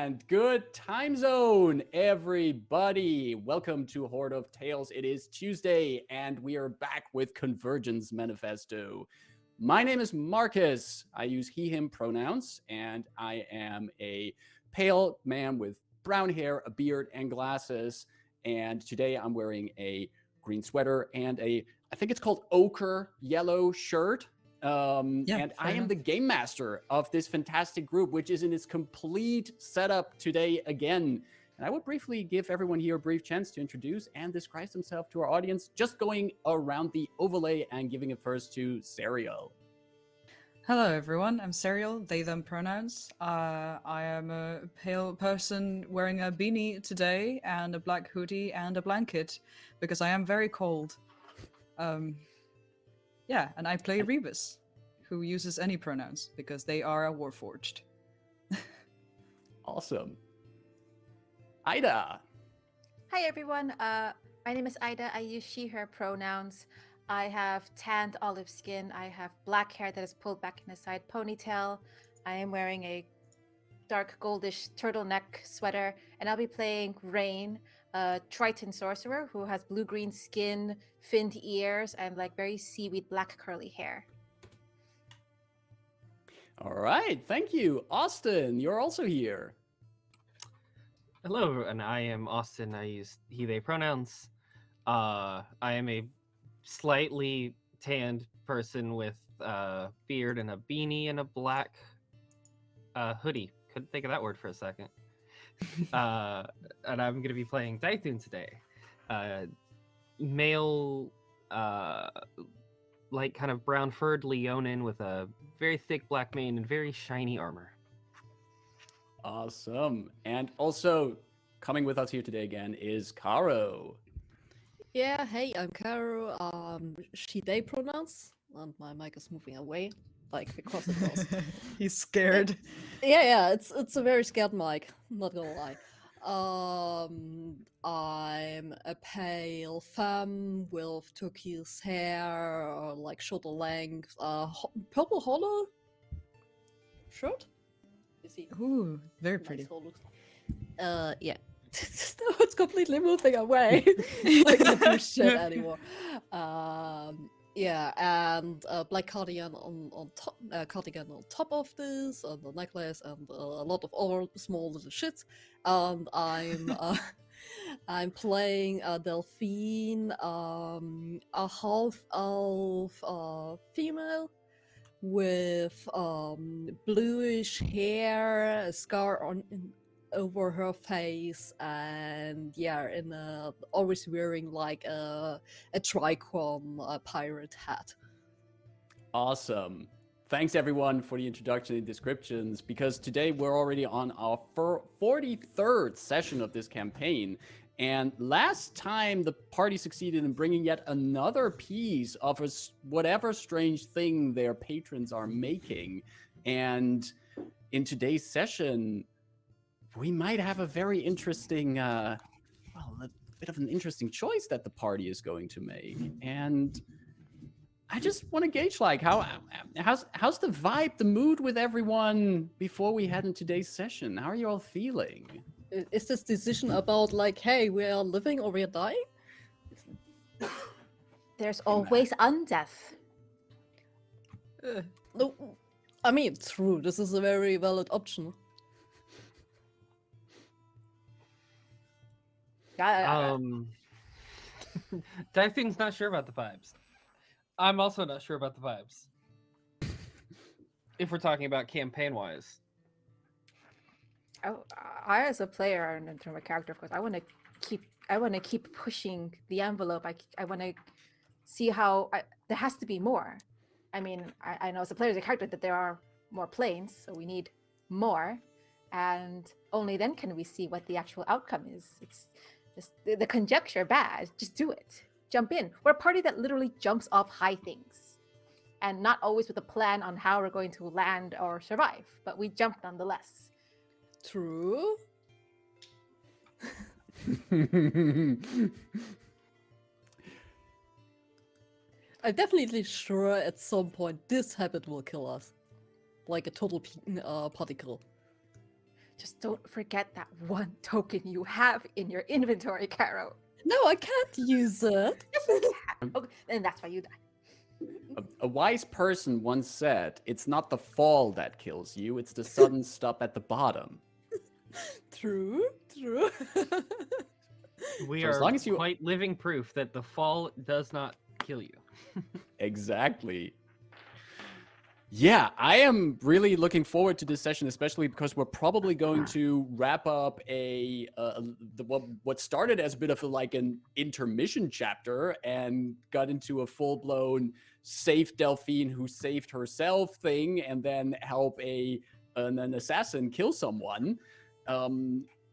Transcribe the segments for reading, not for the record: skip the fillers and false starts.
And good time zone, everybody. Welcome to Horde of Tales. It is Tuesday, and we are back with Convergence Manifesto. My name is Marcus. I use he, him pronouns, and I am a pale man with brown hair, a beard, and glasses. And today I'm wearing a green sweater and I think it's called ochre yellow shirt. And I am the game master of this fantastic group, which is in its complete setup today again. And I would briefly give everyone here a brief chance to introduce and describe themselves to our audience, just going around the overlay and giving it first to Serial. Hello everyone, I'm Serial, they, them pronouns. I am a pale person wearing a beanie today and a black hoodie and a blanket because I am very cold. Yeah, and I play Rebus, who uses any pronouns because they are a warforged. Awesome. Ida. Hi everyone, my name is Ida. I use she, her pronouns. I have tanned olive skin. I have black hair that is pulled back in a side ponytail. I am wearing a dark goldish turtleneck sweater, and I'll be playing Rayn, a Triton sorcerer who has blue-green skin, finned ears, and like very seaweed black curly hair. All right, thank you. Austin, you're also here. Hello, and I am Austin. I use he, they pronouns. I am a slightly tanned person with a beard and a beanie and a black hoodie. Couldn't think of that word for a second. And I'm going to be playing Dythun today. Male, like kind of brown furred Leonin with a very thick black mane and very shiny armor. Awesome. And also coming with us here today again is Caro. Yeah, hey, I'm Caro. She, they pronouns. And my mic is moving away, like because it does. He's scared. Yeah, it's a very scared mic. Not gonna lie. I'm a pale femme with turquoise hair, like shoulder length, purple hollow shirt. You see? Ooh, very pretty. Nice yeah. No, it's completely moving away. I can't do shit anymore. Yeah, and a black cardigan on top of this, and a necklace, and a lot of other small little shits. And I'm playing Delphine, a half elf female with bluish hair, a scar over her face, and yeah, always wearing like a tricorn pirate hat. Awesome. Thanks everyone for the introduction and descriptions, because today we're already on our 43rd session of this campaign. And last time the party succeeded in bringing yet another piece of whatever strange thing their patrons are making. And in today's session, we might have a very interesting, a bit of an interesting choice that the party is going to make. And I just want to gauge, like, how's the vibe, the mood with everyone before we head into today's session? How are you all feeling? Is this decision about, like, hey, we are living or we are dying? There's always undeath. No, I mean, true, this is a very valid option. Dythun's not sure about the vibes. I'm also not sure about the vibes. If we're talking about campaign-wise. I as a player and in terms of character, of course, I want to keep pushing the envelope. I want to see how there has to be more. I mean, I know as a player, as a character, that there are more planes, so we need more, and only then can we see what the actual outcome is. It's just the conjecture bad. Just do it. Jump in. We're a party that literally jumps off high things, and not always with a plan on how we're going to land or survive, but we jump nonetheless. True. I'm definitely sure at some point this habit will kill us. Like a total particle. Just don't forget that one token you have in your inventory, Caro. No, I can't use it. Yes, you can. Okay, and that's why you die. A wise person once said, "It's not the fall that kills you; it's the sudden stop at the bottom." True. We So as are long as you- quite living proof that the fall does not kill you. Exactly. Yeah, I am really looking forward to this session, especially because we're probably going to wrap up what started as a bit of an intermission chapter and got into a full-blown save Delphine who saved herself thing, and then help an assassin kill someone.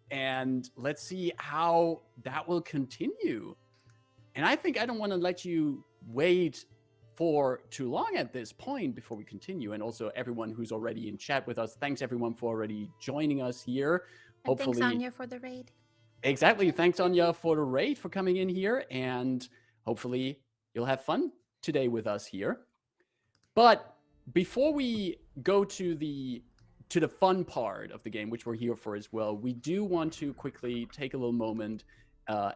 And let's see how that will continue. And I think I don't want to let you wait for too long at this point before we continue. And also everyone who's already in chat with us, thanks everyone for already joining us here. And thanks, Anya, for the raid. Exactly. Thanks, Anya, for the raid, for coming in here. And hopefully you'll have fun today with us here. But before we go to the fun part of the game, which we're here for as well, we do want to quickly take a little moment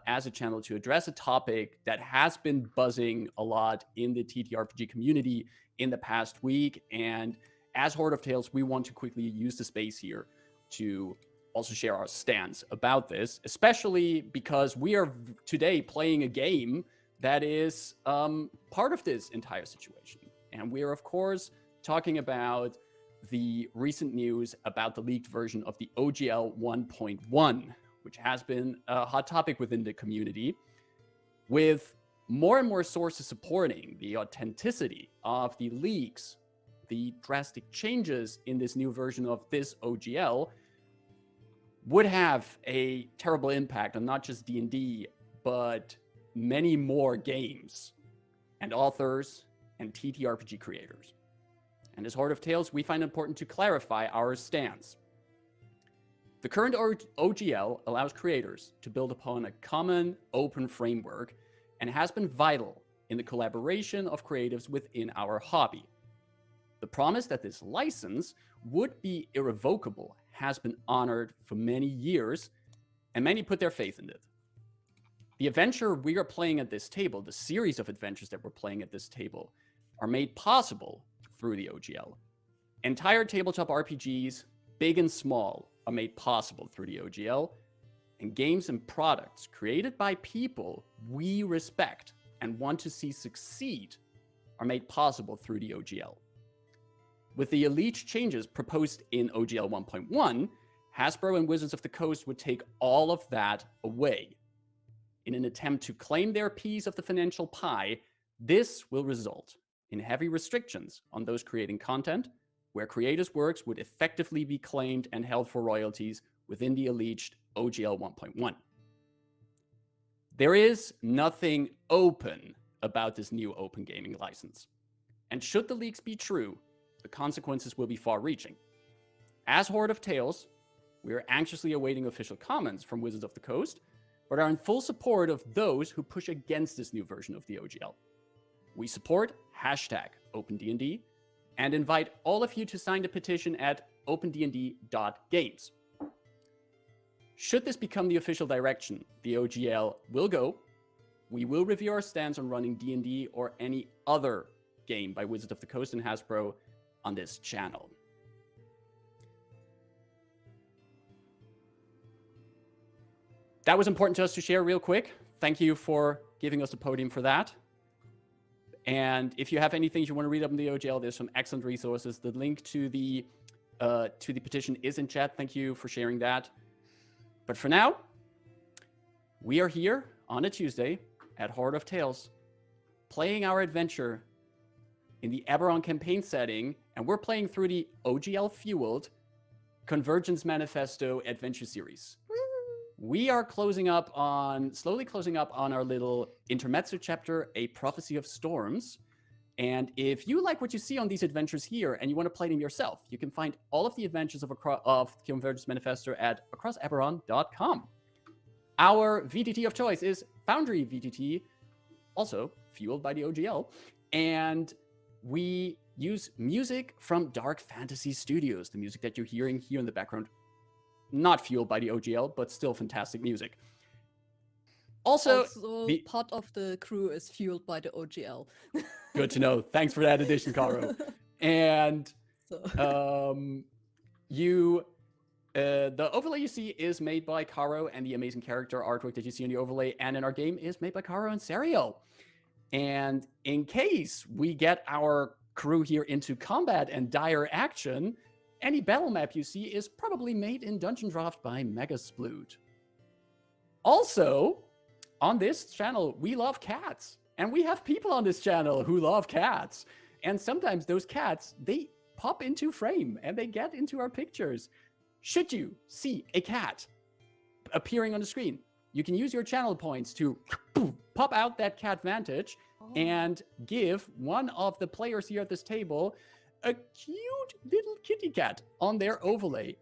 as a channel to address a topic that has been buzzing a lot in the TTRPG community in the past week. And as Horde of Tales, we want to quickly use the space here to also share our stance about this, especially because we are today playing a game that is part of this entire situation. And we are, of course, talking about the recent news about the leaked version of the OGL 1.1, which has been a hot topic within the community, with more and more sources supporting the authenticity of the leaks. The drastic changes in this new version of this OGL would have a terrible impact on not just D&D, but many more games and authors and TTRPG creators. And as Horde of Tales, we find it important to clarify our stance. The current OGL allows creators to build upon a common open framework and has been vital in the collaboration of creatives within our hobby. The promise that this license would be irrevocable has been honored for many years, and many put their faith in it. The adventure we are playing at this table, the series of adventures that we're playing at this table, are made possible through the OGL. Entire tabletop RPGs, big and small, are made possible through the OGL, and games and products created by people we respect and want to see succeed are made possible through the OGL. With the elite changes proposed in OGL 1.1, Hasbro and Wizards of the Coast would take all of that away. In an attempt to claim their piece of the financial pie, this will result in heavy restrictions on those creating content, where creators' works would effectively be claimed and held for royalties within the alleged OGL 1.1. There is nothing open about this new open gaming license. And should the leaks be true, the consequences will be far-reaching. As Horde of Tales, we are anxiously awaiting official comments from Wizards of the Coast, but are in full support of those who push against this new version of the OGL. We support #OpenDND and invite all of you to sign the petition at opendnd.games. Should this become the official direction the OGL will go, we will review our stance on running D&D or any other game by Wizards of the Coast and Hasbro on this channel. That was important to us to share real quick. Thank you for giving us a podium for that. And if you have anything you want to read up on the OGL, there's some excellent resources. The link to the petition is in chat. Thank you for sharing that. But for now, we are here on a Tuesday at Horde of Tales, playing our adventure in the Eberron campaign setting, and we're playing through the OGL-fueled Convergence Manifesto adventure series. We are slowly closing up on our little intermezzo chapter, A Prophecy of Storms. And if you like what you see on these adventures here and you want to play them yourself, you can find all of the adventures of Convergence Manifesto at acrosseberron.com. Our VTT of choice is Foundry VTT, also fueled by the OGL. And we use music from Dark Fantasy Studios, the music that you're hearing here in the background not fueled by the OGL, but still fantastic music. Also, part of the crew is fueled by the OGL. good to know. Thanks for that addition, Caro. And So. the overlay you see is made by Caro, and the amazing character artwork that you see in the overlay and in our game is made by Caro and Serial. And in case we get our crew here into combat and dire action, any battle map you see is probably made in Dungeon Draft by Megasploot. Also, on this channel, we love cats. And we have people on this channel who love cats. And sometimes those cats, they pop into frame and they get into our pictures. Should you see a cat appearing on the screen, you can use your channel points to pop out that cat vantage and give one of the players here at this table a cute little kitty cat on their overlay.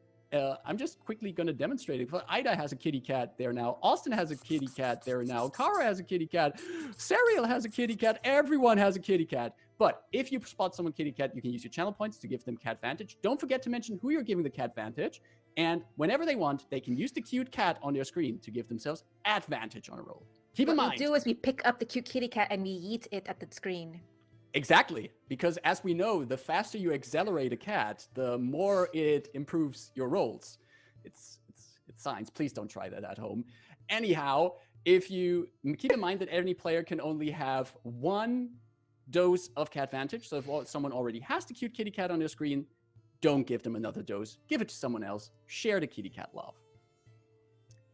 I'm just quickly going to demonstrate it. Ida has a kitty cat there now. Austin has a kitty cat there now. Kara has a kitty cat. Serial has a kitty cat. Everyone has a kitty cat. But if you spot someone kitty cat, you can use your channel points to give them cat vantage. Don't forget to mention who you're giving the cat vantage. And whenever they want, they can use the cute cat on their screen to give themselves advantage on a roll. Keep in mind. What we do is we pick up the cute kitty cat and we yeet it at the screen. Exactly, because as we know, the faster you accelerate a cat, the more it improves your rolls. It's science. Please don't try that at home. Anyhow, if you keep in mind that any player can only have one dose of cat vantage, so if someone already has the cute kitty cat on their screen, don't give them another dose. Give it to someone else. Share the kitty cat love.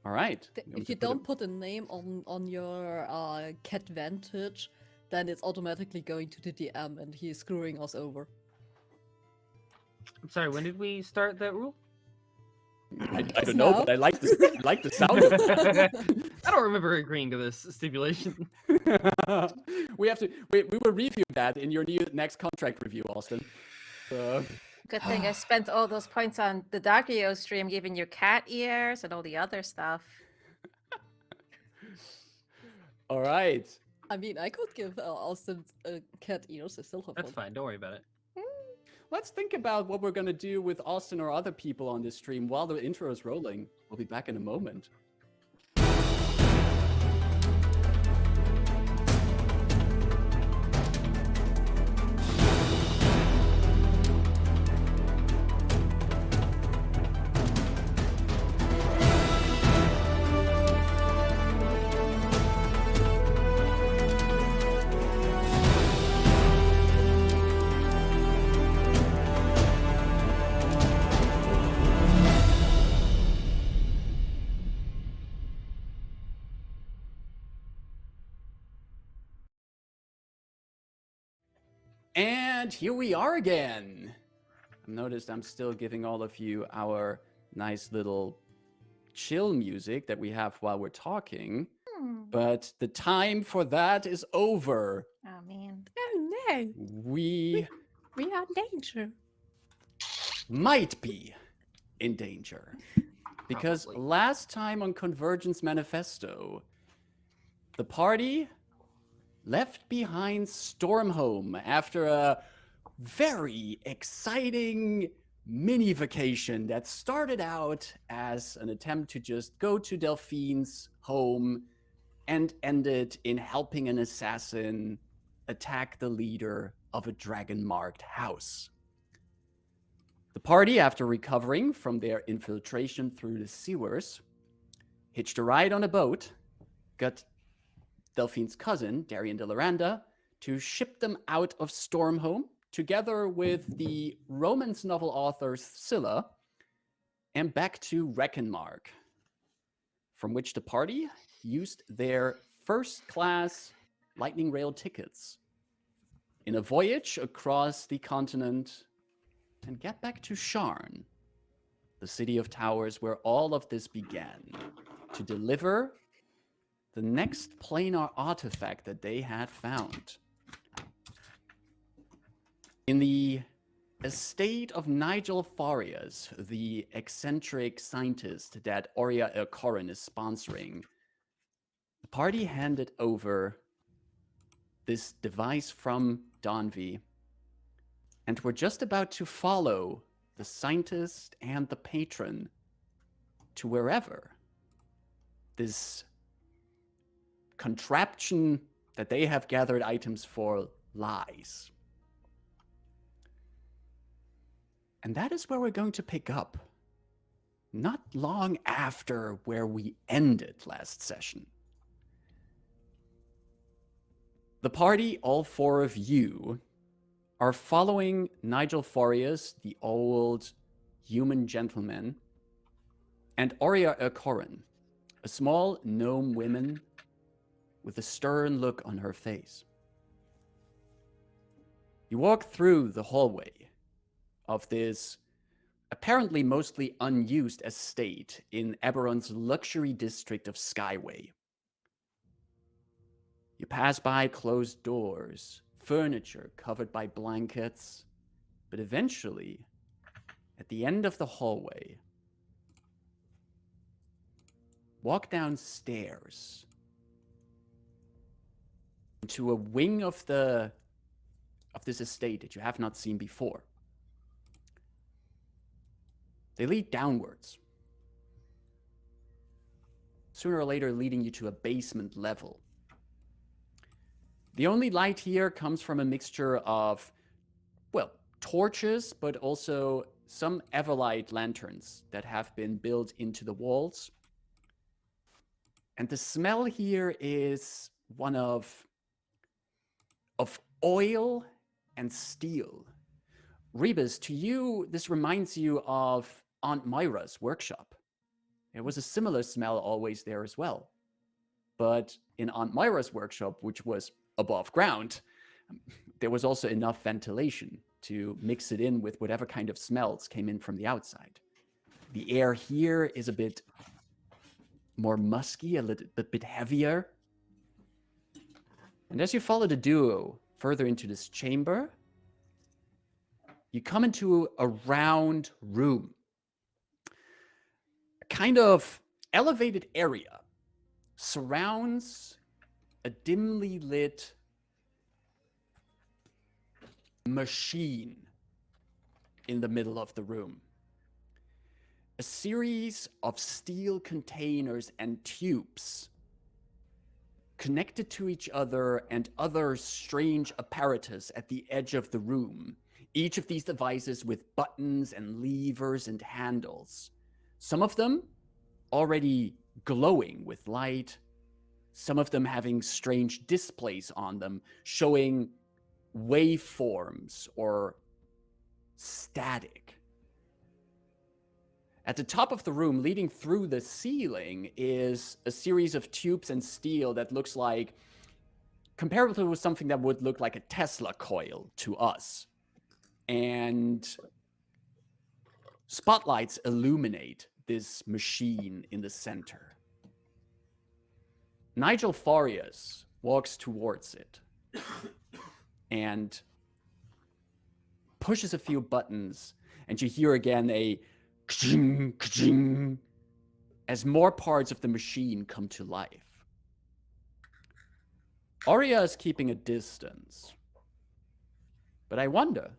All right. If you don't put a name on your cat vantage, then it's automatically going to the DM and he's screwing us over. I'm sorry, when did we start that rule? I don't know, but I like the sound of it. I don't remember agreeing to this stipulation. we will review that in your next contract review, Austin. Good thing I spent all those points on the Darkio stream giving you cat ears and all the other stuff. All right. I mean, I could give Austin cat ears. I still have That's one. fine, don't worry about it. Let's think about what we're going to do with Austin or other people on this stream while the intro is rolling. We'll be back in a moment. And here we are again. I've noticed I'm still giving all of you our nice little chill music that we have while we're talking. But the time for that is over. Oh, man. Oh no, We we are in danger. might be in danger. Because Probably. last time on Convergence Manifesto, the party left behind Stormhome after a very exciting mini vacation that started out as an attempt to just go to Delphine's home and ended in helping an assassin attack the leader of a dragon-marked house. The party, after recovering from their infiltration through the sewers, hitched a ride on a boat, got Delphine's cousin, Darien de Laranda, to ship them out of Stormhome, together with the romance novel author Scylla, and back to Reckonmark, from which the party used their first-class lightning rail tickets in a voyage across the continent and get back to Sharn, the city of towers where all of this began, to deliver the next planar artifact that they had found. In the estate of Nigel Farias, the eccentric scientist that Aurea Corin is sponsoring, the party handed over this device from Donvi, and we're just about to follow the scientist and the patron to wherever this contraption that they have gathered items for lies. And that is where we're going to pick up, not long after where we ended last session. The party, all four of you, are following Nigel Forius, the old human gentleman, and Aurea Erkoren, a small gnome woman with a stern look on her face. You walk through the hallway of this apparently mostly unused estate in Eberron's luxury district of Skyway. You pass by closed doors, furniture covered by blankets, but eventually, at the end of the hallway, walk downstairs into a wing of this estate that you have not seen before. They lead downwards, sooner or later leading you to a basement level. The only light here comes from a mixture of, well, torches, but also some Everlight lanterns that have been built into the walls. And the smell here is one of oil and steel. Rebus, to you, this reminds you of Aunt Myra's workshop. There was a similar smell always there as well. But in Aunt Myra's workshop, which was above ground, there was also enough ventilation to mix it in with whatever kind of smells came in from the outside. The air here is a bit more musky, a bit heavier. And as you follow the duo further into this chamber, you come into a round room. A kind of elevated area surrounds a dimly lit machine in the middle of the room. A series of steel containers and tubes connected to each other and other strange apparatus at the edge of the room. Each of these devices with buttons and levers and handles. Some of them already glowing with light. Some of them having strange displays on them, showing waveforms or static. At the top of the room, leading through the ceiling, is a series of tubes and steel that looks like, comparable with something that would look like a Tesla coil to us. And spotlights illuminate this machine in the center. Nigel Forius walks towards it and pushes a few buttons, and you hear again a ka-ching, ka-ching, as more parts of the machine come to life. Aurea is keeping a distance, but I wonder,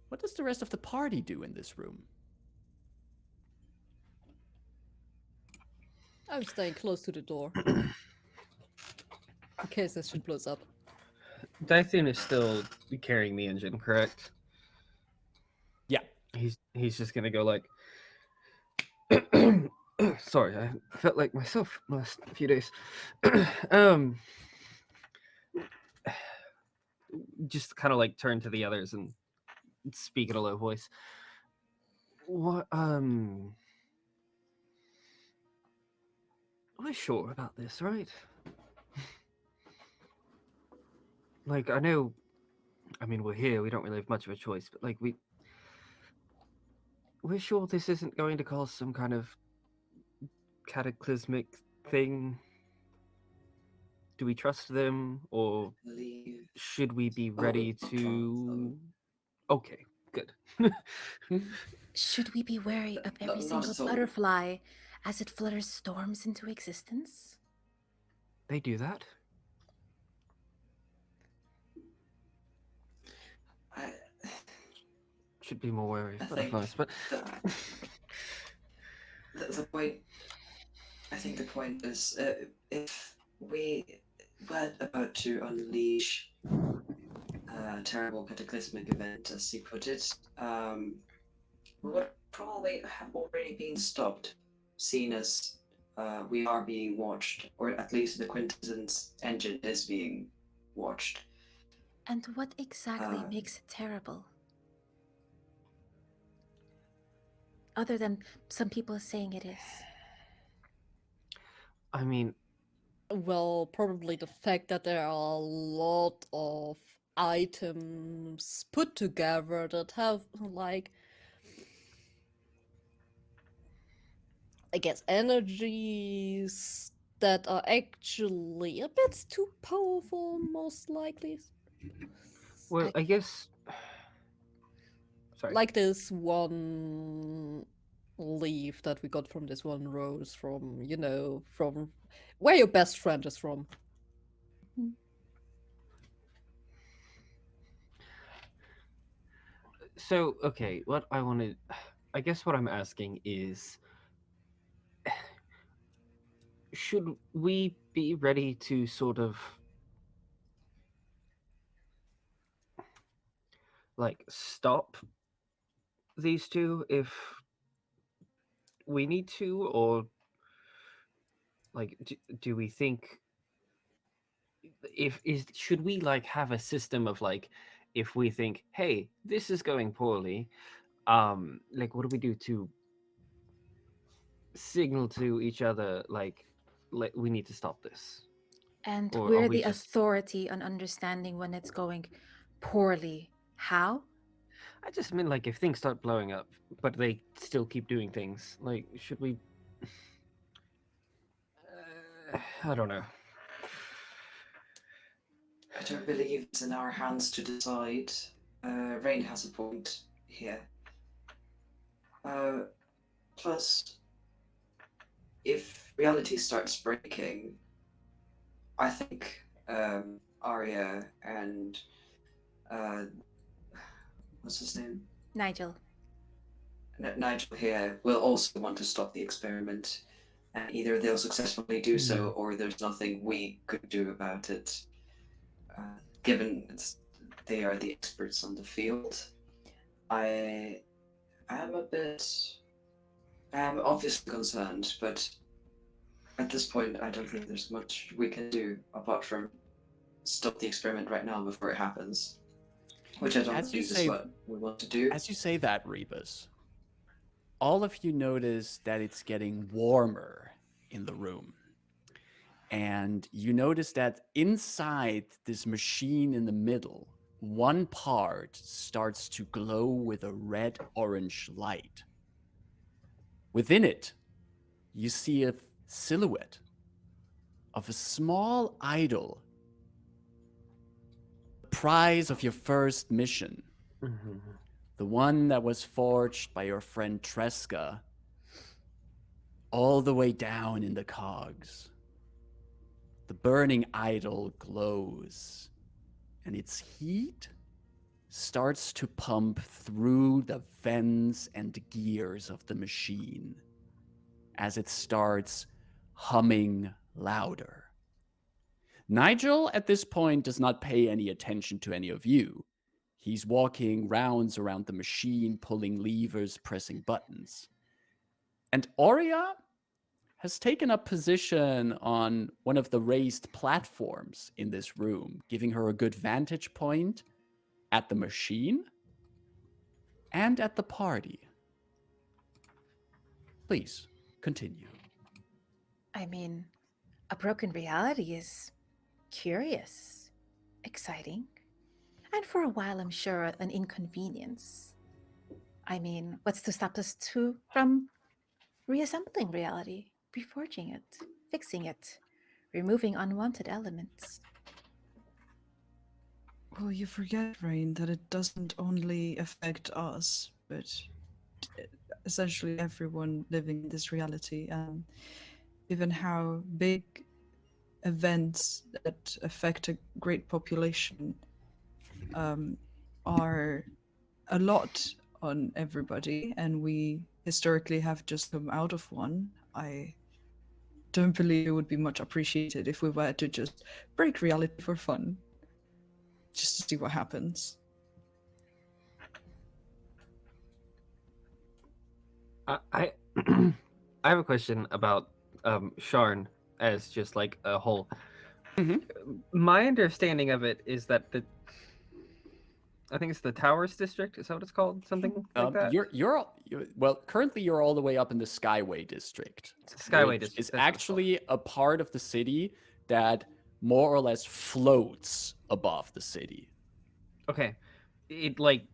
what does the rest of the party do in this room? I'm staying close to the door. In case this shit blows up. Dythun is still carrying the engine, correct? Yeah. He's just gonna go like sorry, I felt like myself last few days. Just kind of like turn to the others and speak in a low voice. What we're sure about this, right? Like, I know, I mean, we're here, we don't really have much of a choice, but like, we're sure this isn't going to cause some kind of cataclysmic thing. Do we trust them, or should we be ready to... Okay, good. Should we be wary of every single butterfly as it flutters storms into existence? They do that? Should be more wary of butterflies, but... the point. I think the point is, if we were about to unleash a terrible cataclysmic event, as he put it, we would probably have already been stopped, seen as we are being watched, or at least the Quintessence engine is being watched. And what exactly makes it terrible? Other than some people saying it is. I mean, Well, probably the fact that there are a lot of items put together that have, like, I guess, energies that are actually a bit too powerful, most likely. well, I guess. Sorry. Like this one leaf that we got from this one rose from, from where your best friend is from. So, okay, I guess what I'm asking is, should we be ready to sort of like stop these two if we need to, or like do we think should we like have a system of like, if we think, hey, this is going poorly, like what do we do to signal to each other like we need to stop this? And Or are we're we the just authority on understanding when it's going poorly. How? I just mean like if things start blowing up but they still keep doing things, like should we I don't know. I don't believe it's in our hands to decide. Rayn has a point here. Plus, if reality starts breaking, I think Aurea and what's his name? Nigel. Nigel here will also want to stop the experiment, and either they'll successfully do so, or there's nothing we could do about it. Given they are the experts on the field, I am obviously concerned, but at this point, I don't think there's much we can do apart from stop the experiment right now before it happens, which I don't believe is what we want to do. As you say that, Rebus, all of you notice that it's getting warmer in the room. And you notice that inside this machine in the middle, one part starts to glow with a red-orange light. Within it, you see a silhouette of a small idol, the prize of your first mission. Mm-hmm. The one that was forged by your friend Tresca, all the way down in the cogs. The burning idol glows, and its heat starts to pump through the vents and gears of the machine as it starts humming louder. Nigel, at this point, does not pay any attention to any of you. He's walking rounds around the machine, pulling levers, pressing buttons. And Aurea has taken up position on one of the raised platforms in this room, giving her a good vantage point at the machine and at the party. Please, continue. I mean, a broken reality is curious, exciting, and for a while, I'm sure, an inconvenience. I mean, what's to stop us from reassembling reality, reforging it, fixing it, removing unwanted elements? Well, you forget, Rayn, that it doesn't only affect us, but essentially everyone living in this reality, and even how big events that affect a great population are a lot on everybody, and we historically have just come out of one, I don't believe it would be much appreciated if we were to just break reality for fun, just to see what happens. I I have a question about Sharn as just like a whole. Mhm. My understanding of it is that I think it's the Towers District. Is that what it's called? Something like that. Well, currently you're all the way up in the Skyway district. Skyway which District. is that's what it's called. actually a part of the city that more or less floats above the city. Okay, it like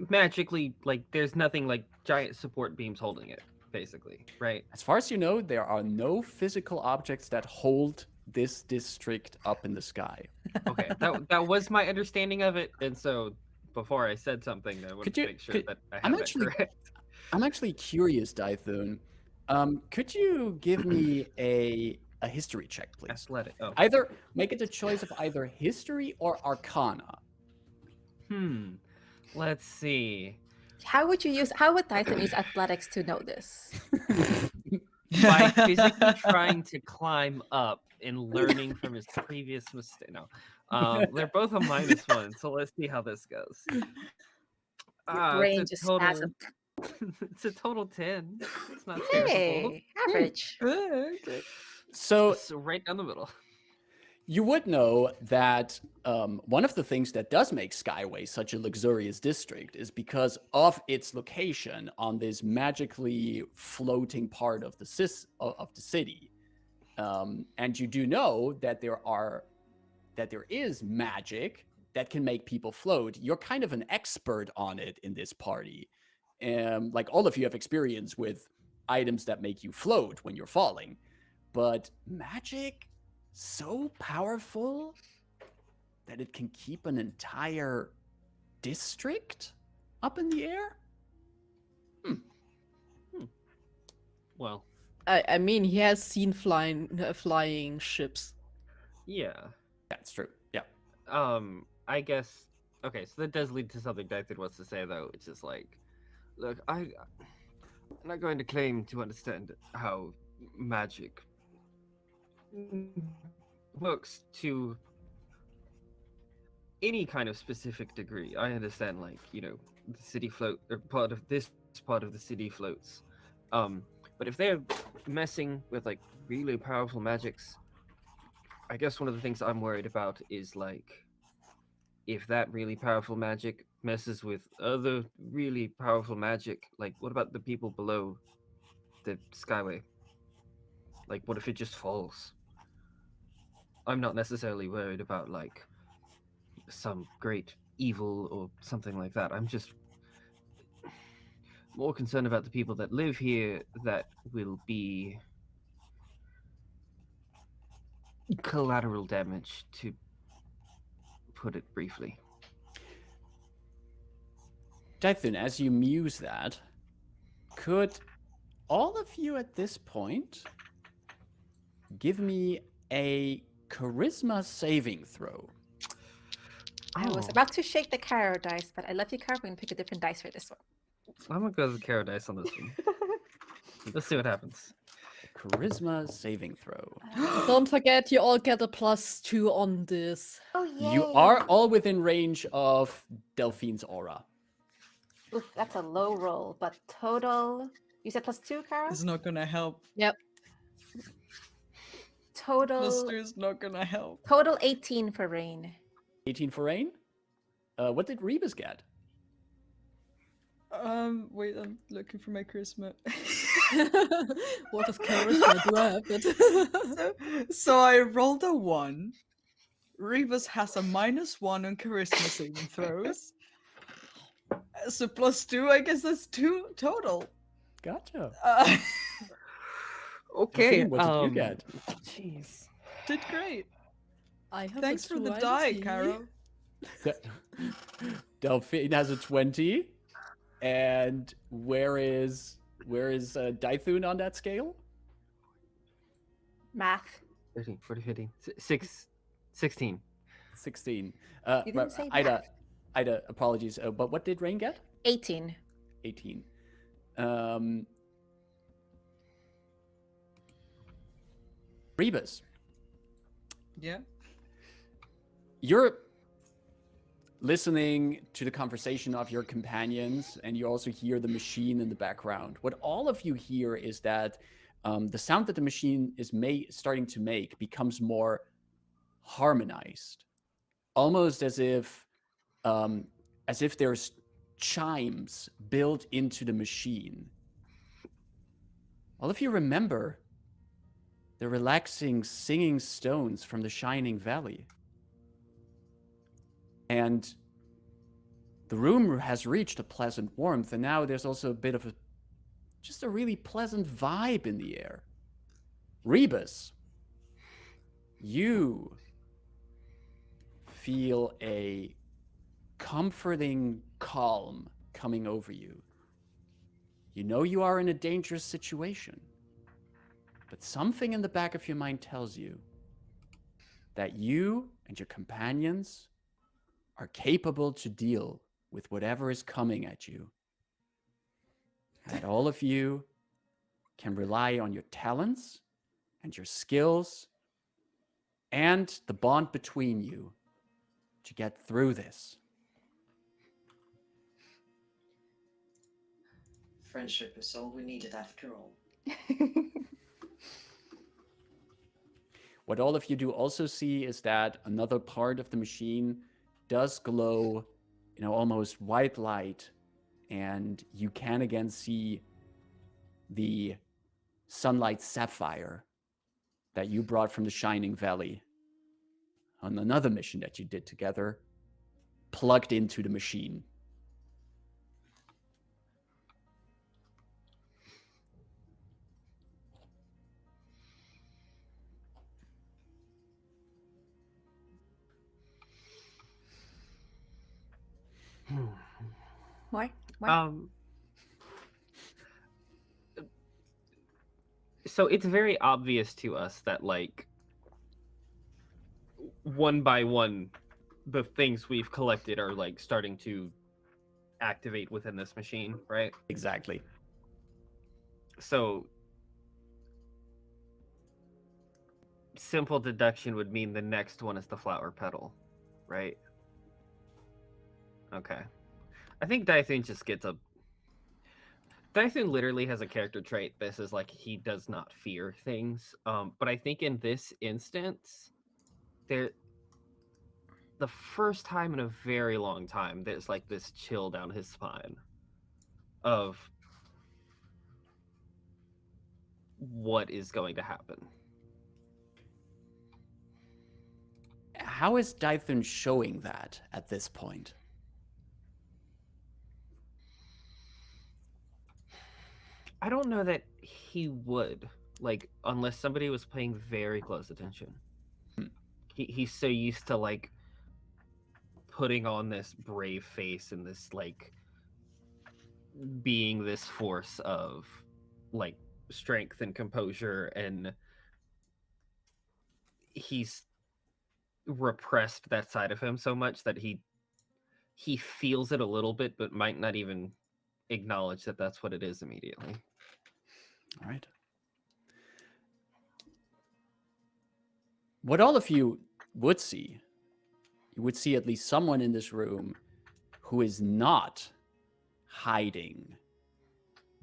magically like there's nothing like giant support beams holding it, basically, right? As far as you know, there are no physical objects that hold this district up in the sky. Okay, that was my understanding of it, and so before I said something, I wanted to make sure that I have that correct. I'm actually curious, Dythun. Could you give me a history check, please? Athletic. Oh. Either make it a choice of either history or arcana. Let's see. How would Dythun use athletics to know this? By physically trying to climb up and learning from his previous mistake. No, they're both a -1, so let's see how this goes. Your brain it's a just total. spasmed. It's a total 10. It's not terrible. Hey, average. Okay. So It's right down the middle. you would know that one of the things that does make Skyway such a luxurious district is because of its location on this magically floating part of the city. And you do know that there is magic that can make people float. You're kind of an expert on it in this party. Like all of you have experience with items that make you float when you're falling. But magic, so powerful that it can keep an entire district up in the air? Well, I mean, he has seen flying ships. yeah. That's true. Yeah. I guess. Okay, so that does lead to something Dythun wants to say, though. It's just like, look, I'm not going to claim to understand how magic works to any kind of specific degree. I understand, like, the city float, or part of the city floats. But if they're messing with like really powerful magics, I guess one of the things I'm worried about is like if that really powerful magic messes with other really powerful magic, like what about the people below the Skyway? Like what if it just falls? I'm not necessarily worried about like some great evil or something like that. I'm just more concerned about the people that live here that will be collateral damage, to put it briefly. Dythun, as you muse that, could all of you at this point give me a charisma saving throw? I was about to shake the Caro dice, but I left you Caro and pick a different dice for this one. I'm gonna go with the Caro dice on this one. Let's see what happens. Charisma saving throw. Don't forget, you all get a +2 on this. Oh yeah. You are all within range of Delphine's aura. Oof, that's a low roll, but total. You said +2, Caro? It's not gonna help. Yep. Total. +2 is not gonna help. Total 18 for Rayn. 18 for Rayn? What did Rebus get? Wait, I'm looking for my charisma. What is charisma? Do I have it? So I rolled a 1. Rebus has a -1 on charisma saving throws. So +2, I guess that's 2 total. Gotcha. Okay. Delphine, what did you get? Jeez. Did great. I have Thanks a for the 20. die, Caro. Delphine has a 20. And where is Dythun on that scale? Math. 13, 14, 15, 16. 16. You didn't say Ida, apologies. But what did Rayn get? 18. 18. Rebus, Yeah. you're listening to the conversation of your companions, and you also hear the machine in the background. What all of you hear is that the sound that the machine is starting to make becomes more harmonized, almost as if there's chimes built into the machine. All of you remember the relaxing singing stones from the Shining Valley. And the room has reached a pleasant warmth, and now there's also a bit of just a really pleasant vibe in the air. Rebus, you feel a comforting calm coming over you. You know you are in a dangerous situation, but something in the back of your mind tells you that you and your companions are capable to deal with whatever is coming at you. And that all of you can rely on your talents and your skills and the bond between you to get through this. Friendship is all we needed after all. What all of you do also see is that another part of the machine does glow, almost white light, and you can again see the sunlight sapphire that you brought from the Shining Valley on another mission that you did together, plugged into the machine. More? So it's very obvious to us that, like, one by one, the things we've collected are, like, starting to activate within this machine, right? Exactly. So simple deduction would mean the next one is the flower petal, right? Okay. I think Dythun just gets a... Dythun literally has a character trait. This is like, he does not fear things. But I think in this instance, the first time in a very long time, there's like this chill down his spine of what is going to happen. How is Dythun showing that at this point? I don't know that he would, like, unless somebody was paying very close attention. He's so used to, like, putting on this brave face and this, like, being this force of, like, strength and composure, and he's repressed that side of him so much that he feels it a little bit, but might not even acknowledge that that's what it is immediately. All right. What all of you would see, you would see at least someone in this room who is not hiding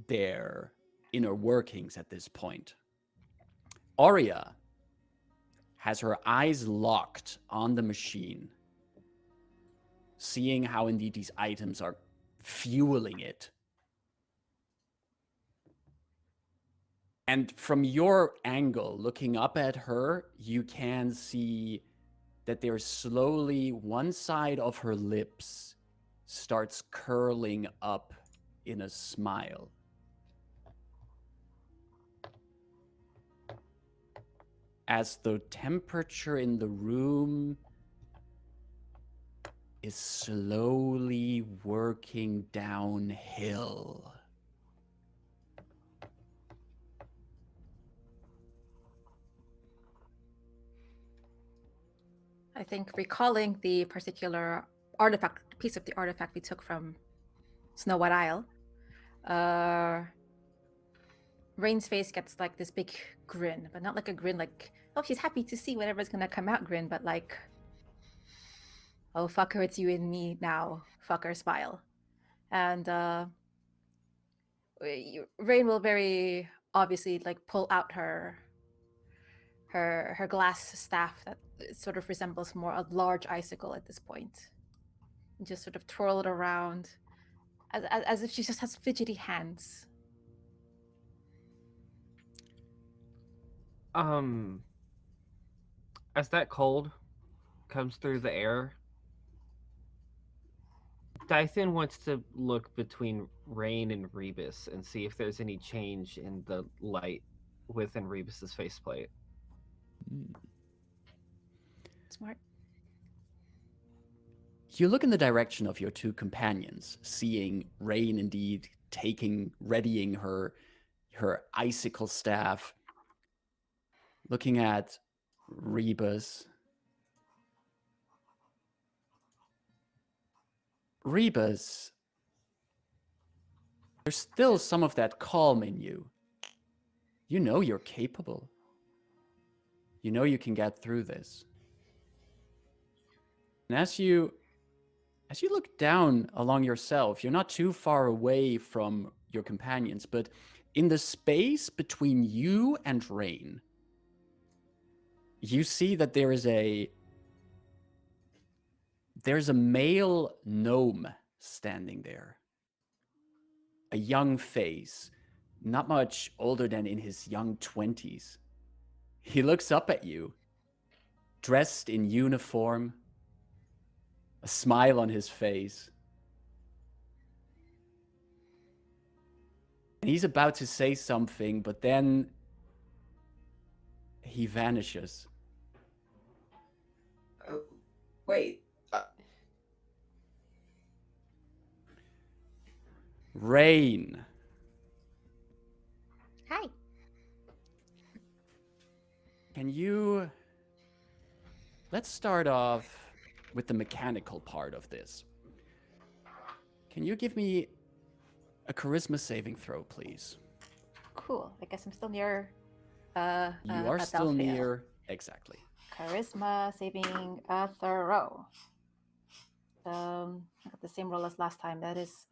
their inner workings at this point. Aurea has her eyes locked on the machine, seeing how indeed these items are fueling it. And from your angle, looking up at her, you can see that there's slowly one side of her lips starts curling up in a smile. As the temperature in the room is slowly working downhill. I think recalling the particular artifact, piece of the artifact we took from Snow White Isle. Rayn's face gets like this big grin, but not like a grin like, oh, she's happy to see whatever's gonna come out grin, but like, oh, fucker, it's you and me now, fucker smile. And Rayn will very obviously like pull out her glass staff that sort of resembles more a large icicle at this point, and just sort of twirl it around as if she just has fidgety hands. As that cold comes through the air, Dythun wants to look between Rayn and Rebus and see if there's any change in the light within Rebus's faceplate. Smart. You look in the direction of your two companions, seeing Rayn indeed readying her icicle staff, looking at Rebus. Rebus, there's still some of that calm in you. You know you're capable. You know you can get through this. And as you look down along yourself, you're not too far away from your companions, but in the space between you and Rayn, you see that there's a male gnome standing there. A young face, not much older than in his young 20s. He looks up at you, dressed in uniform, a smile on his face. And he's about to say something, but then he vanishes. Oh, wait. Rayn. Hi. Let's start off with the mechanical part of this. Can you give me a charisma saving throw, please? Cool. I guess I'm still near. You are still Delphine. near. Exactly. Charisma saving throw. I got the same roll as last time. That is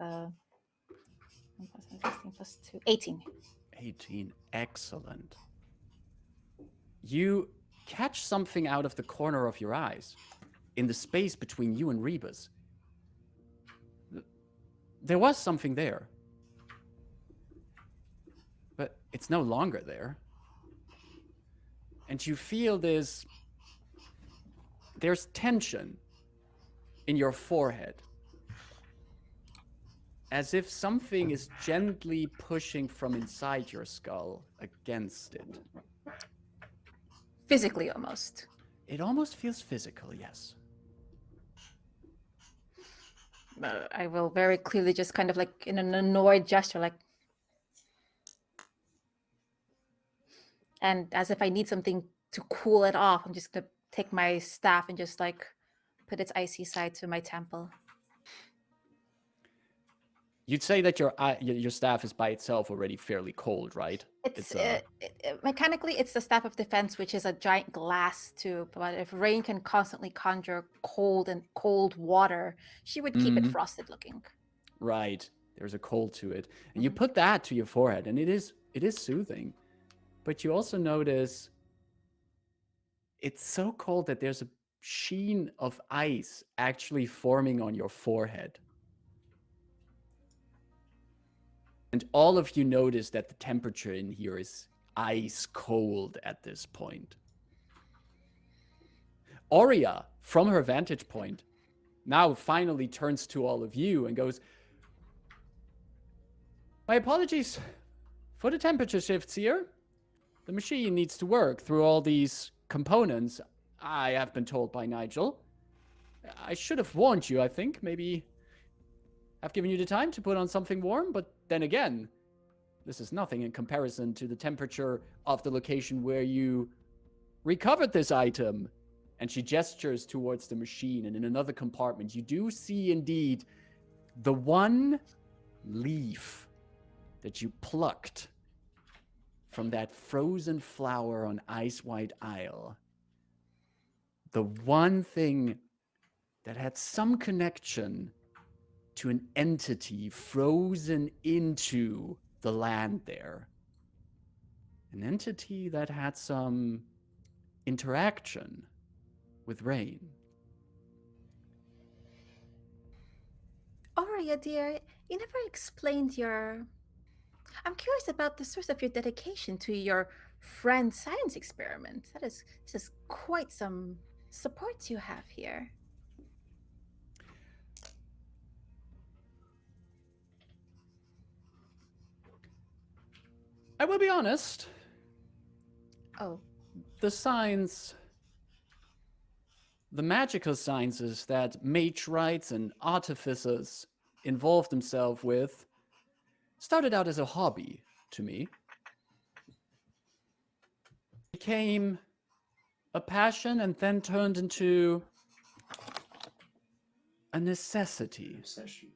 16 plus 2, 18. 18. Excellent. You catch something out of the corner of your eyes in the space between you and Rebus. There was something there, but it's no longer there. And you feel there's tension in your forehead, as if something is gently pushing from inside your skull against it. Physically, almost. It almost feels physical, yes. I will very clearly just kind of like in an annoyed gesture, like, and as if I need something to cool it off, I'm just gonna take my staff and just like put its icy side to my temple. You'd say that your staff is by itself already fairly cold, right? It's mechanically, it's the staff of defense, which is a giant glass tube. But if Rayn can constantly conjure cold water, she would keep it frosted looking. Right. There's a cold to it. And you put that to your forehead, and it is soothing. But you also notice it's so cold that there's a sheen of ice actually forming on your forehead. And all of you notice that the temperature in here is ice cold at this point. Aurea, from her vantage point, now finally turns to all of you and goes, "My apologies for the temperature shifts here. The machine needs to work through all these components, I have been told by Nigel. I should have warned you, I think. Maybe I've given you the time to put on something warm, but then again, this is nothing in comparison to the temperature of the location where you recovered this item." And she gestures towards the machine, and in another compartment, you do see indeed the one leaf that you plucked from that frozen flower on Ice White Isle, the one thing that had some connection to an entity frozen into the land there. An entity that had some interaction with Rayn. Aurea, dear, you never explained your... I'm curious about the source of your dedication to your friend's science experiment. This is quite some support you have here. I will be honest, Oh, the magical sciences that mage rites and artificers involve themselves with started out as a hobby to me. Became a passion and then turned into a necessity. Obsession.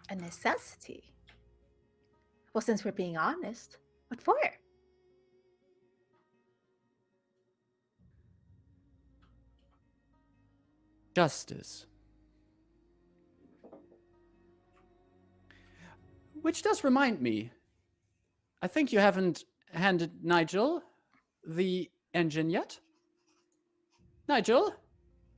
a necessity. Well, since we're being honest, what for? Justice. Which does remind me, I think you haven't handed Nigel the engine yet. Nigel,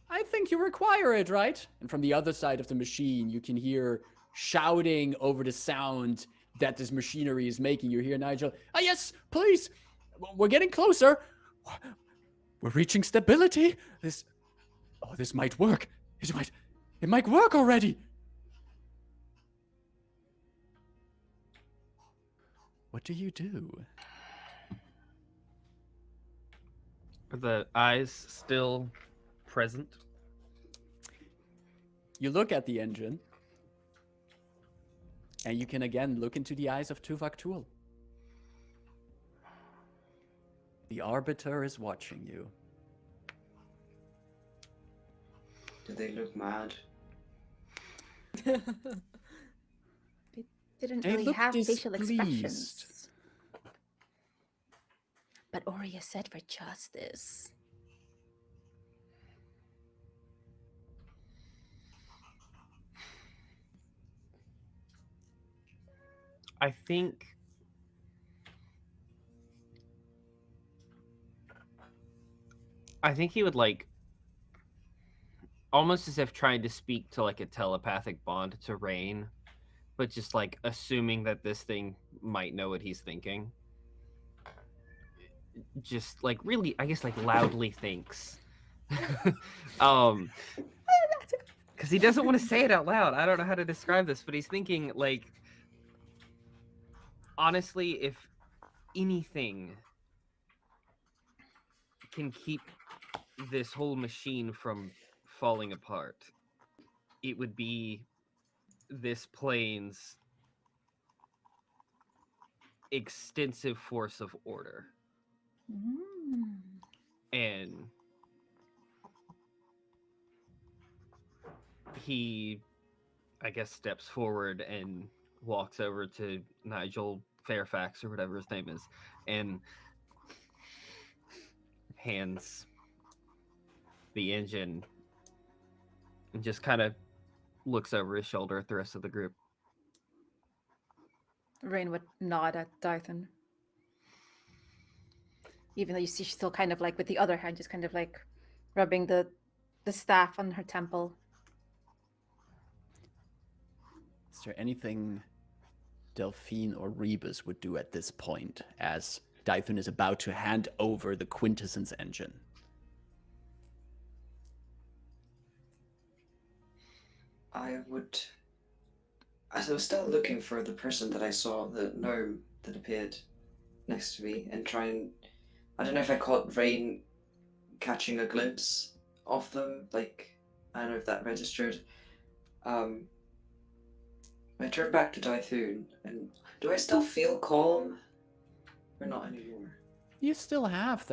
I think you require it, right? And from the other side of the machine, you can hear shouting over the sound that this machinery is making. You hear Nigel, "Ah, yes, please. We're getting closer. We're reaching stability. This might work. It might work already." What do you do? Are the eyes still present? You look at the engine, and you can again look into the eyes of Tuuvaktuul. The Arbiter is watching you. Do they look mad? Didn't They really look have facial displeased. expressions. But Aurea said for justice. I think he would like almost as if trying to speak to like a telepathic bond to Rayn, but just like assuming that this thing might know what he's thinking. Just like really, I guess, like loudly thinks. Because he doesn't want to say it out loud. I don't know how to describe this, but he's thinking like, honestly, if anything can keep this whole machine from falling apart, it would be this plane's extensive force of order. And he, I guess, steps forward and walks over to Nigel Fairfax or whatever his name is, and hands the engine and just kind of looks over his shoulder at the rest of the group. Rayn would nod at Dythun. Even though you see she's still kind of like with the other hand, just kind of like rubbing the staff on her temple. Is there anything Delphine or Rebus would do at this point as Dythun is about to hand over the Quintessence engine? I was still looking for the person that I saw, the gnome that appeared next to me, and try and... I don't know if I caught Rayn catching a glimpse of them, like, I don't know if that registered. I turned back to Dythun, and do I still feel calm? Or not anymore? You still have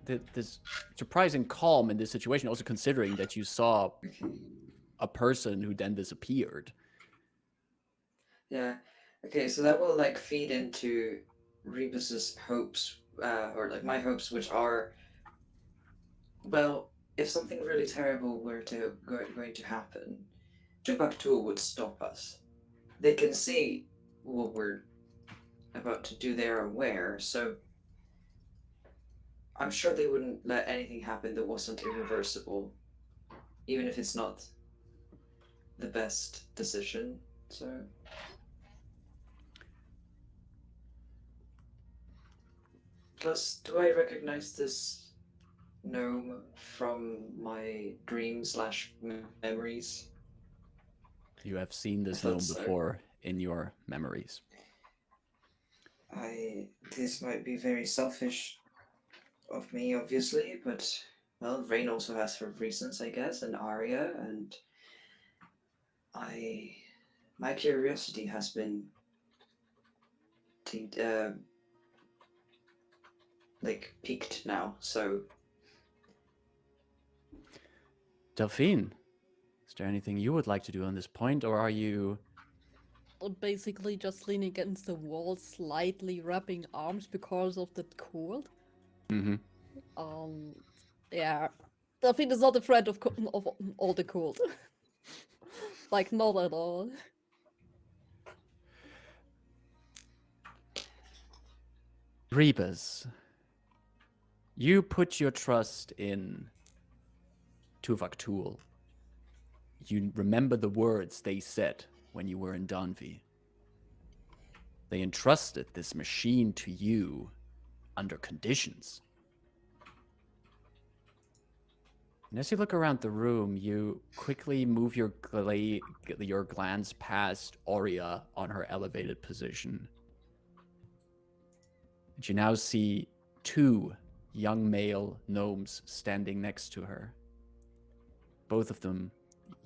this surprising calm in this situation, also considering that you saw a person who then disappeared. Yeah. Okay, so that will like feed into Rebus's hopes, or like my hopes, which are, well, if something really terrible were going to happen, Tuuvaktuul would stop us. They can see what we're about to do. They're aware, so I'm sure they wouldn't let anything happen that wasn't irreversible, even if it's not the best decision. So. Plus, do I recognize this gnome from my dream/memories? You have seen I this thought gnome so. before in your memories. This might be very selfish of me, obviously, but well, Rayn also has her reasons, I guess, and Aurea, and my curiosity has been piqued now. So Delphine, is there anything you would like to do on this point, or are you... Basically just leaning against the wall, slightly wrapping arms because of the cold. Mm-hmm. Yeah. Delphine is not afraid of all the cold. Like, not at all. Rebus, you put your trust in Tuuvaktuul. You remember the words they said when you were in Danvi. They entrusted this machine to you under conditions. And as you look around the room, you quickly move your glance past Aurea on her elevated position. And you now see two young male gnomes standing next to her. Both of them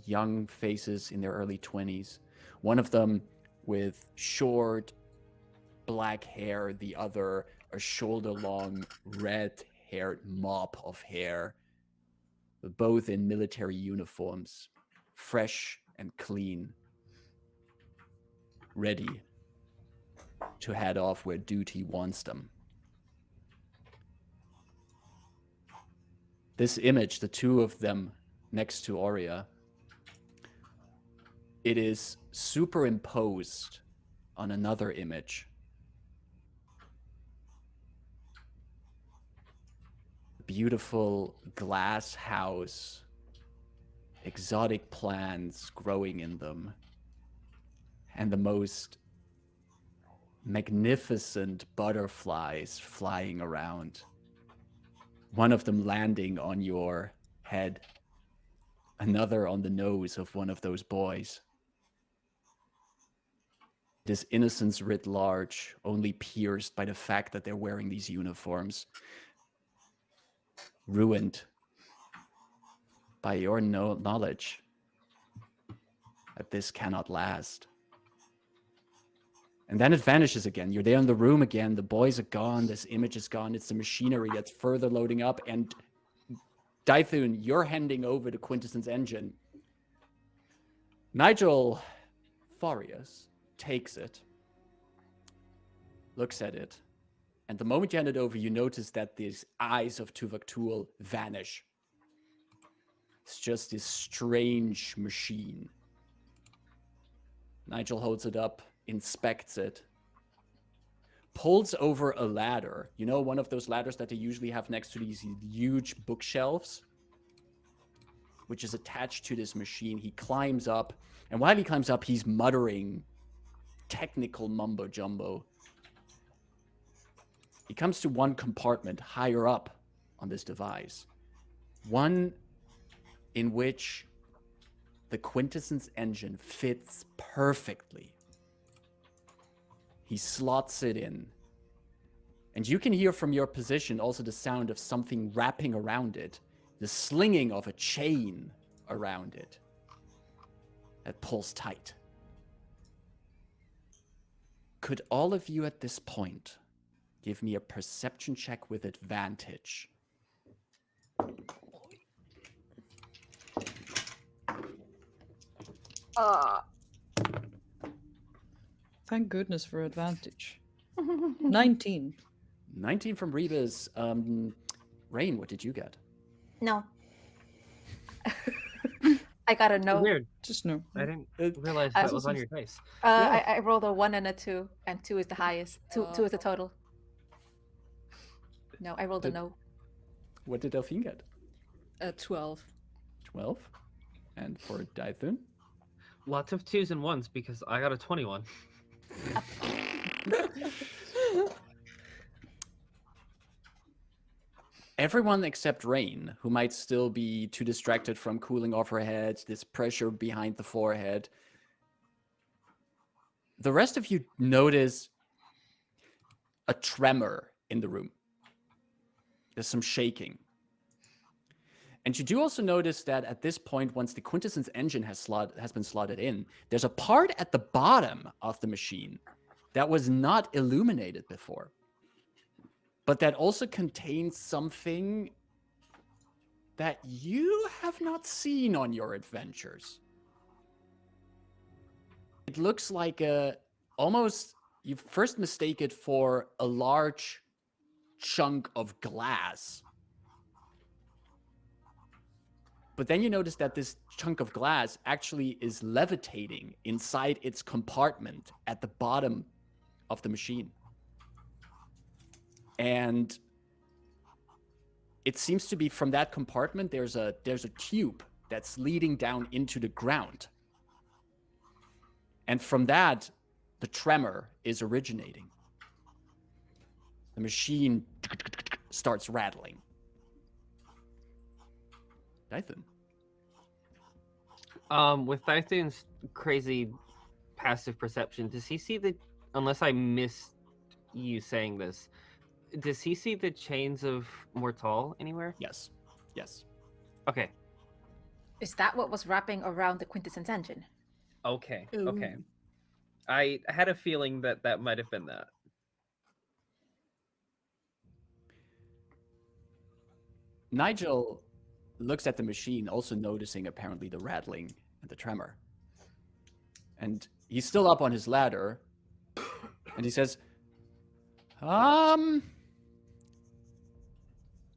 young faces in their early 20s. One of them with short black hair, the other a shoulder-long red-haired mop of hair. Both in military uniforms, fresh and clean, ready to head off where duty wants them. This image, the two of them next to Aurea, it is superimposed on another image. Beautiful glass house, exotic plants growing in them, and the most magnificent butterflies flying around. One of them landing on your head, another on the nose of one of those boys. This innocence writ large, only pierced by the fact that they're wearing these uniforms. Ruined by your knowledge that this cannot last. And then it vanishes again. You're there in the room again. The boys are gone. This image is gone. It's the machinery that's further loading up. And Dythun, you're handing over the Quintessence engine. Nigel Farius takes it, looks at it, and the moment you hand it over, you notice that these eyes of Tuuvaktuul vanish. It's just this strange machine. Nigel holds it up, inspects it, pulls over a ladder. You know, one of those ladders that they usually have next to these huge bookshelves, which is attached to this machine. He climbs up, and while he climbs up, he's muttering technical mumbo jumbo. He comes to one compartment higher up on this device, one in which the Quintessence engine fits perfectly. He slots it in, and you can hear from your position also the sound of something wrapping around it, the slinging of a chain around it that pulls tight. Could all of you at this point give me a perception check with advantage? Thank goodness for advantage. 19. 19 from Rebus. Rayn, what did you get? No. I got a no. Weird. Just no. I didn't It- realize I- that was on your dice. Yeah. I rolled a 1 and a 2, and 2 is the highest. Two is the total. No, I rolled a Did- no. What did Delphine get? 12. 12. And for Dythun? Lots of 2s and 1s because I got a 21. Everyone except Rayn, who might still be too distracted from cooling off her head, this pressure behind the forehead. The rest of you notice a tremor in the room. There's some shaking. And you do also notice that at this point, once the Quintessence engine has been slotted in, there's a part at the bottom of the machine that was not illuminated before, but that also contains something that you have not seen on your adventures. It looks like almost, you first mistake it for a large chunk of glass. But then you notice that this chunk of glass actually is levitating inside its compartment at the bottom of the machine. And it seems to be from that compartment, there's a tube that's leading down into the ground. And from that, the tremor is originating. The machine starts rattling. Dythun. With Dythun's crazy passive perception, does he see unless I missed you saying this, does he see the chains of Mortal anywhere? Yes. Yes. Okay. Is that what was wrapping around the Quintessence engine? Okay. Ooh. Okay. I had a feeling that might have been that. Nigel looks at the machine, also noticing apparently the rattling and the tremor. And he's still up on his ladder, and he says,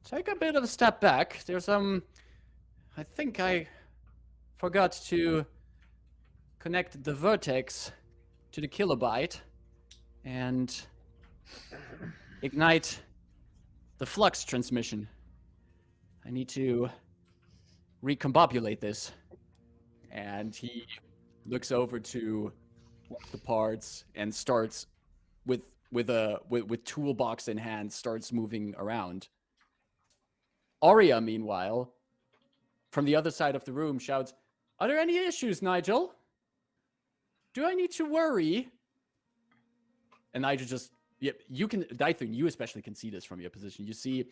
take a bit of a step back. There's, I think I forgot to connect the vertex to the kilobyte and ignite the flux transmission. I need to recombobulate this. And he looks over to one of the parts and starts with toolbox in hand, starts moving around. Aurea, meanwhile, from the other side of the room shouts, "Are there any issues, Nigel? Do I need to worry?" And Nigel just, you can, Dythun, you especially can see this from your position. You see,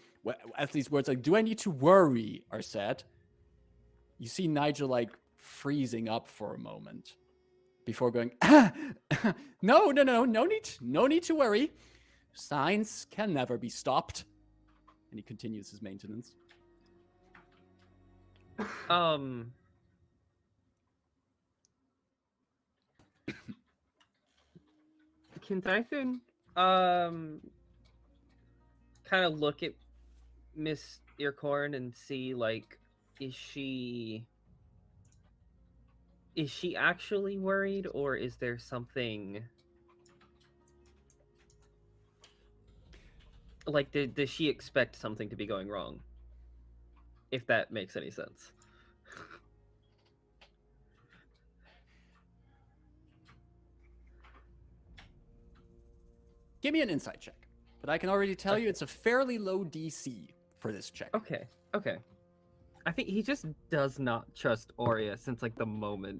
as these words like, "Do I need to worry?" are said, you see Nigel like freezing up for a moment before going, no need to worry. Science can never be stopped. And he continues his maintenance. Can Dythun kind of look at Miss Earcorn and see, like, is she actually worried, or is there something like, does she expect something to be going wrong, if that makes any sense? Give me an insight check. But I can already tell you it's a fairly low DC for this check. Okay. I think he just does not trust Aurea since, like, the moment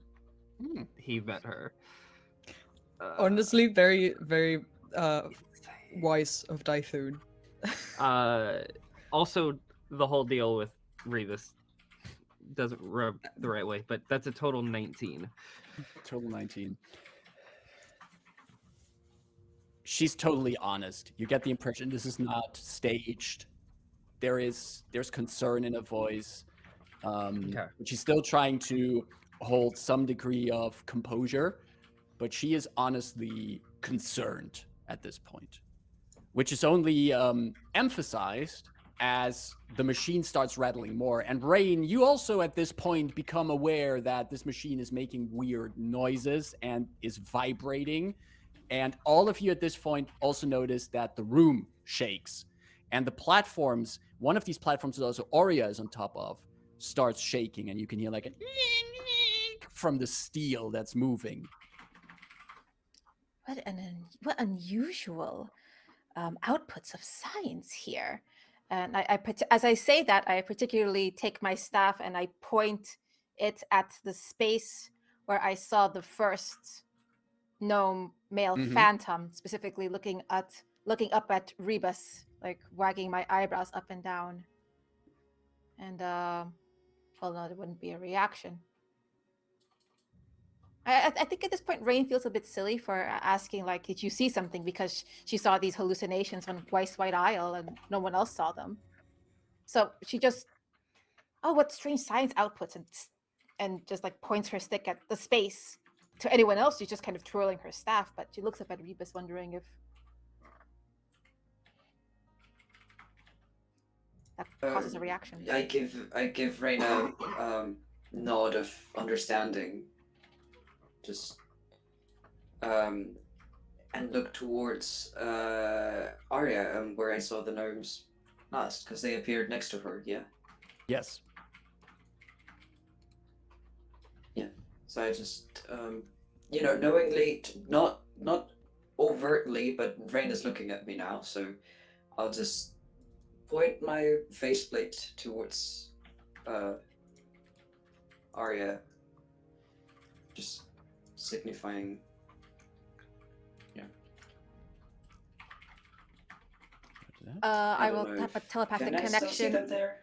he met her. Honestly, very, very wise of Dythun. Also, the whole deal with Rebus doesn't rub the right way, but that's a total 19. Total 19. She's totally honest. You get the impression this is not staged. There's concern in her voice. But she's still trying to hold some degree of composure. but she is honestly concerned at this point, which is only emphasized as the machine starts rattling more. And Rayn, you also at this point become aware that this machine is making weird noises and is vibrating. And all of you at this point also notice that the room shakes. And the platforms, one of these platforms that also Aurea is on top of, starts shaking. And you can hear like a from the steel that's moving. What unusual outputs of science here. And as I say that, I particularly take my staff and I point it at the space where I saw the first gnome male phantom, specifically looking up at Rebus, like wagging my eyebrows up and down. And well, no, there wouldn't be a reaction. I think at this point, Rayn feels a bit silly for asking, like, did you see something? Because she saw these hallucinations on White Isle and no one else saw them. So she just, oh, what strange science outputs, and just like points her stick at the space. To anyone else, she's just kind of twirling her staff, but she looks up at Rebus wondering if that causes a reaction. I give Rayn a nod of understanding. Just and look towards Aurea, where I saw the gnomes last, because they appeared next to her. Yeah. Yes. Yeah. So I just knowingly, not overtly, but Rayn is looking at me now, so I'll just point my faceplate towards Aurea, just signifying, I will have a telepathic Can I still see connection. them there?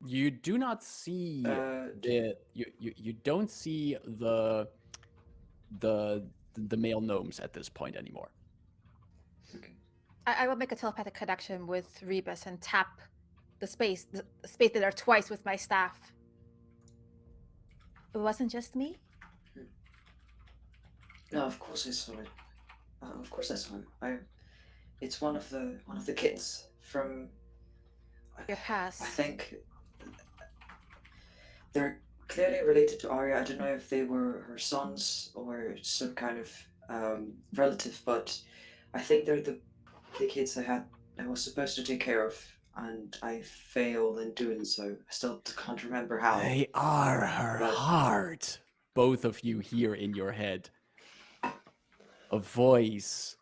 You do not see you don't see the male gnomes at this point anymore. Okay. I will make a telepathic connection with Rebus and tap the space there twice with my staff. It wasn't just me? No, of course I saw it. Of course I saw him. It's one of the kids from Your past. I think they're clearly related to Aurea. I don't know if they were her sons or some kind of relative, but I think they're the kids I was supposed to take care of, and I failed in doing so. I still can't remember how. They are her heart. Both of you hear in your head a voice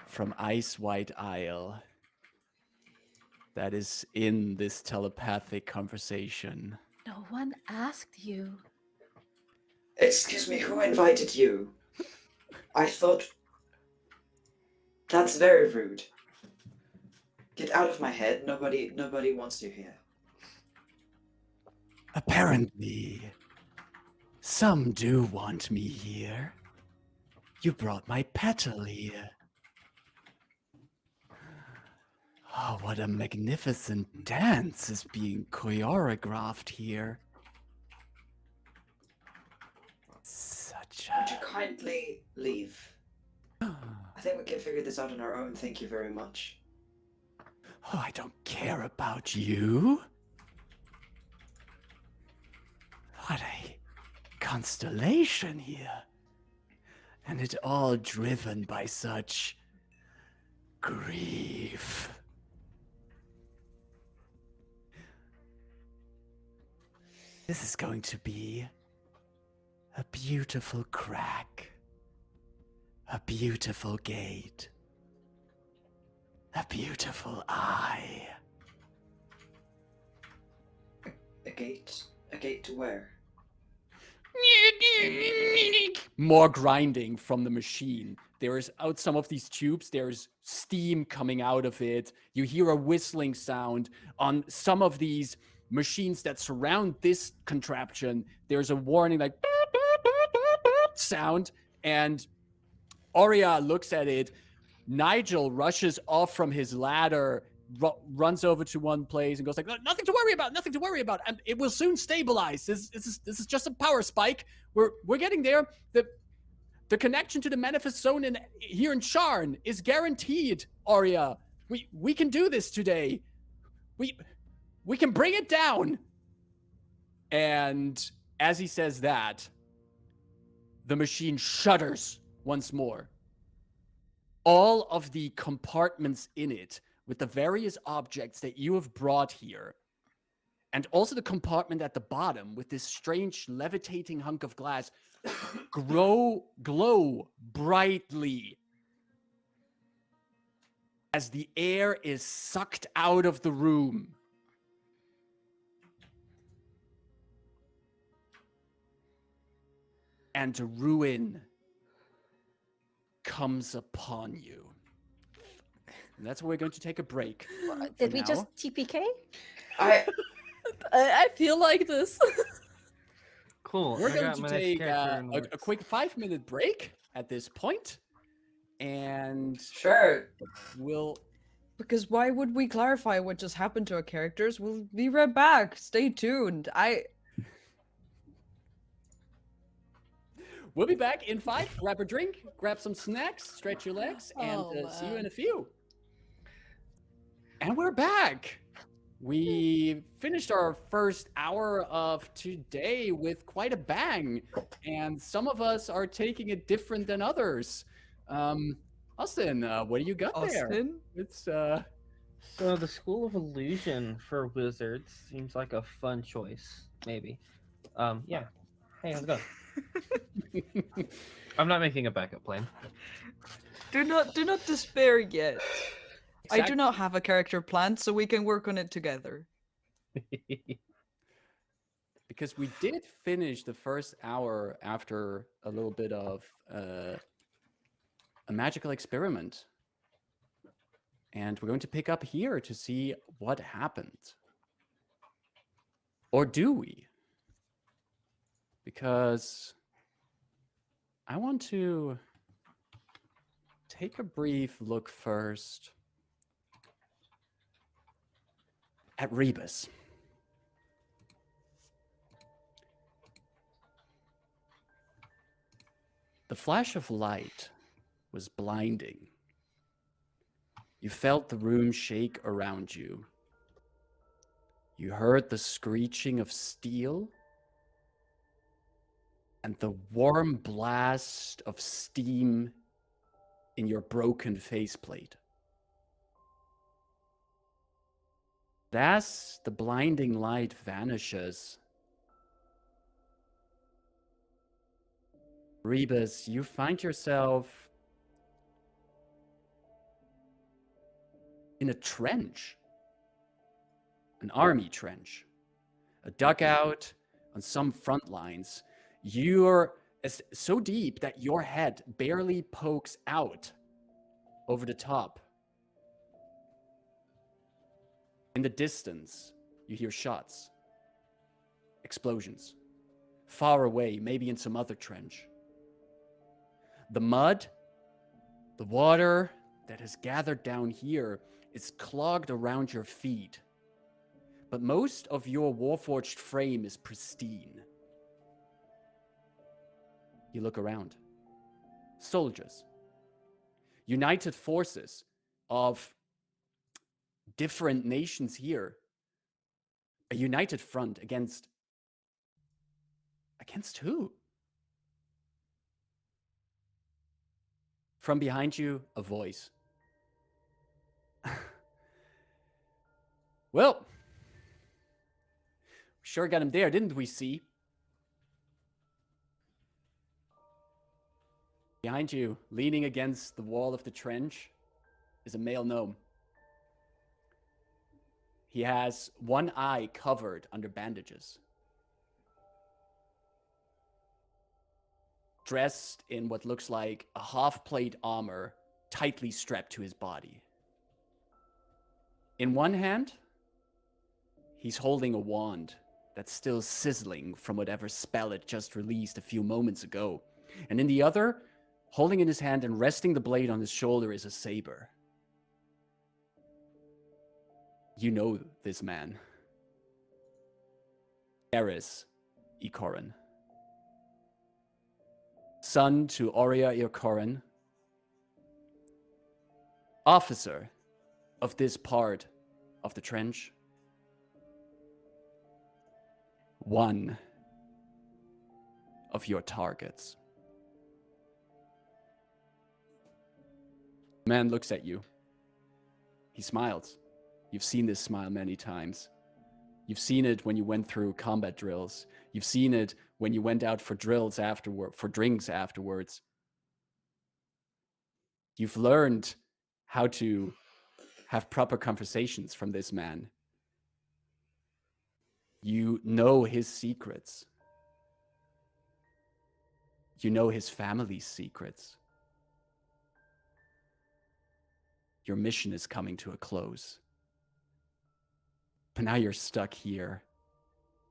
from White Isle that is in this telepathic conversation. No one asked you. Excuse me, who invited you? I thought... That's very rude. Get out of my head. Nobody wants you here. Apparently, some do want me here. You brought my petal here. Oh, what a magnificent dance is being choreographed here. Such Would you kindly leave? I think we can figure this out on our own. Thank you very much. Oh, I don't care about you. What a constellation here. And it all driven by such grief. This is going to be a beautiful crack. A beautiful gate. A beautiful eye. A gate? A gate to where? More grinding from the machine. There is out some of these tubes, there's steam coming out of it. You hear a whistling sound. On some of these machines that surround this contraption, there's a warning like sound, and Aurea looks at it. Nigel rushes off from his ladder, runs over to one place and goes like, "Nothing to worry about, nothing to worry about, and it will soon stabilize. This is just a power spike. We're getting there. The connection to the manifest zone here in Sharn is guaranteed, Aurea. We can do this today. We can bring it down." And as he says that, the machine shudders once more. All of the compartments in it with the various objects that you have brought here, and also the compartment at the bottom with this strange levitating hunk of glass, glow brightly as the air is sucked out of the room. And ruin comes upon you. And that's where we're going to take a break. Did we just TPK? I feel like this. Cool. We're I going got to my take character in the a works. quick 5-minute break at this point, and Sure. we'll Because why would we clarify what just happened to our characters? We'll be right back. Stay tuned. we'll be back in 5. Grab a drink, grab some snacks, stretch your legs, and Oh, see you in man. a few. And we're back. We finished our first hour of today with quite a bang, and some of us are taking it different than others. Austin, what do you got there? Austin? It's So the School of Illusion for wizards seems like a fun choice. Maybe. Yeah. Hey, how's it going? I'm not making a backup plan. Do not despair yet. I Exact- do not have a character plan, so we can work on it together. because we did finish the first hour after a little bit of a magical experiment. And we're going to pick up here to see what happened. Or do we? Because I want to take a brief look first at Rebus. The flash of light was blinding. You felt the room shake around you. You heard the screeching of steel and the warm blast of steam in your broken faceplate. As the blinding light vanishes, Rebus, you find yourself in a trench, an army trench, a dugout on some front lines. You're so deep that your head barely pokes out over the top. In the distance, you hear shots, explosions, far away, maybe in some other trench. The mud, the water that has gathered down here is clogged around your feet. But most of your warforged frame is pristine. You look around. Soldiers. United forces of different nations here. A united front against who? From behind you, a voice. Well, we sure got him there, didn't we, see? Behind you, leaning against the wall of the trench, is a male gnome. He has one eye covered under bandages. Dressed in what looks like a half-plate armor tightly strapped to his body. In one hand, he's holding a wand that's still sizzling from whatever spell it just released a few moments ago. And in the other, holding in his hand and resting the blade on his shoulder, is a saber. You know this man. Eris Ikorin. Son to Aurea Ikorin. Officer of this part of the trench. One of your targets. The man looks at you. He smiles. You've seen this smile many times. You've seen it when you went through combat drills. You've seen it when you went out for drills afterward, for drinks afterwards. You've learned how to have proper conversations from this man. You know his secrets. You know his family's secrets. Your mission is coming to a close. But now you're stuck here,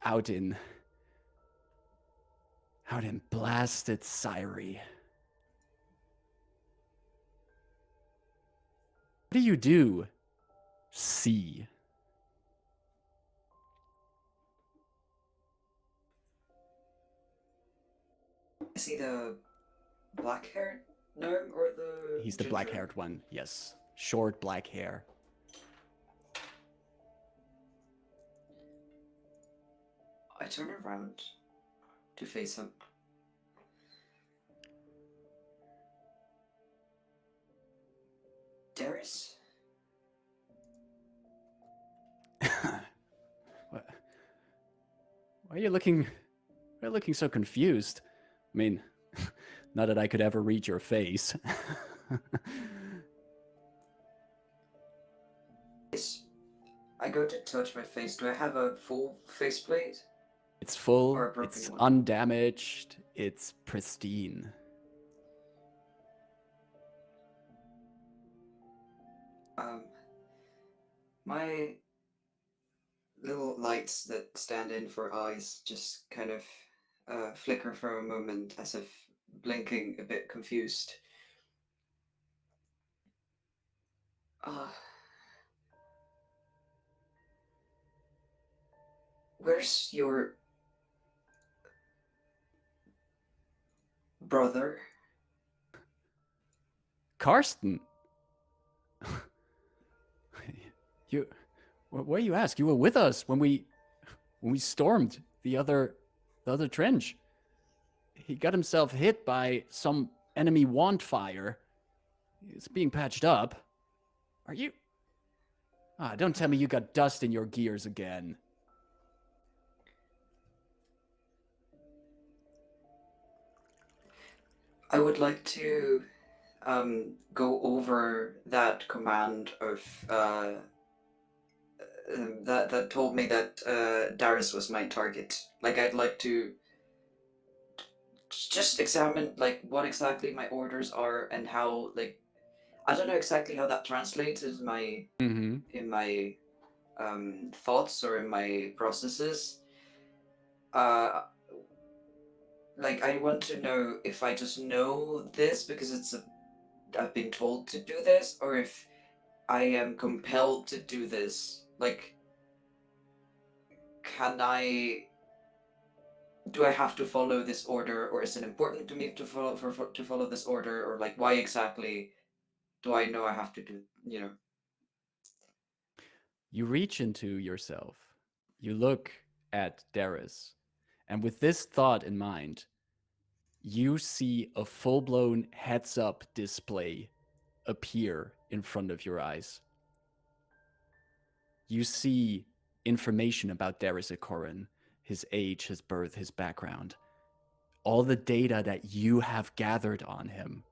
out in blasted Syri. What do you do? See. Is he the black-haired gnome or the? He's the ginger? black-haired one, yes. Short black hair. I turn around to face him. Darius? What? Why are you looking so confused? I mean, not that I could ever read your face. Yes. I go to touch my face. Do I have a full faceplate? It's full, Or a broken it's one. undamaged, it's pristine. My little lights that stand in for eyes just kind of flicker for a moment as if blinking a bit confused. Where's your brother? Karsten! Why you ask? You were with us when we stormed the other trench. He got himself hit by some enemy wand fire. It's being patched up. Are you? Don't tell me you got dust in your gears again. I would like to go over that command of that told me that Darius was my target. Like, I'd like to just examine like what exactly my orders are and how, like, I don't know exactly how that translates in my in my thoughts or in my processes. Like, I want to know if I just know this because I've been told to do this, or if I am compelled to do this. Like, do I have to follow this order, or is it important to me to follow this order, or like why exactly do I know I have to do, you know? You reach into yourself. You look at Darius. And with this thought in mind, you see a full-blown heads-up display appear in front of your eyes. You see information about Darius Ikorin, his age, his birth, his background, all the data that you have gathered on him.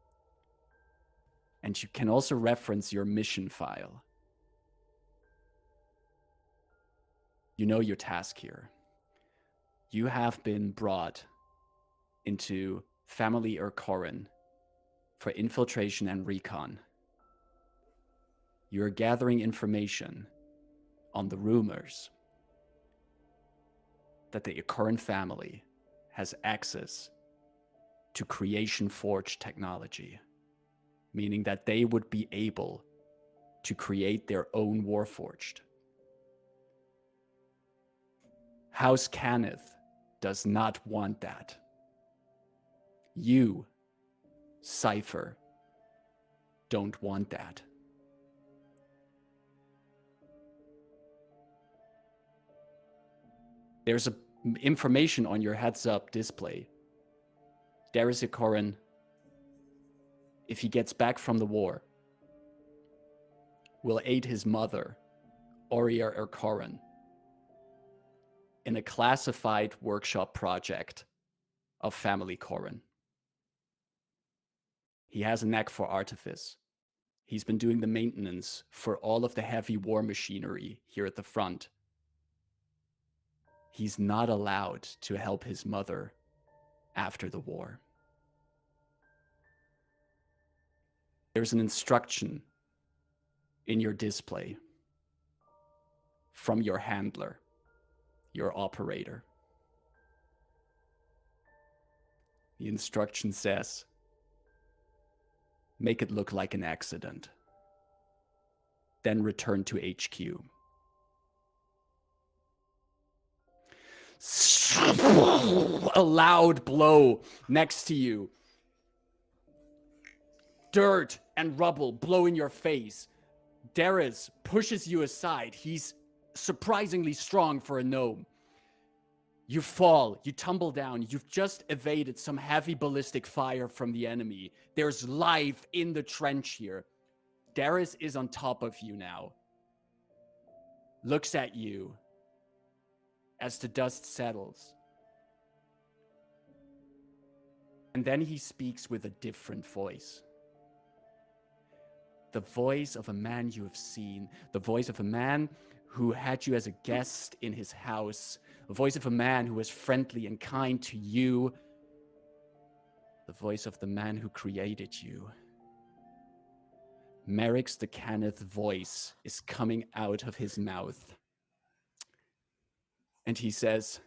And you can also reference your mission file. You know your task here. You have been brought into Family Ikorin for infiltration and recon. You are gathering information on the rumors that the Ikorin family has access to Creation Forge technology, meaning that they would be able to create their own Warforged House Cannith does not want that. You, Cypher, don't want that. There's information on your heads-up display. Derisicorin, if he gets back from the war, will aid his mother, Aurea Ercorin, in a classified workshop project of Family Corin. He has a knack for artifice. He's been doing the maintenance for all of the heavy war machinery here at the front. He's not allowed to help his mother after the war. There's an instruction in your display from your handler, your operator. The instruction says, make it look like an accident. Then return to HQ. A loud blow next to you. Dirt and rubble blow in your face. Darius pushes you aside. He's surprisingly strong for a gnome. You fall, you tumble down. You've just evaded some heavy ballistic fire from the enemy. There's life in the trench here. Darius is on top of you now. Looks at you as the dust settles. And then he speaks with a different voice. The voice of a man you have seen. The voice of a man who had you as a guest in his house. The voice of a man who was friendly and kind to you. The voice of the man who created you. Merrick's the Cannith voice is coming out of his mouth. And he says,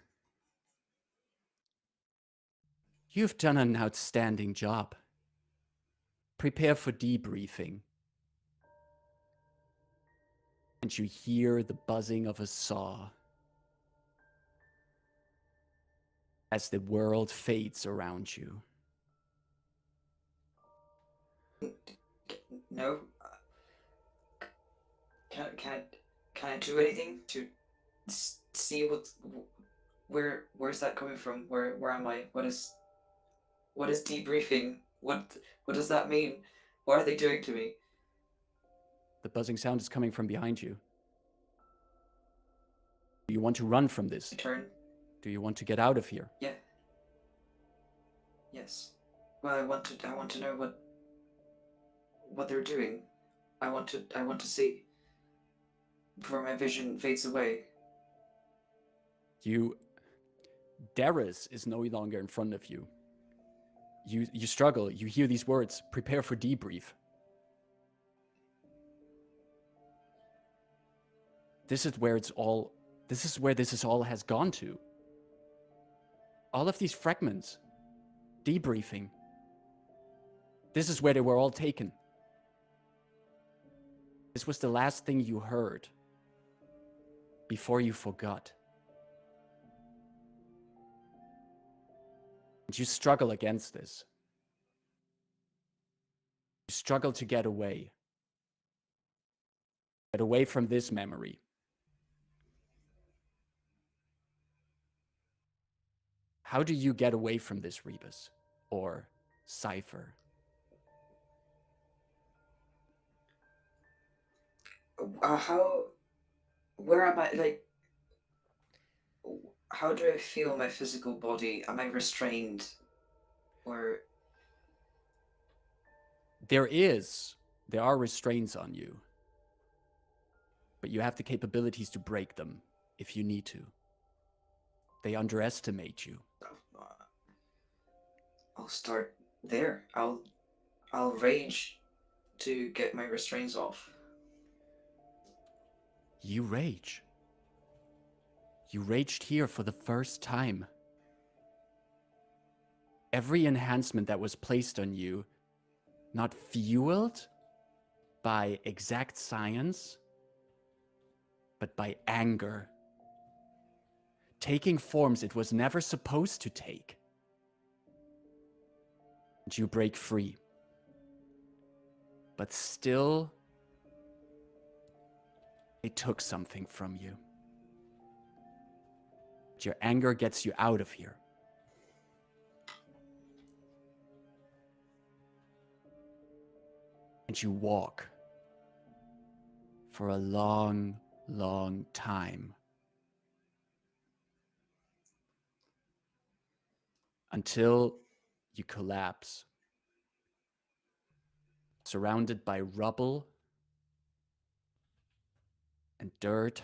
you've done an outstanding job. Prepare for debriefing. And you hear the buzzing of a saw as the world fades around you. No. Can I do anything to see where's that coming from? Where am I? What is debriefing? What does that mean? What are they doing to me? The buzzing sound is coming from behind you. Do you want to run from this? Turn. Do you want to get out of here? Yeah. Yes. Well, I want to know what they're doing. I want to see before my vision fades away. Darius is no longer in front of you. You struggle. You hear these words, prepare for debrief. This is where this all has gone to. All of these fragments, debriefing. This is where they were all taken. This was the last thing you heard before you forgot. And you struggle against this. You struggle to get away. Get away from this memory. How do you get away from this, Rebus? Or Cypher? Where am I, like, how do I feel my physical body? Am I restrained? Or... There are restraints on you. But you have the capabilities to break them if you need to. They underestimate you. I'll start there. I'll rage to get my restraints off. You rage. You raged here for the first time. Every enhancement that was placed on you, not fueled by exact science, but by anger. taking forms it was never supposed to take. And you break free. But still, it took something from you. Your anger gets you out of here. And you walk for a long, long time until you collapse, surrounded by rubble and dirt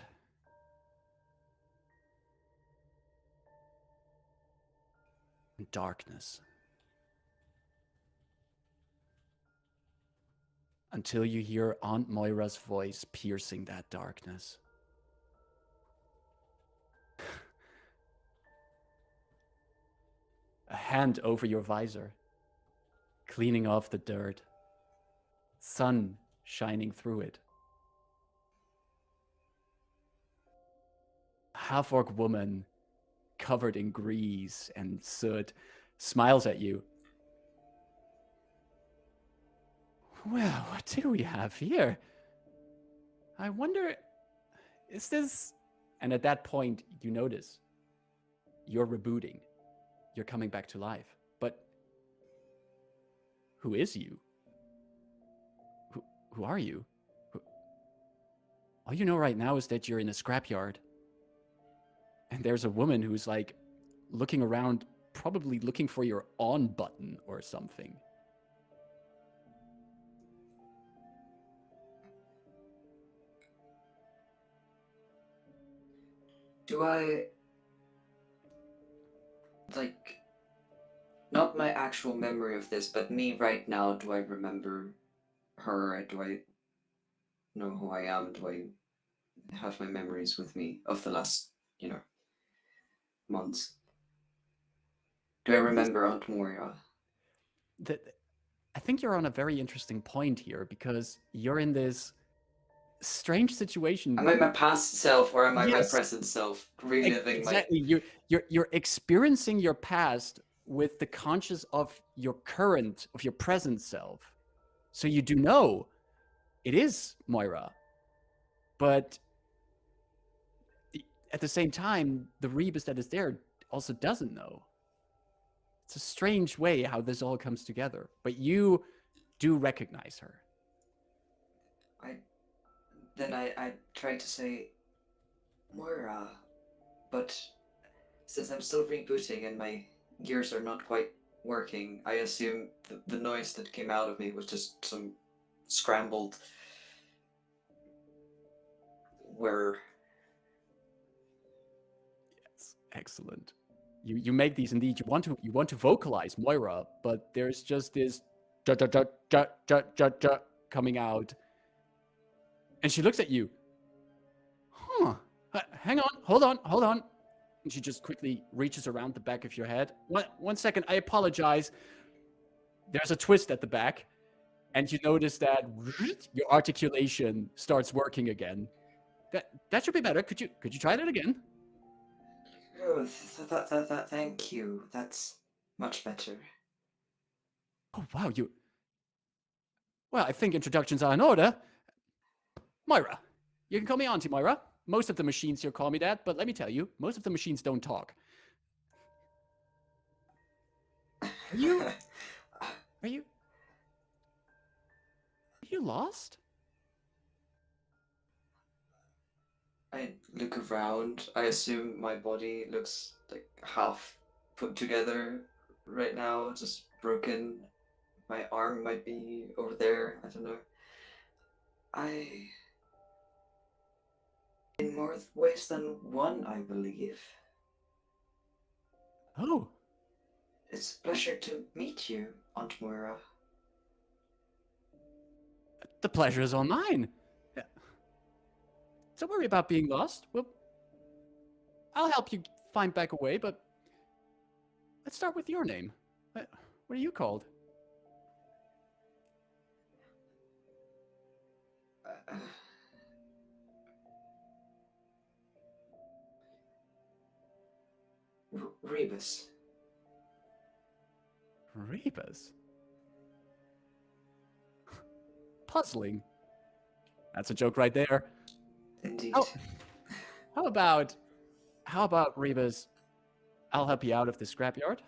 and darkness. Until you hear Aunt Moira's voice piercing that darkness. A hand over your visor, cleaning off the dirt. Sun shining through it. A half-orc woman covered in grease and soot smiles at you. Well, what do we have here? I wonder, is this... And at that point, you notice you're rebooting. You're coming back to life. But who is you? Who are you? All you know right now is that you're in a scrapyard. And there's a woman who's like looking around, probably looking for your on button or something. Do I, like, not my actual memory of this, but me right now, do I remember her? Do I know who I am? Do I have my memories with me of the last, months? Do I remember Aunt Moira? I think you're on a very interesting point here, because you're in this strange situation. Am I my past self or am I my Yes. present self reliving Exactly. You're experiencing your past with the conscious of your present self. So you do know it is Moira. But at the same time, the Rebus that is there also doesn't know. It's a strange way how this all comes together. But you do recognize her. I tried to say Moira, but since I'm still rebooting and my gears are not quite working, I assume the noise that came out of me was just some scrambled where... Yes, excellent. You make these indeed. You want to vocalize Moira, but there's just this coming out. And she looks at you. Huh. Hang on. Hold on. And she just quickly reaches around the back of your head. One second. I apologize. There's a twist at the back. And you notice that your articulation starts working again. That should be better. Could you try that again? Oh, thank you. That's much better. Oh, wow. Well, I think introductions are in order. Moira. You can call me Auntie Moira. Most of the machines here call me that, but let me tell you, most of the machines don't talk. Are you lost? I look around. I assume my body looks like half put together right now, just broken. My arm might be over there. I don't know. In more ways than one, I believe. Oh. It's a pleasure to meet you, Aunt Moira. The pleasure is all mine. Don't worry about being lost. Well, I'll help you find back a way, but let's start with your name. What are you called? Rebus. Rebus? Puzzling. That's a joke right there. Indeed. Oh, how about Rebus? I'll help you out of this scrapyard.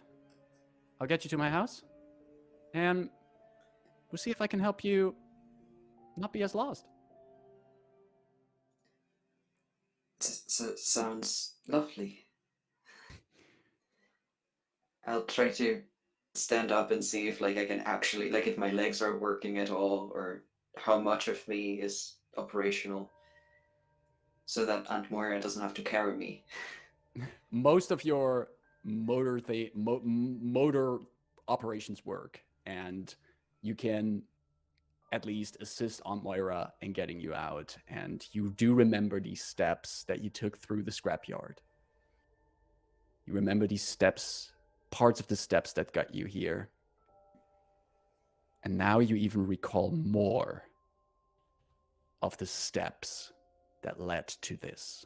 I'll get you to my house, and we'll see if I can help you not be as lost. Sounds lovely. I'll try to stand up and see if like I can actually like if my legs are working at all or how much of me is operational so that Aunt Moira doesn't have to carry me. Most of your motor operations work, and you can at least assist Aunt Moira in getting you out. And you do remember these steps that you took through the scrapyard. You remember these steps, parts of the steps that got you here. And now you even recall more of the steps that led to this.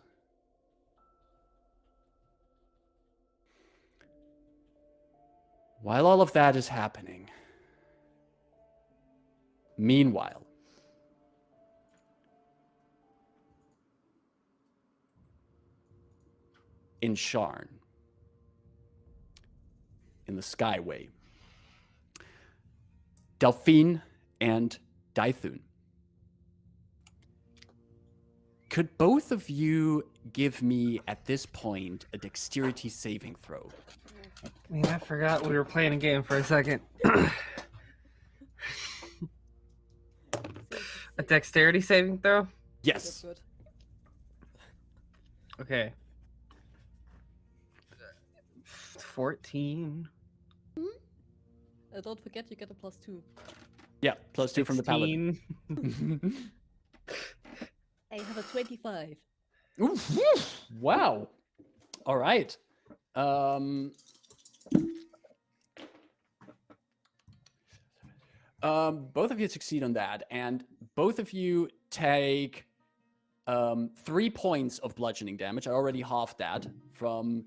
While all of that is happening, meanwhile, in Sharn, in the Skyway, Delphine and Dythun, could both of you give me, at this point, a dexterity saving throw? Man, I forgot we were playing a game for a second. A dexterity saving throw? Yes. Good. Okay. 14. Don't forget you get a +2. Yeah, +2 from the paladin. 16. I have a 25. Oof. Wow. All right. Both of you succeed on that, and both of you take 3 points of bludgeoning damage. I already halved that from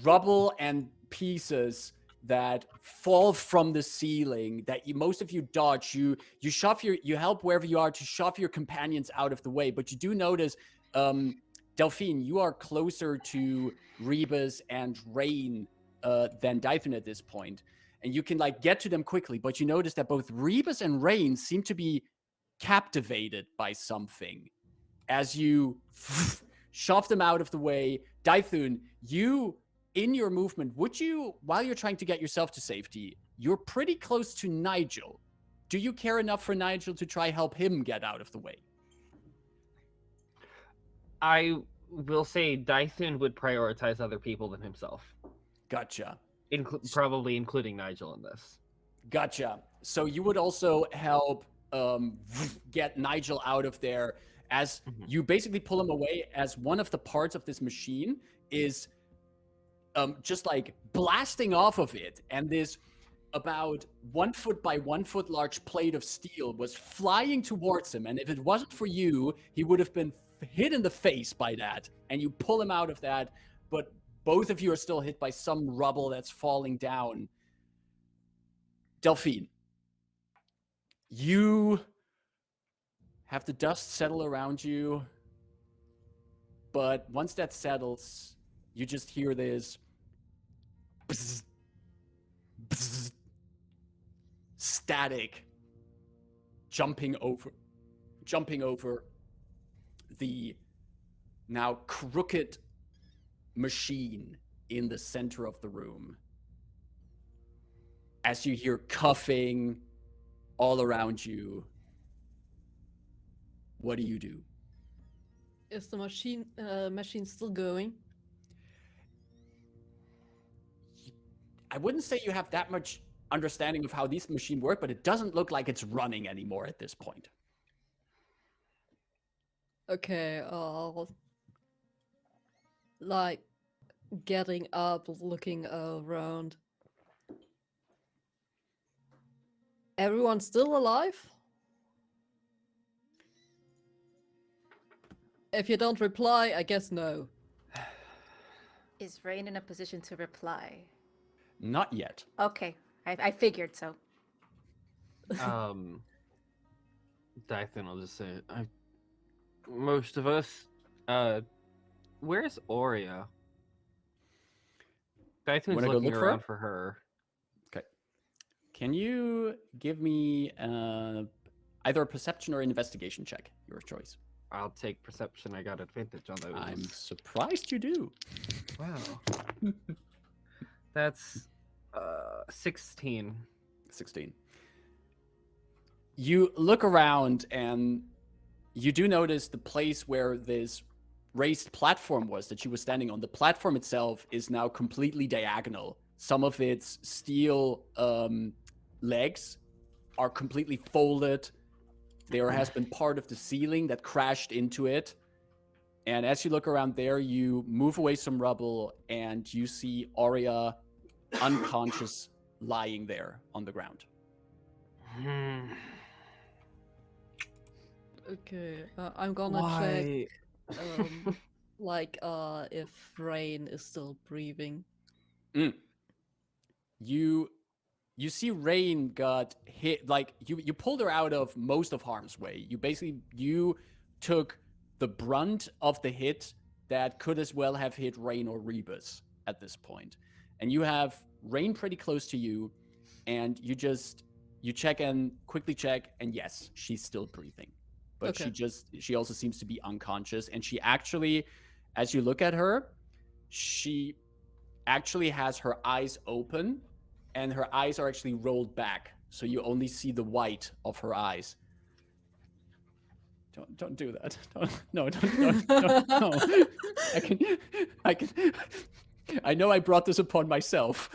rubble and pieces that fall from the ceiling that most of you dodge. You help wherever you are to shove your companions out of the way, but you do notice, Delphine, you are closer to Rebus and Rayn than Dythun at this point. And you can like get to them quickly, but you notice that both Rebus and Rayn seem to be captivated by something as you shove them out of the way. Dythun, you, in your movement, would you, while you're trying to get yourself to safety, you're pretty close to Nigel. Do you care enough for Nigel to try help him get out of the way? I will say Dythun would prioritize other people than himself. Gotcha. Probably including Nigel in this. Gotcha. So you would also help get Nigel out of there as you basically pull him away, as one of the parts of this machine is just like blasting off of it. And this about 1 foot by 1 foot large plate of steel was flying towards him. And if it wasn't for you, he would have been hit in the face by that. And you pull him out of that. But both of you are still hit by some rubble that's falling down. Delphine, you have the dust settle around you, but once that settles, you just hear this bzz, bzz, static jumping over the now crooked machine in the center of the room. As you hear coughing all around you, what do you do? Is the machine still going? I wouldn't say you have that much understanding of how these machines work, but it doesn't look like it's running anymore at this point. Okay, like getting up, looking around. Everyone still alive? If you don't reply, I guess no. Is Rayn in a position to reply? Not yet. Okay, I figured so. Dythun will just say, most of us. Where's Aurea? Dythun's Wanna go looking look for her? around for her. Okay. Can you give me either a perception or an investigation check? Your choice. I'll take perception. I got advantage on those. I'm surprised you do. Wow. That's 16. 16. You look around and you do notice the place where this raised platform was that she was standing on. The platform itself is now completely diagonal. Some of its steel legs are completely folded. There has been part of the ceiling that crashed into it. And as you look around there, you move away some rubble and you see Aurea unconscious lying there on the ground. Okay, I'm gonna Why? check, if Rayn is still breathing. You see Rayn got hit, like you pulled her out of most of harm's way. You took the brunt of the hit that could as well have hit Rayn or Rebus at this point. And you have Rayn pretty close to you, and you check and quickly check, and yes, she's still breathing. But Okay. she also seems to be unconscious, and she actually, as you look at her, she actually has her eyes open, and her eyes are actually rolled back, so you only see the white of her eyes. Don't do that. No. I know I brought this upon myself.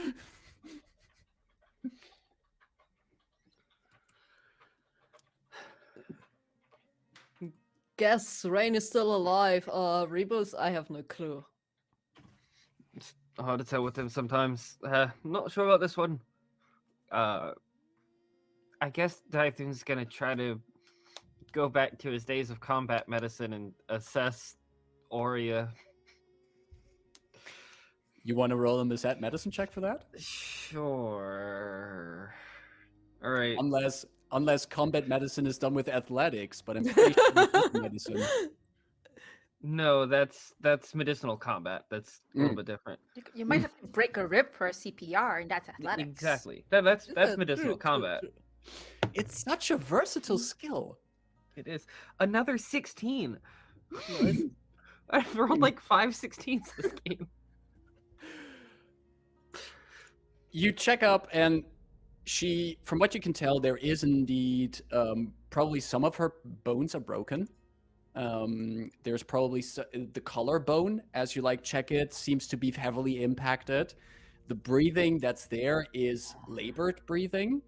Guess Rayn is still alive. Rebus, I have no clue. It's hard to tell with him sometimes. Not sure about this one. I guess Dythun's gonna try to go back to his days of combat medicine and assess Aurea. You want to roll in the set medicine check for that? Sure. All right. Unless combat medicine is done with athletics, but I'm pretty sure it's medicine. No, that's medicinal combat. That's a little bit different. You might have to break a rib for a CPR, and that's athletics. Exactly. That's Yeah, medicinal true, combat. true. It's such a versatile skill. It is. Another 16. Nice. I've rolled like 5 16s this game. You check up, and she, from what you can tell, there is indeed probably some of her bones are broken. There's probably the collarbone, as you check it, seems to be heavily impacted. The breathing that's there is labored breathing,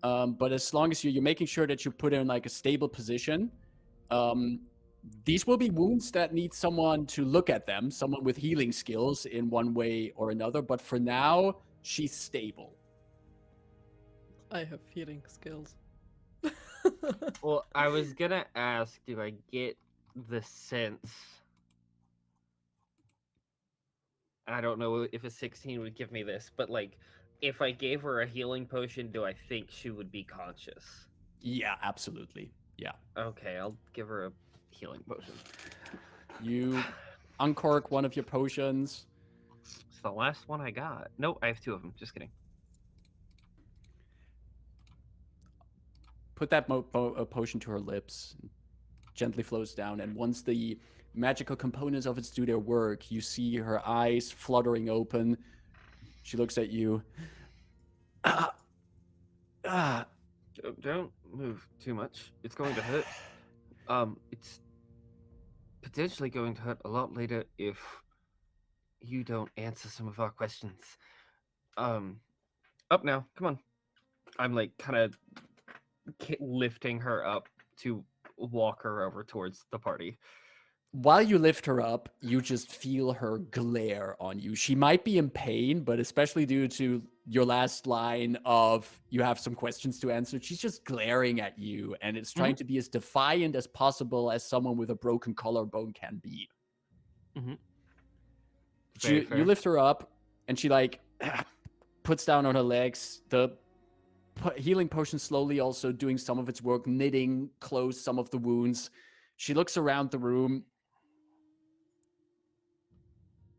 but as long as you're making sure that you put her in a stable position, these will be wounds that need someone to look at them, someone with healing skills in one way or another. But for now, she's stable. I have healing skills. Well, I was gonna ask, do I get the sense? I don't know if a 16 would give me this, but if I gave her a healing potion, do I think she would be conscious? Yeah, absolutely. Yeah. Okay, I'll give her a healing potion. You uncork one of your potions. It's the last one I got. Nope, I have 2 of them. Just kidding. Put that potion to her lips, gently flows down, and once the magical components of it do their work, you see her eyes fluttering open. She looks at you. Don't move too much. It's going to hurt. It's potentially going to hurt a lot later if you don't answer some of our questions. Up now. Come on. I'm kind of lifting her up to walk her over towards the party. While you lift her up, you just feel her glare on you. She might be in pain, but especially due to your last line of you have some questions to answer, she's just glaring at you, and it's trying to be as defiant as possible as someone with a broken collarbone can be. You lift her up, and she like puts down on her legs. The healing potion slowly also doing some of its work, knitting close some of the wounds. She looks around the room,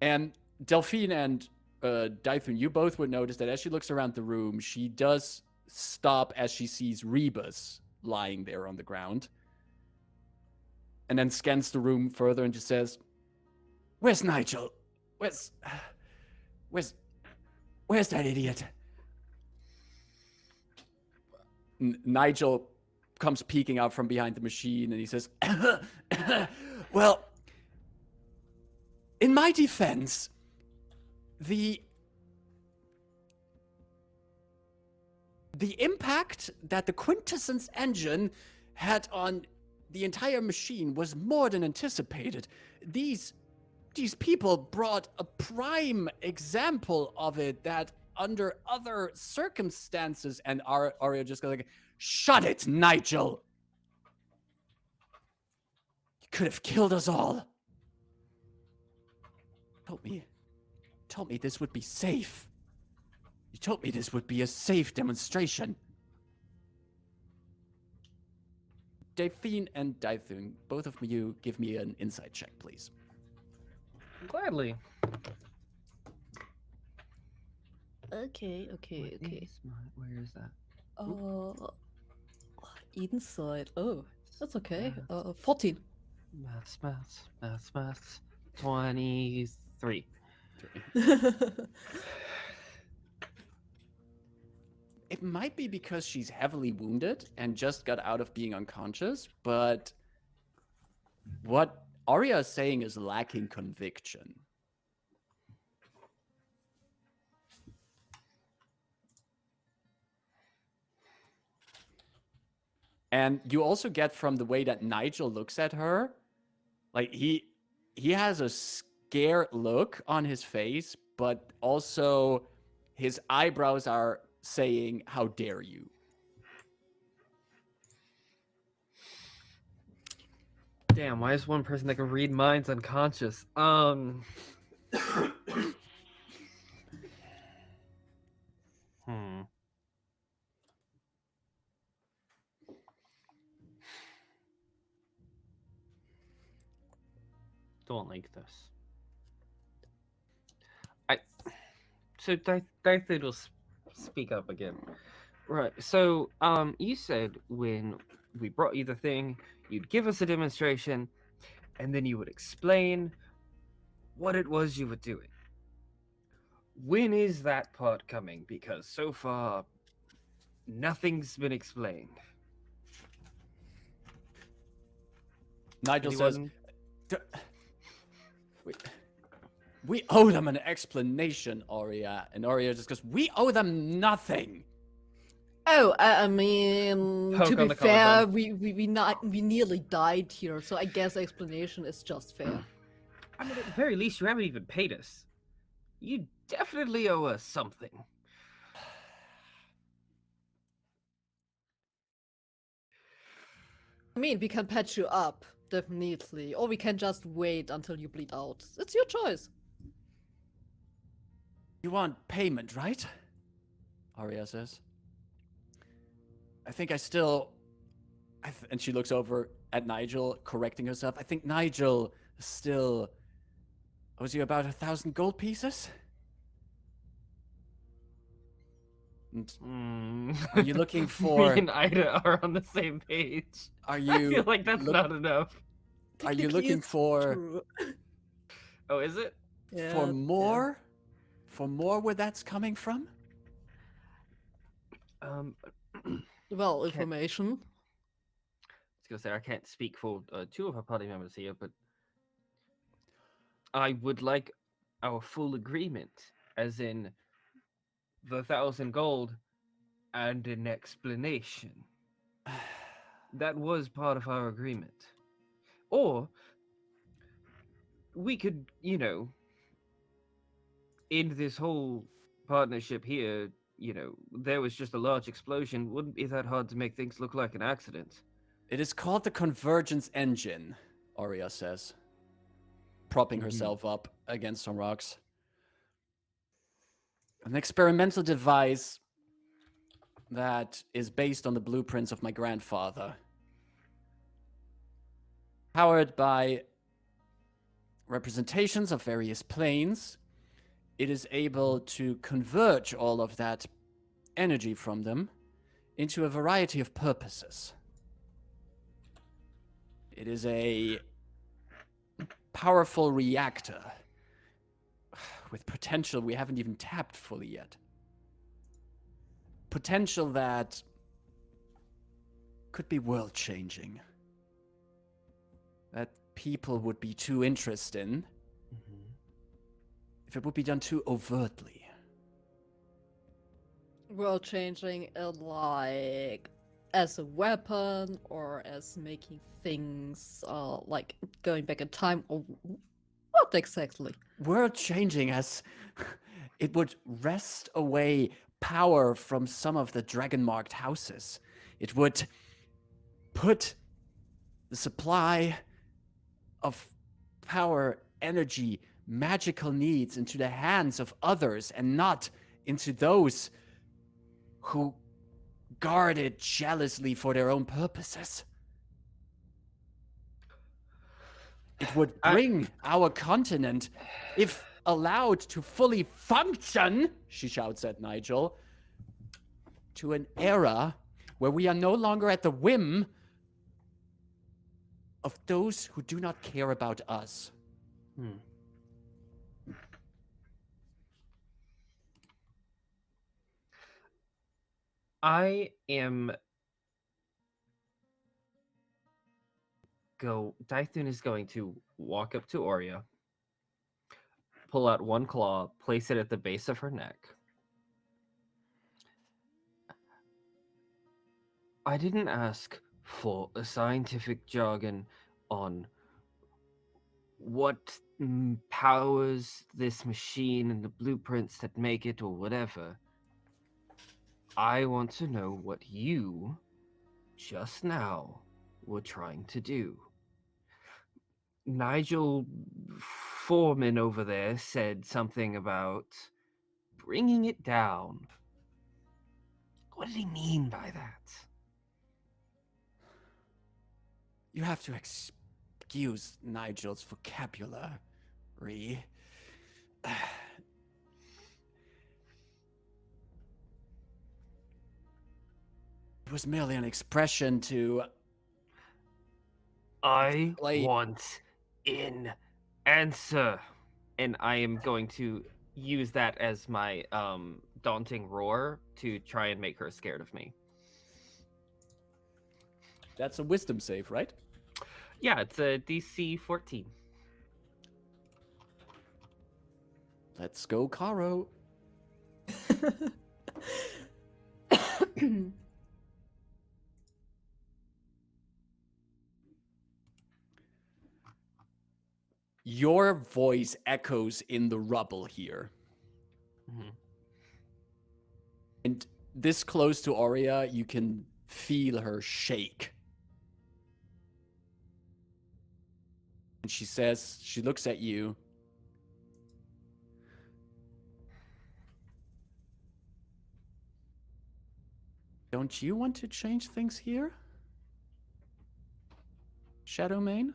and Delphine and Dythun, you both would notice that as she looks around the room, she does stop as she sees Rebus lying there on the ground, and then scans the room further and just says, "Where's Nigel? Where's that idiot?" Nigel comes peeking out from behind the machine, and he says, "Well, in my defense, the impact that the Quintessence engine had on the entire machine was more than anticipated. These people brought a prime example of it that under other circumstances," and Aurea just goes like, "Shut it, Nigel! You could have killed us all. Told me this would be safe. You told me this would be a safe demonstration." Delphine and Dythun, both of you give me an insight check, please. Gladly. Okay. Where is that? Inside. Oh, that's okay. 14. Maths. 23. It might be because she's heavily wounded and just got out of being unconscious, but what Aurea is saying is lacking conviction. And you also get from the way that Nigel looks at her, like he has a scared look on his face, but also his eyebrows are saying, "How dare you?" Damn, why is one person that can read minds unconscious? Don't like this. So Dythun will speak up again. Right. So, you said when we brought you the thing, you'd give us a demonstration, and then you would explain what it was you were doing. When is that part coming? Because so far, nothing's been explained. Nigel says, we owe them an explanation, Aurea. And Aurea just goes, "We owe them nothing." Oh, I mean, Poke to on be the fair, collarbone. we nearly died here, so I guess the explanation is just fair. I mean, at the very least, you haven't even paid us. You definitely owe us something. I mean, we can patch you up, definitely, or we can just wait until you bleed out. It's your choice. "You want payment, right?" Aurea says. "I think I still..." and she looks over at Nigel, correcting herself. "I think Nigel still owes you about 1,000 gold pieces." And are you looking for... Me and Ida are on the same page. Are I you... feel like that's not enough. Are you Technically, looking it's for... true. Oh, is it? For more? For more where that's coming from? Well, information. I was gonna say I can't speak for two of our party members here, but I would like our full agreement, as in the 1,000 gold and an explanation. That was part of our agreement. Or we could, end this whole partnership here. There was just a large explosion. Wouldn't be that hard to make things look like an accident. It is called the Convergence engine, Aurea says, propping herself up against some rocks. an experimental device that is based on the blueprints of my grandfather. Powered by representations of various planes, it is able to converge all of that energy from them into a variety of purposes. It is a powerful reactor with potential we haven't even tapped fully yet. Potential that could be world-changing. That people would be too interested in if it would be done too overtly. World changing, like as a weapon or as making things like going back in time, or what exactly? World-changing as it would wrest away power from some of the dragon-marked houses. It would put the supply of power, energy, magical needs into the hands of others and not into those who guard it jealously for their own purposes. It would bring our continent, if allowed to fully function, she shouts at Nigel, to an era where we are no longer at the whim of those who do not care about us. Dythun is going to walk up to Aurea, pull out one claw, place it at the base of her neck. I didn't ask for a scientific jargon on what powers this machine and the blueprints that make it or whatever. I want to know what you, just now, were trying to do. Nigel Foreman over there said something about bringing it down. What did he mean by that? You have to excuse Nigel's vocabulary. It was merely an expression to... I want an answer. And I am going to use that as my daunting roar to try and make her scared of me. That's a wisdom save, right? Yeah, it's a DC 14. Let's go, Caro. Your voice echoes in the rubble here. And this close to Aurea, you can feel her shake. And she says, she looks at you. Don't you want to change things here, Shadowmane?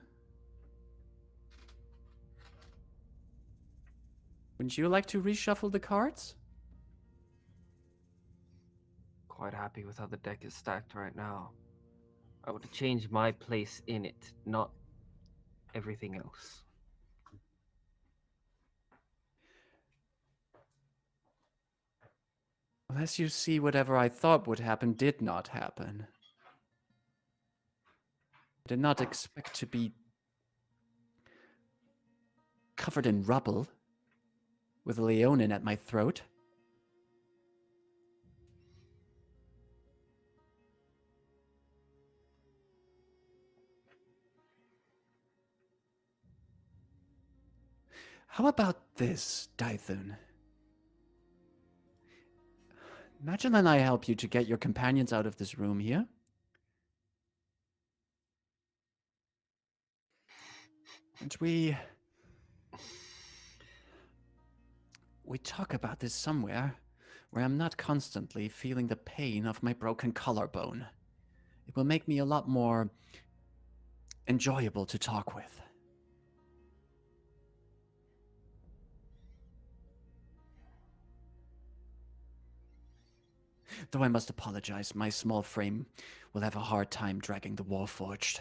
Wouldn't you like to reshuffle the cards? Quite happy with how the deck is stacked right now. I want to change my place in it, not everything else. Unless you see whatever I thought would happen did not happen. I did not expect to be covered in rubble with a Leonin at my throat. How about this, Dythun? Nigel and I help you to get your companions out of this room here. And we we talk about this somewhere where I'm not constantly feeling the pain of my broken collarbone. It will make me a lot more enjoyable to talk with. Though I must apologize, my small frame will have a hard time dragging the Warforged.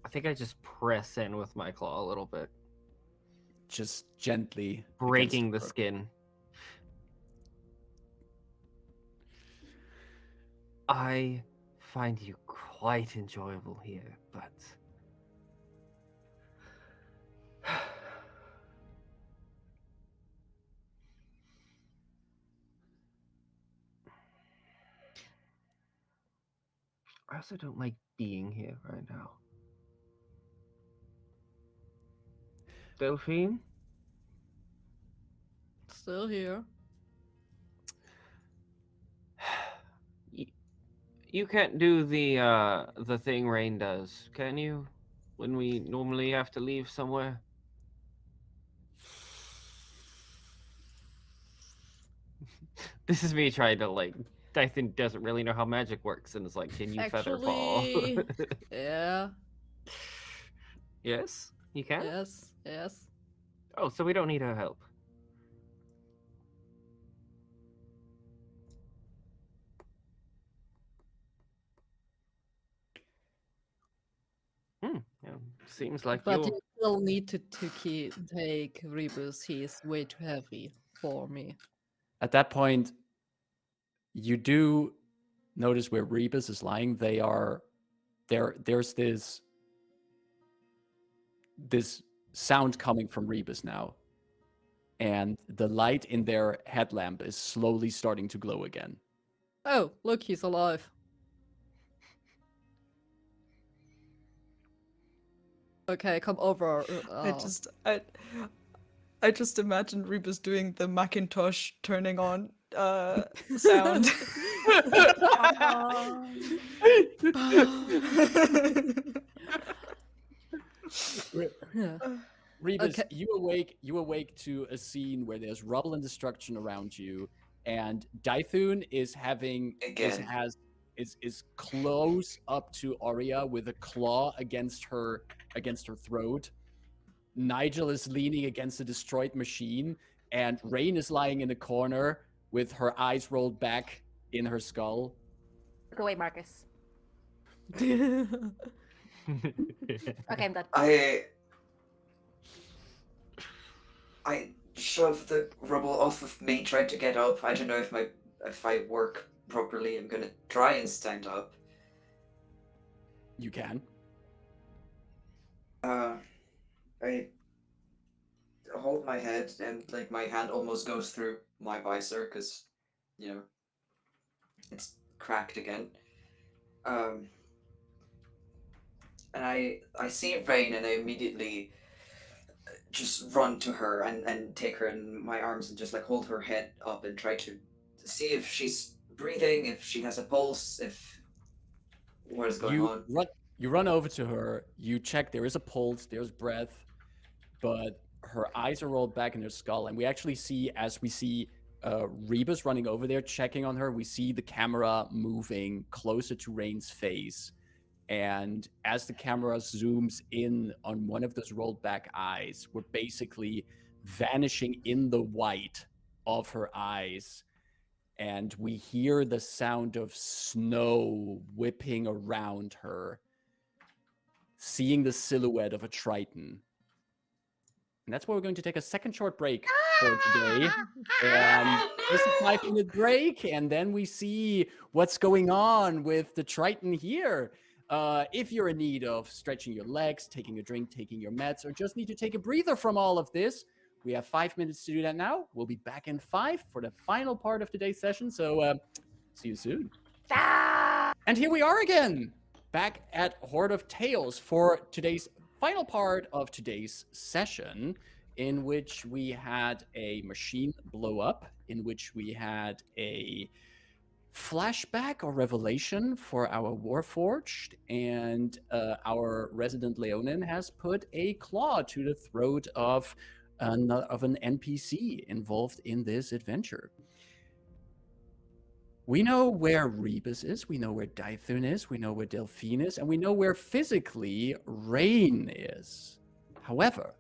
I think I just press in with my claw a little bit, Just gently breaking the against her. skin. I find you quite enjoyable here, but I also don't like being here right now. Delphine? Still here. You can't do the thing Rayn does, can you? When we normally have to leave somewhere. This is me trying to like. Dythun doesn't really know how magic works, and is like, "Can you feather fall?" Actually, yeah. Yes, you can. Yes. Yes. Oh, so we don't need her help. Yeah, seems like But you're. you still need to take Rebus. He is way too heavy for me. At that point, you do notice where Rebus is lying. There's this sound coming from Rebus now. And the light in their headlamp is slowly starting to glow again. Oh, look, he's alive. Okay, come over. I just imagine Rebus doing the Macintosh turning on sound. Yeah. Rebus, Okay. you awake to a scene where there's rubble and destruction around you, and Dythun is close up to Aurea with a claw against her throat. Nigel is leaning against a destroyed machine, and Rayn is lying in a corner with her eyes rolled back in her skull. Look away, Marcus. Yeah. Okay, I'm done. I shove the rubble off of me, trying to get up. I don't know if I work properly. I'm gonna try and stand up. You can. I hold my head and like my hand almost goes through my visor because, it's cracked again. And I see Rayn and I immediately just run to her and take her in my arms and just like hold her head up and try to see if she's breathing, if she has a pulse, if what is going on. You run over to her, you check, there is a pulse, there's breath, but her eyes are rolled back in her skull, and we actually see, as we see Rebus running over there, checking on her, we see the camera moving closer to Rayn's face. And as the camera zooms in on one of those rolled back eyes, we're basically vanishing in the white of her eyes. And we hear the sound of snow whipping around her, seeing the silhouette of a Triton. And that's why we're going to take a second short break for today. And just a 5-minute break, and then we see what's going on with the Triton here. If you're in need of stretching your legs, taking a drink, taking your meds, or just need to take a breather from all of this, we have 5 minutes to do that now. We'll be back in 5 for the final part of today's session, so see you soon. And here we are again, back at Horde of Tales for today's final part of today's session, in which we had a machine blow up, in which we had a flashback or revelation for our Warforged, and our resident Leonin has put a claw to the throat of an NPC involved in this adventure. We know where Rebus is, we know where Dythun is, we know where Delphine is, and we know where physically Rayn is. However,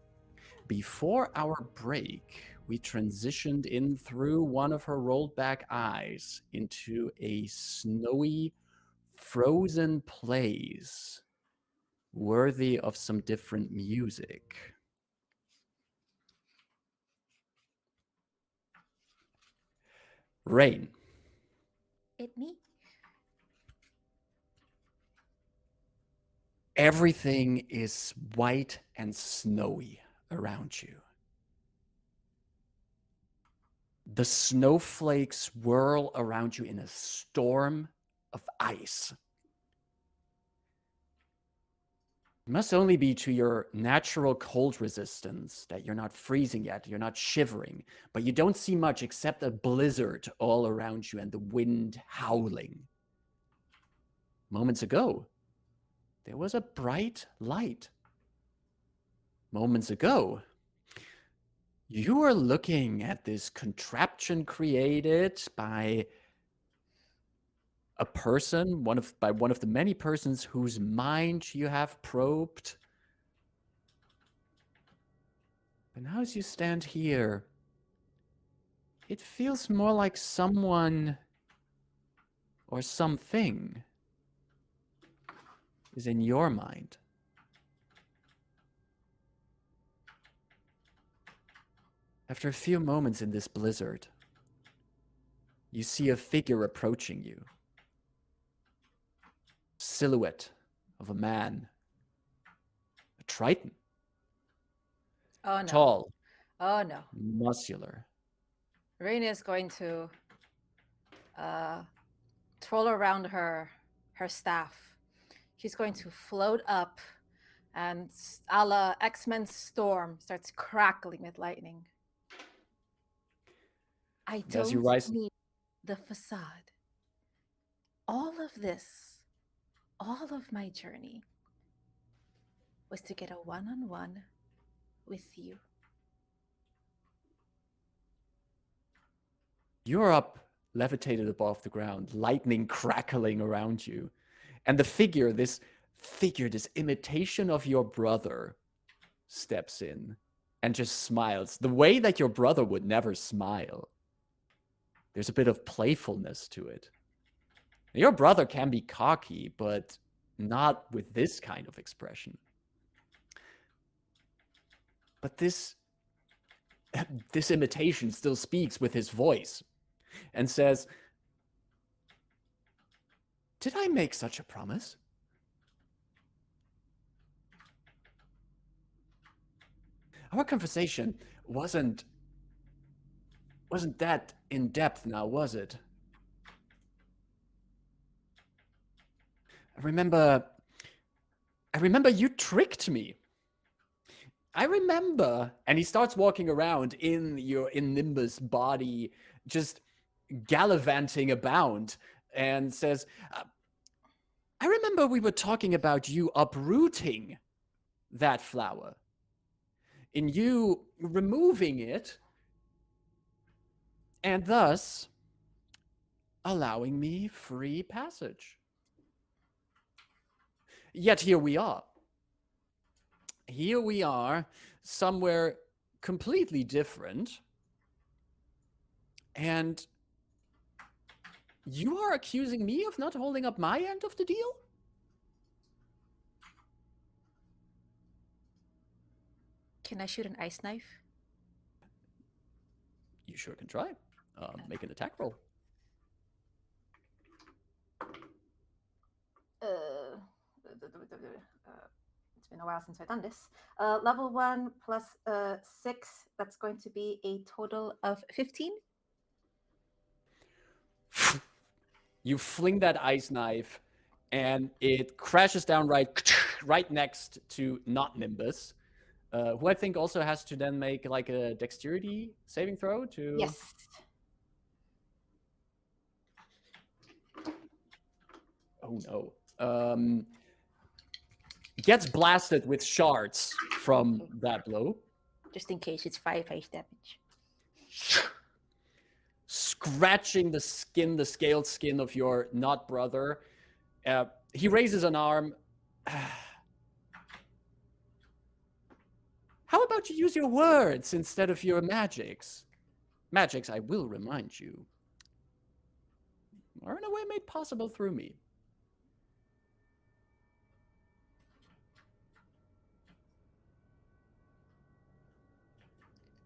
before our break, we transitioned in through one of her rolled back eyes into a snowy, frozen place worthy of some different music. Rayn. It me? Everything is white and snowy around you. The snowflakes whirl around you in a storm of ice. It must only be to your natural cold resistance that you're not freezing yet, you're not shivering, but you don't see much except a blizzard all around you and the wind howling. Moments ago, there was a bright light. Moments ago, you were looking at this contraption created by a person, by one of the many persons whose mind you have probed. But now as you stand here, it feels more like someone or something is in your mind. After a few moments in this blizzard, you see a figure approaching you. Silhouette of a man. A Triton. Oh no. Tall. Oh no. Muscular. Rayn is going to twirl around her staff. She's going to float up, and a la X-Men Storm starts crackling with lightning. I As you don't rise- need the facade. All of this, all of my journey was to get a one-on-one with you. You're up, levitated above the ground, lightning crackling around you. And the figure, this imitation of your brother, steps in and just smiles. The way that your brother would never smile. There's a bit of playfulness to it. Your brother can be cocky, but not with this kind of expression. But this imitation still speaks with his voice and says, "Did I make such a promise? Our conversation wasn't that in depth now, was it? I remember you tricked me. I remember." And he starts walking around in Nimbus' body, just gallivanting about, and says, "I remember we were talking about you uprooting that flower, in you removing it, and thus allowing me free passage. Yet here we are. Here we are, somewhere completely different, and you are accusing me of not holding up my end of the deal?" Can I shoot an ice knife? You sure can try. Make an attack roll. It's been a while since I've done this. Level 1 plus 6, that's going to be a total of 15. You fling that ice knife, and it crashes down right next to not Nimbus, who I think also has to then make like a dexterity saving throw to... Yes. Oh no. Gets blasted with shards from that blow. Just in case, it's 5 HP damage. Scratching the scaled skin of your not brother. He raises an arm. How about you use your words instead of your magics? Magics, I will remind you, are in a way made possible through me.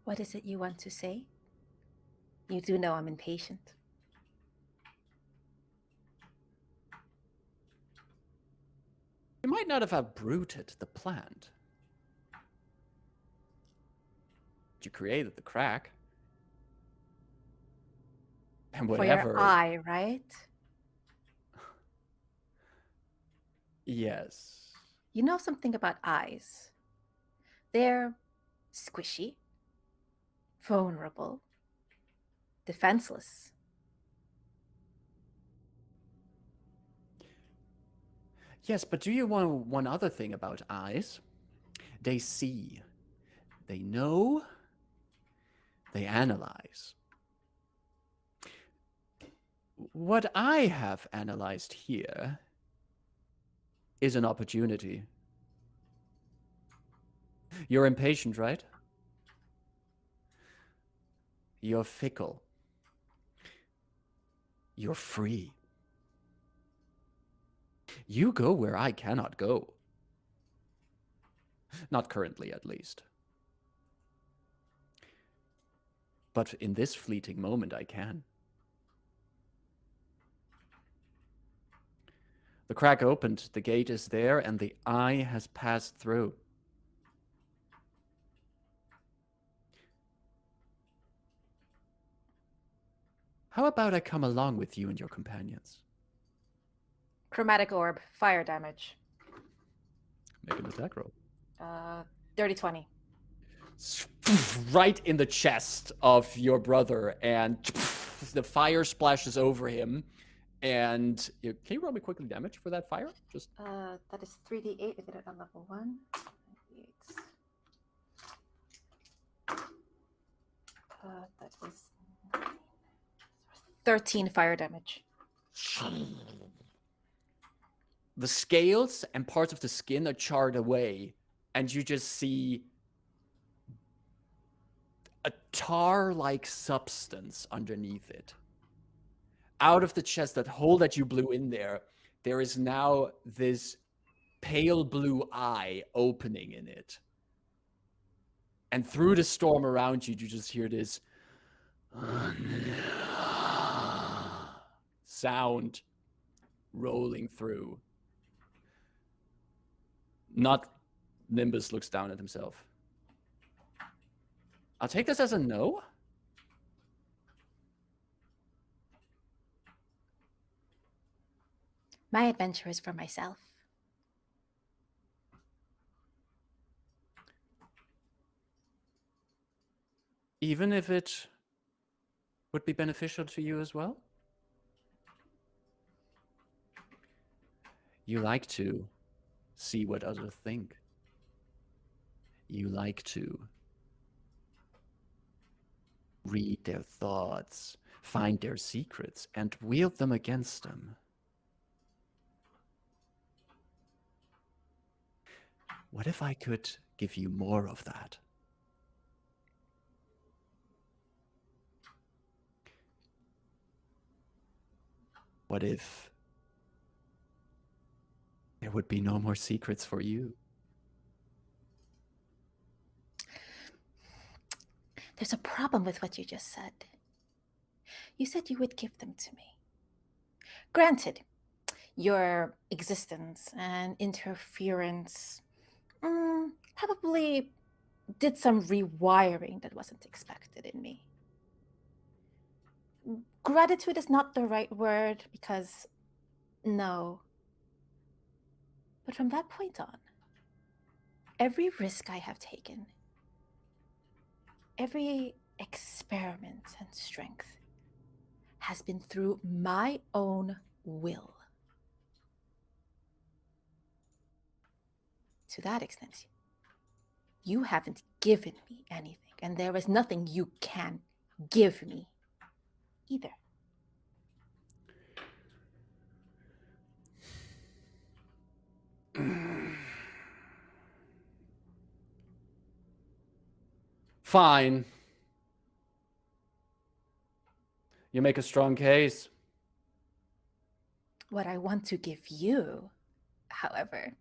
What is it you want to say? You do know I'm impatient. You might not have uprooted the plant. You created the crack. And whatever. For your eye, right? Yes. You know something about eyes. They're squishy, vulnerable, defenseless. Yes, but do you want one other thing about eyes? They see. They know. They analyze. What I have analyzed here is an opportunity. You're impatient, right? You're fickle. You're free. You go where I cannot go. Not currently, at least. But in this fleeting moment, I can. The crack opened, the gate is there, and the eye has passed through. How about I come along with you and your companions? Chromatic orb, fire damage. Make an attack roll. Dirty 20. Right in the chest of your brother, and the fire splashes over him. And can you roll me quickly damage for that fire? Just That is 3d8. I did it on level 1. that is 13 fire damage. The scales and parts of the skin are charred away, and you just see a tar-like substance underneath it. Out of the chest, that hole that you blew in there, there is now this pale blue eye opening in it. And through the storm around you, you just hear this sound rolling through. Not Nimbus looks down at himself. I'll take this as a no. My adventure is for myself. Even if it would be beneficial to you as well? You like to see what others think. You like to read their thoughts, find their secrets, and wield them against them. What if I could give you more of that? What if there would be no more secrets for you? There's a problem with what you just said. You said you would give them to me. Granted, your existence and interference probably did some rewiring that wasn't expected in me. Gratitude is not the right word because, no. But from that point on, every risk I have taken, every experiment and strength has been through my own will. to that extent, you haven't given me anything, and there is nothing you can give me either. Fine. You make a strong case. What I want to give you, however,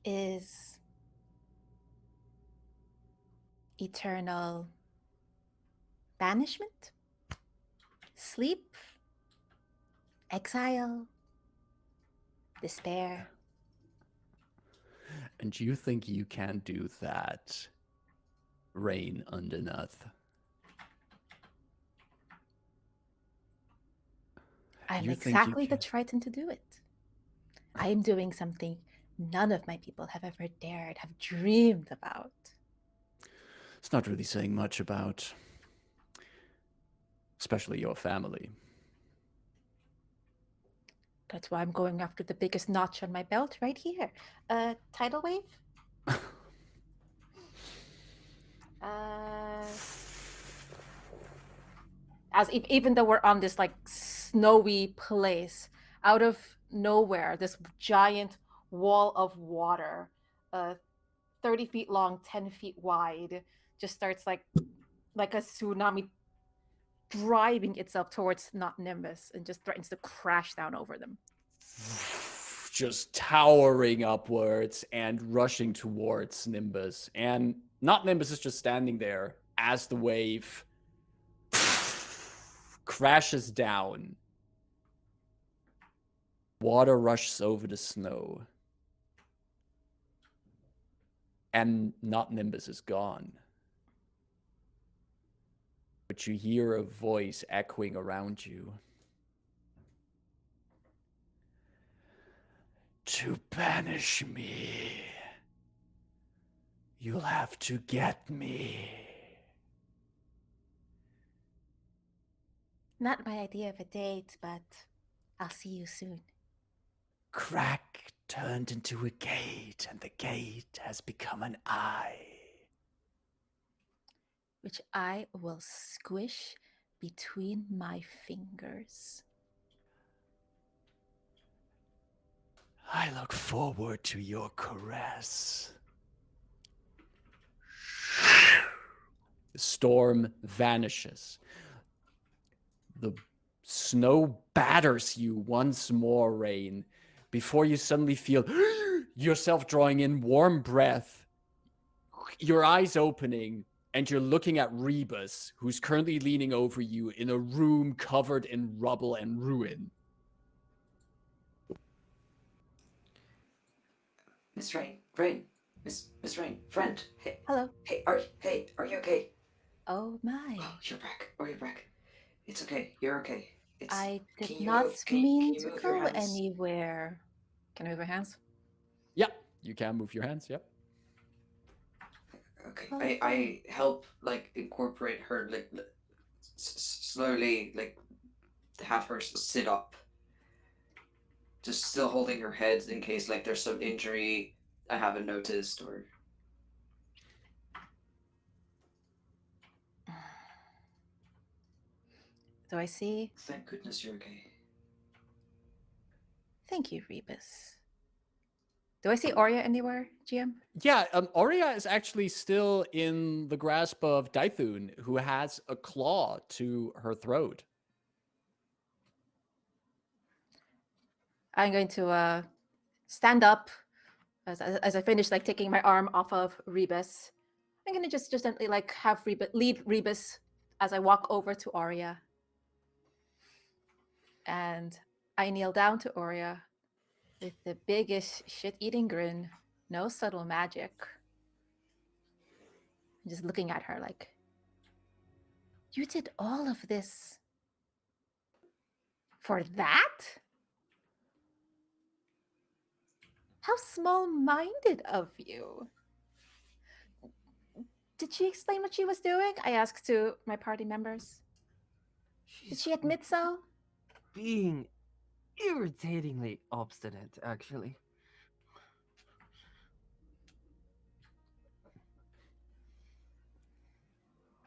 is eternal banishment, sleep, exile, despair. And you think you can do that, Rayn underneath? I'm You think you exactly the can- Triton to do it. I am doing something none of my people have ever dared, have dreamed about. It's not really saying much about, especially your family. That's why I'm going after the biggest notch on my belt right here. Tidal wave? Even though we're on this like snowy place, out of nowhere, this giant wall of water, 30 feet long, 10 feet wide, just starts like a tsunami driving itself towards not Nimbus and just threatens to crash down over them. Just towering upwards and rushing towards Nimbus. And not Nimbus is just standing there as the wave crashes down. Water rushes over the snow. And not Nimbus is gone. But you hear a voice echoing around you. To banish me, you'll have to get me. Not my idea of a date, but I'll see you soon. Crack turned into a gate, and the gate has become an eye. Which I will squish between my fingers. I look forward to your caress. The storm vanishes. The snow batters you once more, Rayn, before you suddenly feel yourself drawing in warm breath, your eyes opening, and you're looking at Rebus, who's currently leaning over you in a room covered in rubble and ruin. Miss Rayn, Miss Rayn, friend. Hey, Hello. hey, are you okay? Oh my. Oh, you're back. Oh, you're back. It's okay. You're okay. I did Can you not move? Can mean you to move your go hands? anywhere. Can I move my hands? Yeah, you can move your hands, yep. Okay. Okay. I help like incorporate her like slowly like have her sit up. Just still holding her head in case like there's some injury I haven't noticed or. Do I see? Thank goodness you're okay. Thank you, Rebus. Do I see Aurea anywhere, GM? Yeah, Aurea is actually still in the grasp of Dythun, who has a claw to her throat. I'm going to stand up as I finish like taking my arm off of Rebus. I'm gonna just gently like have lead Rebus as I walk over to Aurea. And I kneel down to Aurea with the biggest shit-eating grin, no subtle magic. I'm just looking at her like, you did all of this for that? How small-minded of you. Did she explain what she was doing? I asked to my party members. Did she admit so? Being irritatingly obstinate, actually.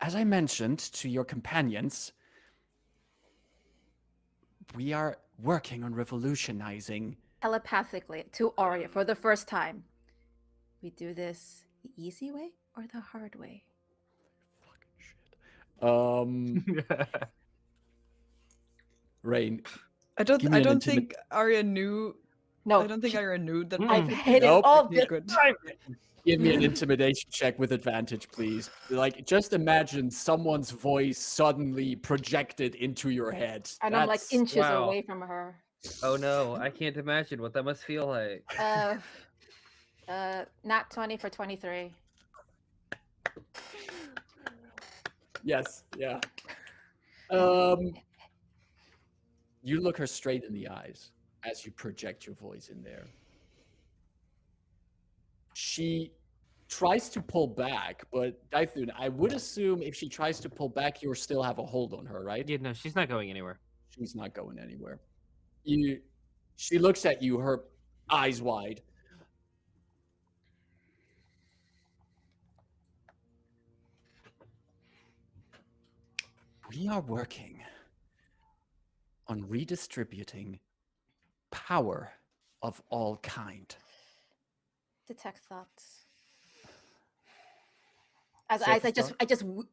as I mentioned to your companions, we are working on revolutionizing. Telepathically to Aurea for the first time. We do this the easy way or the hard way? Rayn, I don't. Give me I an don't intimate- think Arya knew. No, I don't think Arya knew that. I Mm. hate Nope. it all Okay, this good. time. give me an intimidation check with advantage, please. Like, just imagine someone's voice suddenly projected into your head. And I'm like That's- inches Wow. away from her. Oh no, I can't imagine what that must feel like. Nat 20 for 23. Yes, yeah. You look her straight in the eyes as you project your voice in there. She tries to pull back, but Dythun, I would assume if she tries to pull back, you'll still have a hold on her, right? Yeah, no, she's not going anywhere. She's not going anywhere. She looks at you, her eyes wide. We are working on redistributing power of all kind. Detect thoughts. As Surface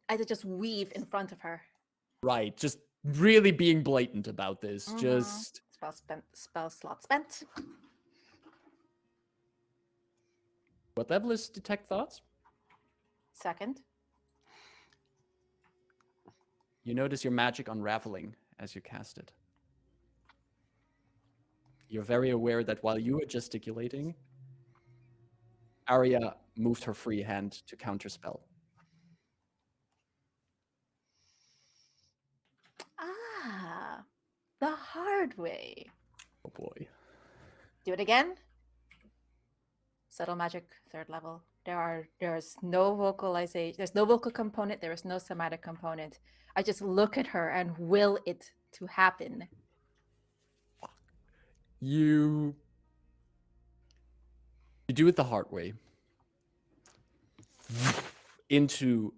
I just weave in front of her. Right, just really being blatant about this. Mhm. Just Spell slot spent. what level is detect thoughts? Second. You notice your magic unraveling as you cast it. You're very aware that while you were gesticulating, Aurea moved her free hand to counterspell. Ah, the hard way. Oh boy. Do it again. Subtle magic, third level. There's no vocalization. There's no vocal component. There is no somatic component. I just look at her and will it to happen. You do it the hard way. Into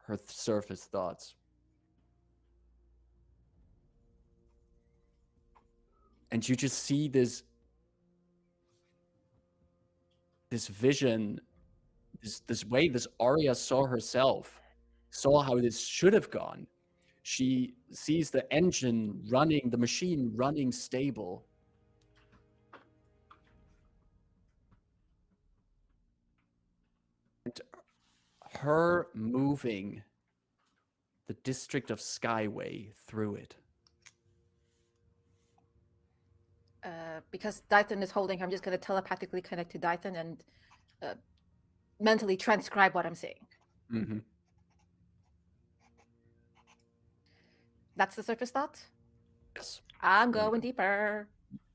her surface thoughts. And you just see this vision, this way this Aurea saw herself, saw how this should have gone. She sees the engine running, the machine running stable. And her moving the district of Skyway through it. Because Dythun is holding her, I'm just going to telepathically connect to Dythun and mentally transcribe what I'm saying. Mm-hmm. That's the surface thought? Yes. I'm There you going go. deeper.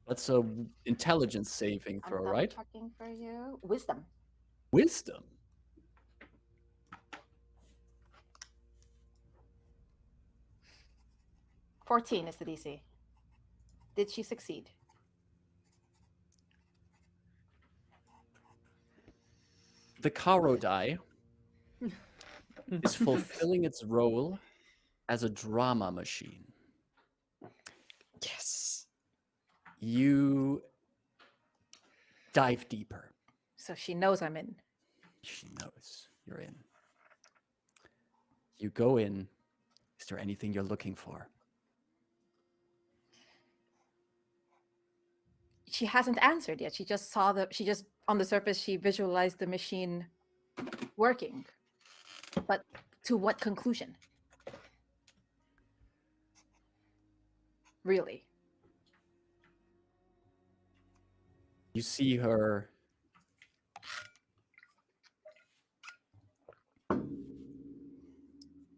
That's a intelligence saving I'm throw, double right? checking for you. Wisdom. Wisdom. – 14 is the DC. Did she succeed? The Karo die is fulfilling its role as a drama machine. Yes. You dive deeper. So she knows I'm in. She knows you're in. You go in. Is there anything you're looking for? She hasn't answered yet. She just saw on the surface, she visualized the machine working. But to what conclusion? Really? You see her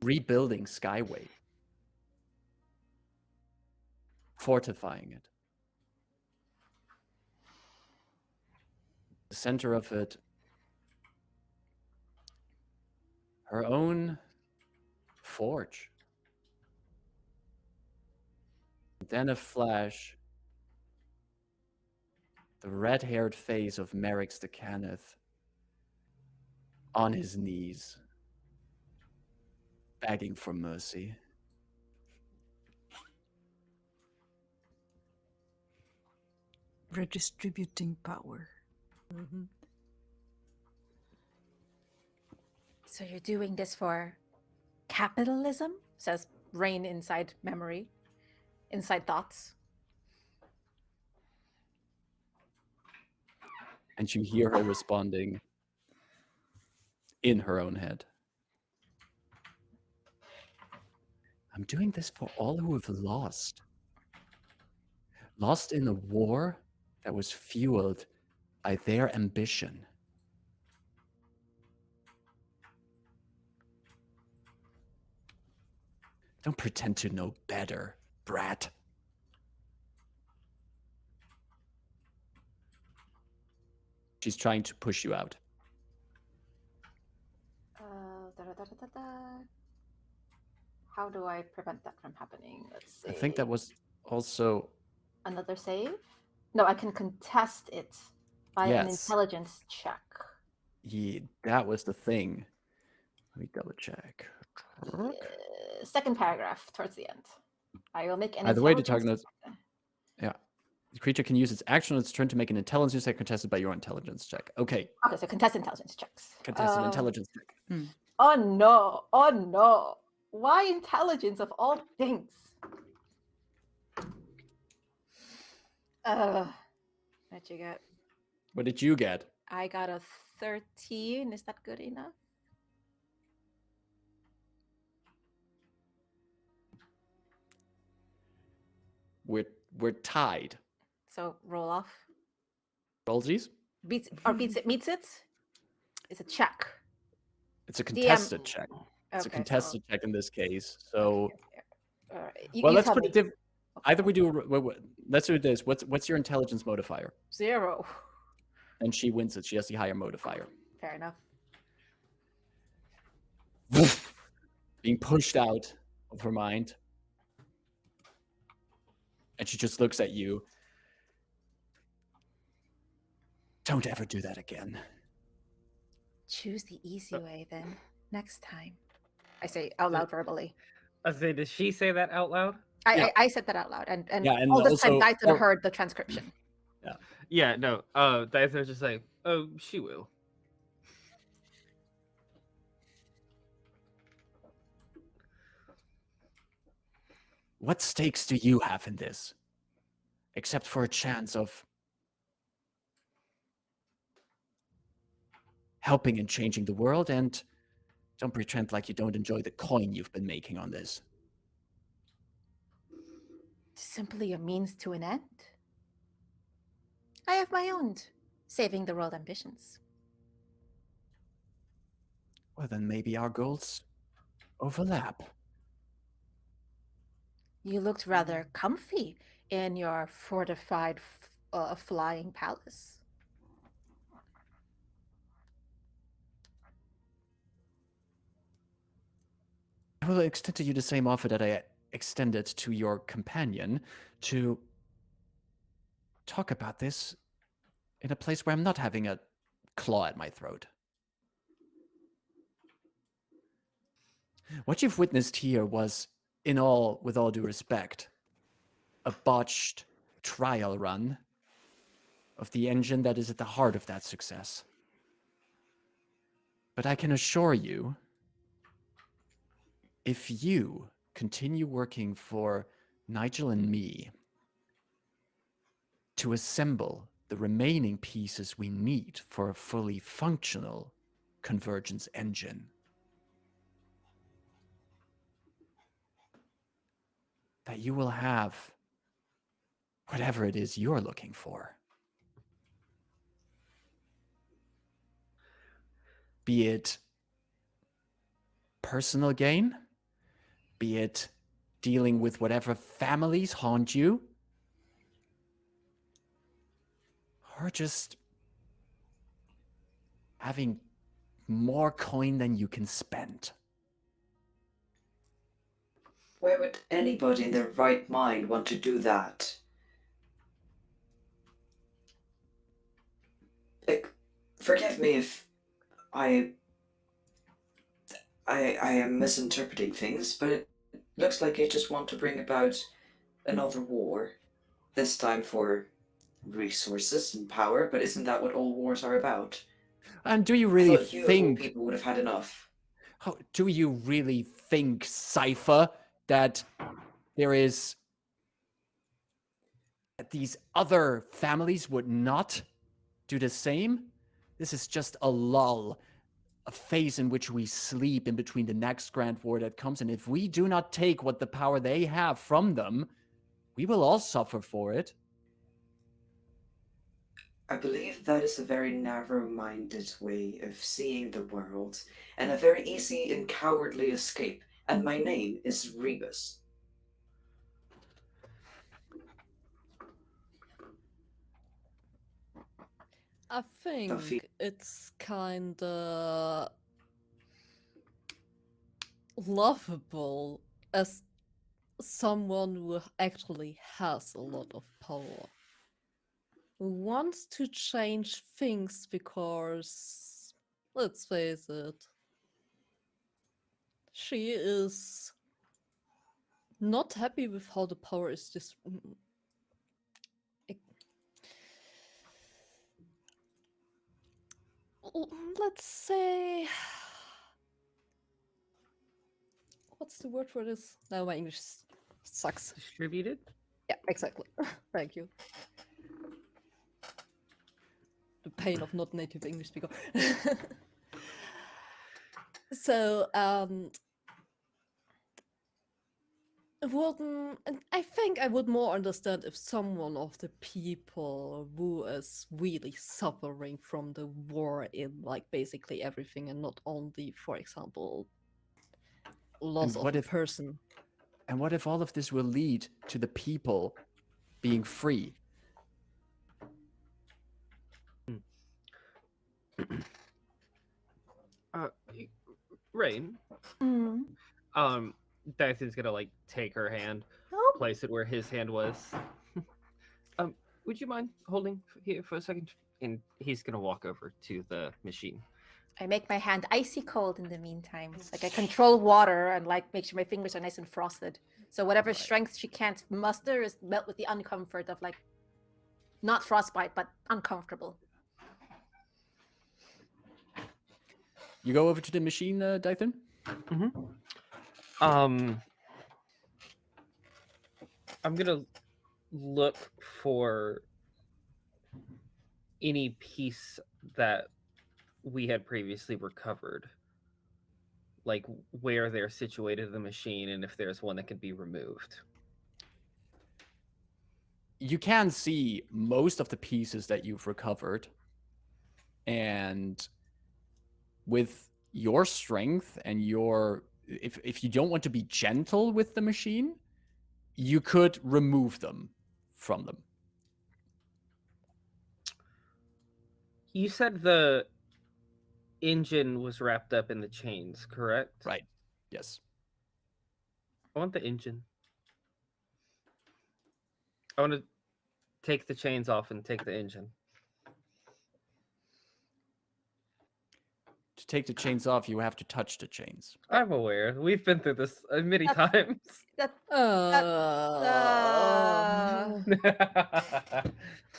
rebuilding Skyway, fortifying it. The center of it, her own forge. Then a flash, the red-haired face of Merrix the Cannith on his knees, begging for mercy. Redistributing power. Mm-hmm. So you're doing this for capitalism? Says Rayn inside memory, inside thoughts. And you hear her responding in her own head. I'm doing this for all who have lost. Lost in a war that was fueled by their ambition. Don't pretend to know better, brat. She's trying to push you out. How do I prevent that from happening? Let's see. I think that was also... Another save? No, I can contest it by an Yes. intelligence check. Yeah, that was the thing. Let me double check. Second paragraph towards the end. I will make an Either way, the intelligence target... Yeah. The creature can use its action on its turn to make an intelligence check contested by your intelligence check. Okay. Okay, so contest intelligence checks. Contested intelligence check. Oh no! Oh no! Why intelligence of all things? What'd you get? What did you get? I got a 13. Is that good enough? We're tied. So roll off. Rollsies? Beats it, meets it? It's a check. It's a contested check. It's a Okay, contested check in this case. So, all right. well, let's tell put me. it different. Either we do. Let's do this. What's your intelligence modifier? 0. And she wins it. She has the higher modifier. Fair enough. Being pushed out of her mind. And she just looks at you. Don't ever do that again. Choose the easy way then. Next time. I say out loud verbally. I say, did she say that out loud? I said that out loud, and Yeah, and all this time also- Dythun heard the transcription. Yeah, no. Dythun's just like, oh, she will. What stakes do you have in this? Except for a chance of helping and changing the world, and don't pretend like you don't enjoy the coin you've been making on this. Simply a means to an end. I have my own saving the world ambitions. Well, then maybe our goals overlap. You looked rather comfy in your fortified flying palace. I will extend to you the same offer that I extended to your companion to talk about this in a place where I'm not having a claw at my throat. What you've witnessed here was, with all due respect, a botched trial run of the engine that is at the heart of that success. But I can assure you, if you continue working for Nigel and me to assemble the remaining pieces we need for a fully functional convergence engine, that you will have whatever it is you're looking for. Be it personal gain, be it dealing with whatever families haunt you, or just having more coin than you can spend. Why would anybody in their right mind want to do that? Like, forgive me if I I am misinterpreting things, but it looks like you just want to bring about another war. This time for resources and power, but isn't that what all wars are about? And do you I really thought you, of all think? people, would have had enough. Do you really think, Cypher, that there is that these other families would not do the same? This is just a lull, a phase in which we sleep in between the next grand war that comes. And if we do not take what the power they have from them, we will all suffer for it. I believe that is a very narrow-minded way of seeing the world, and a very easy and cowardly escape. And my name is Rebus. I Delphine. think it's kinda lovable as someone who actually has a lot of power. Who wants to change things because, let's face it, she is not happy with how the power is just. Let's say. What's the word for this? No, my English sucks. Distributed? Yeah, exactly. Thank you. The pain of not native English speaker. So, and I think I would more understand if someone of the people who is really suffering from the war in like basically everything and not only, for example, loss of what a if- person. And what if all of this will lead to the people being free? Rayn, Mm. Dythun's gonna like take her hand, Oh, place it where his hand was. Would you mind holding here for a second? And he's gonna walk over to the machine. I make my hand icy cold in the meantime. Like I control water and like make sure my fingers are nice and frosted. So whatever Right. strength she can't muster is met with the uncomfort of like not frostbite, but uncomfortable. You go over to the machine, Dythun? I'm gonna look for any piece that we had previously recovered, like where they're situated in the machine and if there's one that can be removed. You can see most of the pieces that you've recovered. And with your strength and your if you don't want to be gentle with the machine, you could remove them from them. You said the engine was wrapped up in the chains, correct? Right. Yes. I want the engine. I want to take the chains off and take the engine. To take the chains off, you have to touch the chains. I'm aware. We've been through this many times. That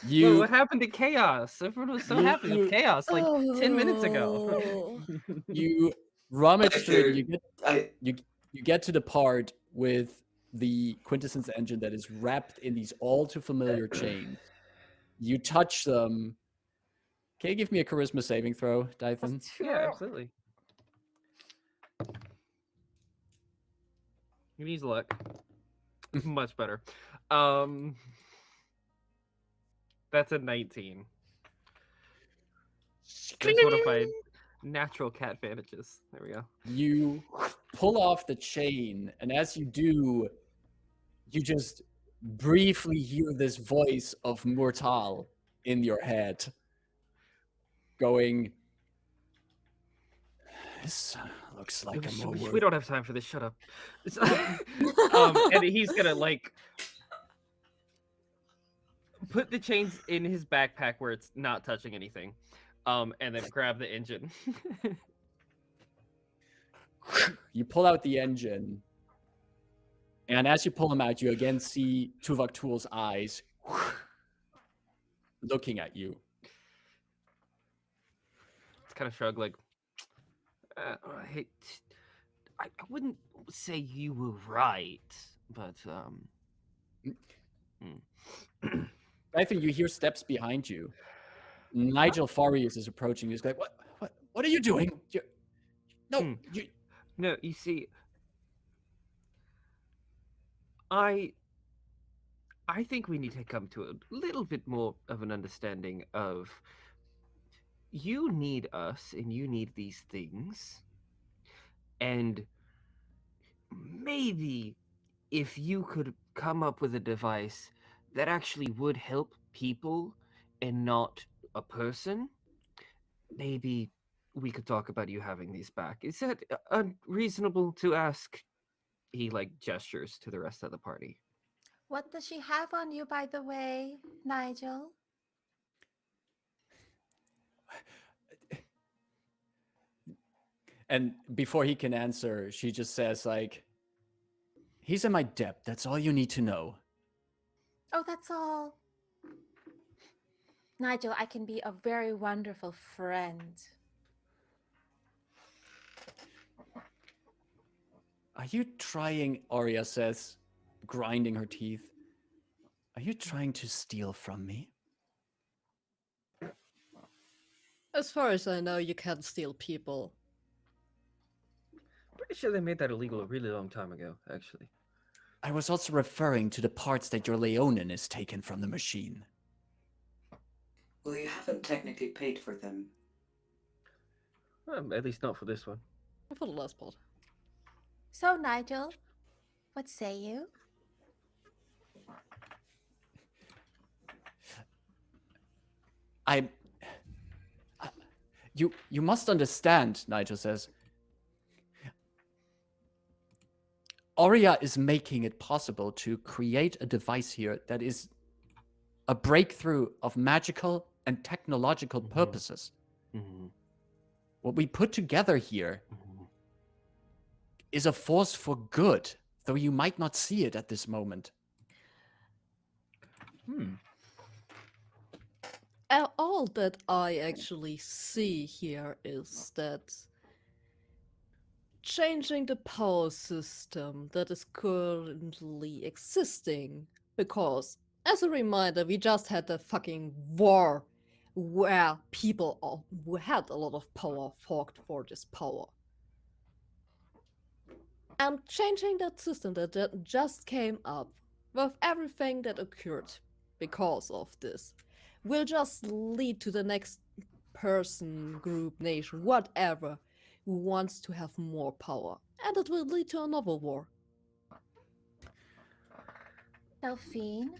You What happened to chaos? Everyone was so happy with chaos like 10 minutes ago. Oh. you rummage through it, I you get to the part with the quintessence engine that is wrapped in these all too familiar chains. You touch them. Can you give me a charisma saving throw, Dythun? Yeah, absolutely. You need luck. Much better. That's a 19. That's one of my natural cat advantages. There we go. You pull off the chain, and as you do, you just briefly hear this voice of Mortal in your head going, "This looks like a more We don't have time for this. Shut up. And he's gonna like put the chains in his backpack where it's not touching anything, and then grab the engine. You pull out the engine, and as you pull them out, you again see Tuuvaktuul's eyes looking at you. It's kind of shrug like, hey, I wouldn't say you were right, but I think you hear steps behind you. Nigel Farius is approaching. He's like, what are you doing? No, you see, I think we need to come to a little bit more of an understanding of you need us and you need these things, and maybe if you could come up with a device that actually would help people and not a person, maybe we could talk about you having these back. Is that unreasonable to ask? He gestures to the rest of the party. What does she have on you, by the way, Nigel? And before he can answer, she just says, he's in my debt. That's all you need to know. Oh, that's all. Nigel, I can be a very wonderful friend. Are you trying, Aurea says, grinding her teeth, are you trying to steal from me? As far as I know, you can't steal people. Pretty sure they made that illegal a really long time ago, actually. I was also referring to the parts that your Leonin is taken from the machine. Well, you haven't technically paid for them. At least not for this one. For the last part. So, Nigel, what say you? You must understand, Nigel says. Aurea is making it possible to create a device here that is a breakthrough of magical and technological purposes. Mm-hmm. What we put together here is a force for good, though you might not see it at this moment. All that I actually see here is that changing the power system that is currently existing, because as a reminder, we just had a fucking war where people who had a lot of power fought for this power. And changing that system that just came up with everything that occurred because of this will just lead to the next person, group, nation, whatever, who wants to have more power. And it will lead to another war. Delphine,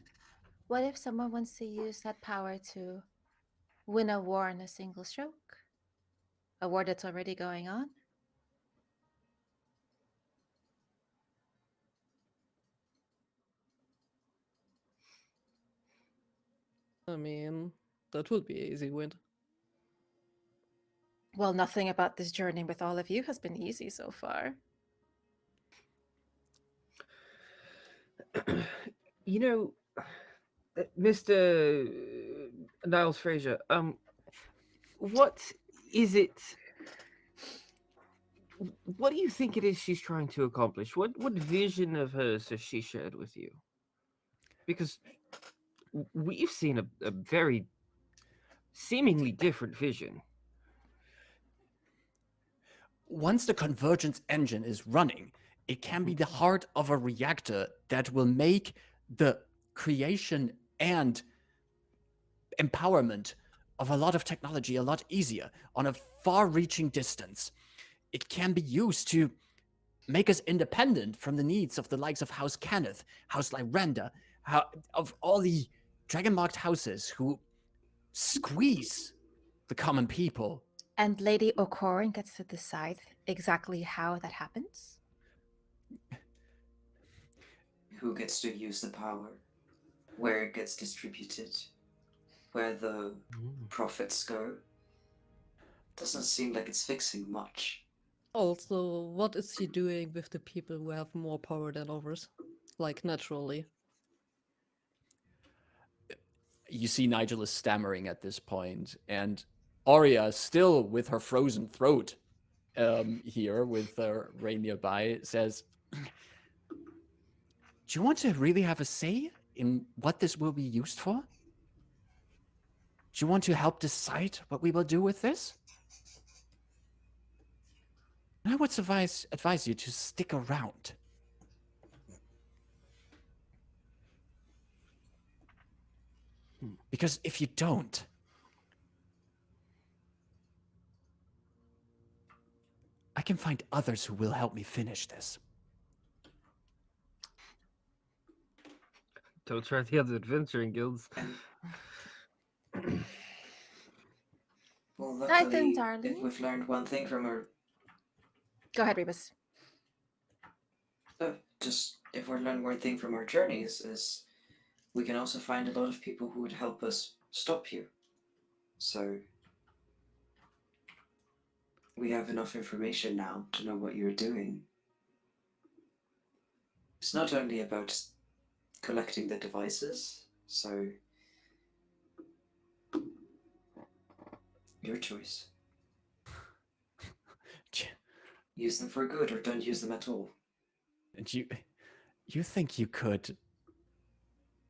what if someone wants to use that power to win a war in a single stroke? A war that's already going on? I mean, that would be an easy win. Well, nothing about this journey with all of you has been easy so far. You know, Mr. Niles Fraser, what is it? What do you think it is she's trying to accomplish? What vision of hers has she shared with you? Because we've seen a very seemingly different vision. Once the Convergence engine is running, it can be the heart of a reactor that will make the creation and empowerment of a lot of technology a lot easier on a far-reaching distance. It can be used to make us independent from the needs of the likes of House Kenneth, House Lyranda, of all the dragon-marked houses who squeeze the common people. And Lady O'Corin gets to decide exactly how that happens? Who gets to use the power? Where it gets distributed? Where the profits go? Doesn't seem like it's fixing much. Also, what is she doing with the people who have more power than others? Like, naturally. You see Nigel is stammering at this point, and Aurea, still with her frozen throat here with Rayn nearby, says, "Do you want to really have a say in what this will be used for? Do you want to help decide what we will do with this? I would advise you to stick around. Because if you don't, I can find others who will help me finish this." Don't try the other adventuring guilds. Well, Dythun, luckily, if darling. we've learned one thing from our Go ahead, Rebus. just if we're learning one thing from our journeys is we can also find a lot of people who would help us stop you. So we have enough information now to know what you're doing. It's not only about collecting the devices, so your choice. Use them for good or don't use them at all. And you think you could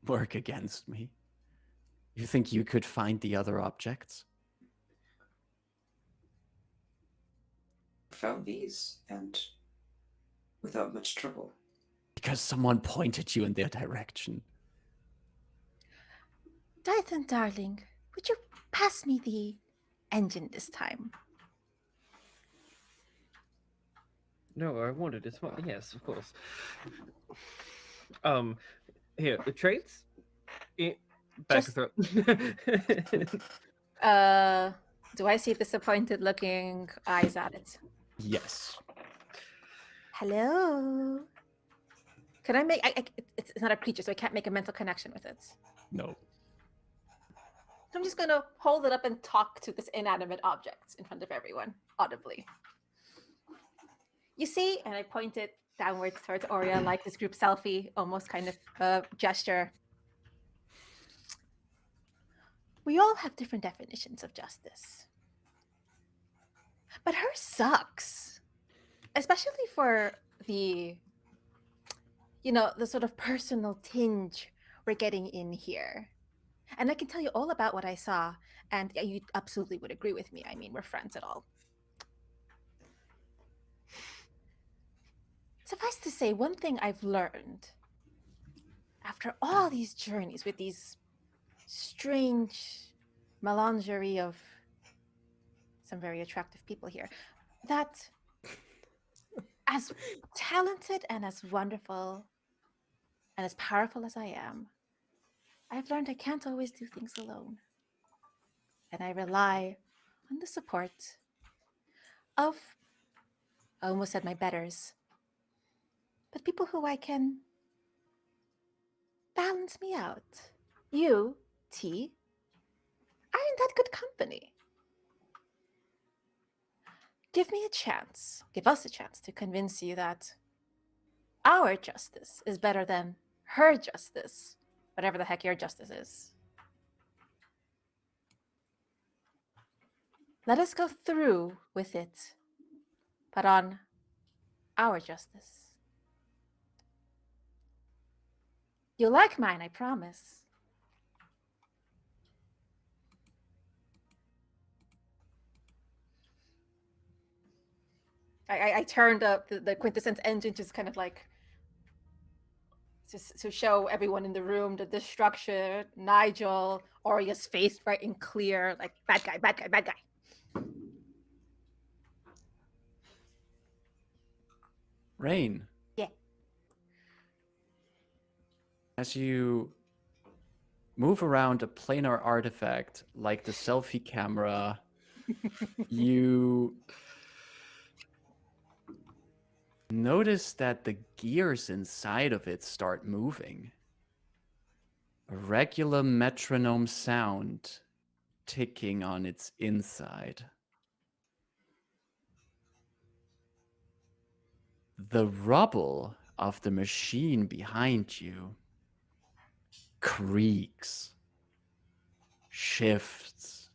work against me? You think you could find the other objects? Found these, and without much trouble. Because someone pointed you in their direction. Dythun, darling, would you pass me the engine this time? No, I wanted it. Yes, of course. Here, the traits. Back Just- throw. Do I see disappointed looking eyes at it? Yes. Hello? Can I make... it's not a creature, so I can't make a mental connection with it. No. So I'm just going to hold it up and talk to this inanimate object in front of everyone, audibly. You see, and I point it downwards towards Aurea, like this group selfie, almost kind of gesture. We all have different definitions of justice. But hers sucks. Especially for the, the sort of personal tinge we're getting in here. And I can tell you all about what I saw, and you absolutely would agree with me. I mean, we're friends at all. Suffice to say, one thing I've learned after all these journeys with these strange melangerie of some very attractive people here, that as talented and as wonderful and as powerful as I am, I've learned I can't always do things alone. And I rely on the support of, I almost said my betters, but people who I can balance me out. You, T, are in that good company. Give us a chance to convince you that our justice is better than her justice, whatever the heck your justice is. Let us go through with it, but on our justice. You'll like mine, I promise. I turned up the quintessence engine, just kind of like to show everyone in the room the structure. Nigel, Aurea's face right and clear, like bad guy, bad guy, bad guy. Rayn. Yeah. As you move around a planar artifact like the selfie camera, you notice that the gears inside of it start moving. A regular metronome sound ticking on its inside. The rubble of the machine behind you creaks, shifts.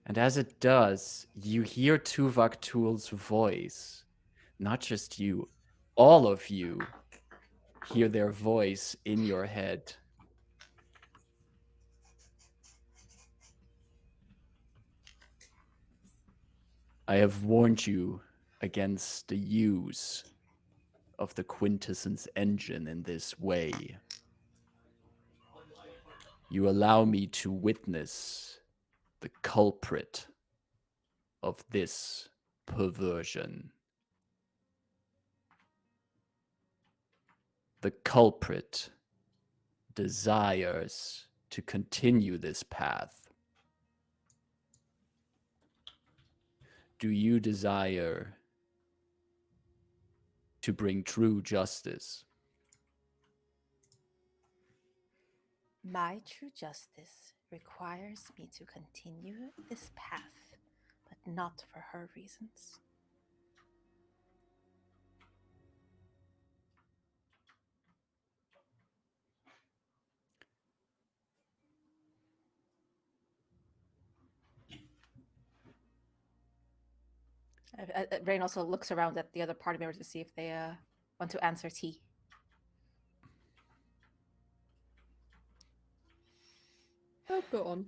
And as it does, you hear Tuuvaktuul's voice. Not just you, all of you hear their voice in your head. I have warned you against the use of the Quintessence engine in this way. You allow me to witness the culprit of this perversion. The culprit desires to continue this path. Do you desire to bring true justice? My true justice requires me to continue this path, but not for her reasons. Rayn also looks around at the other party members to see if they want to answer T. Oh, go on.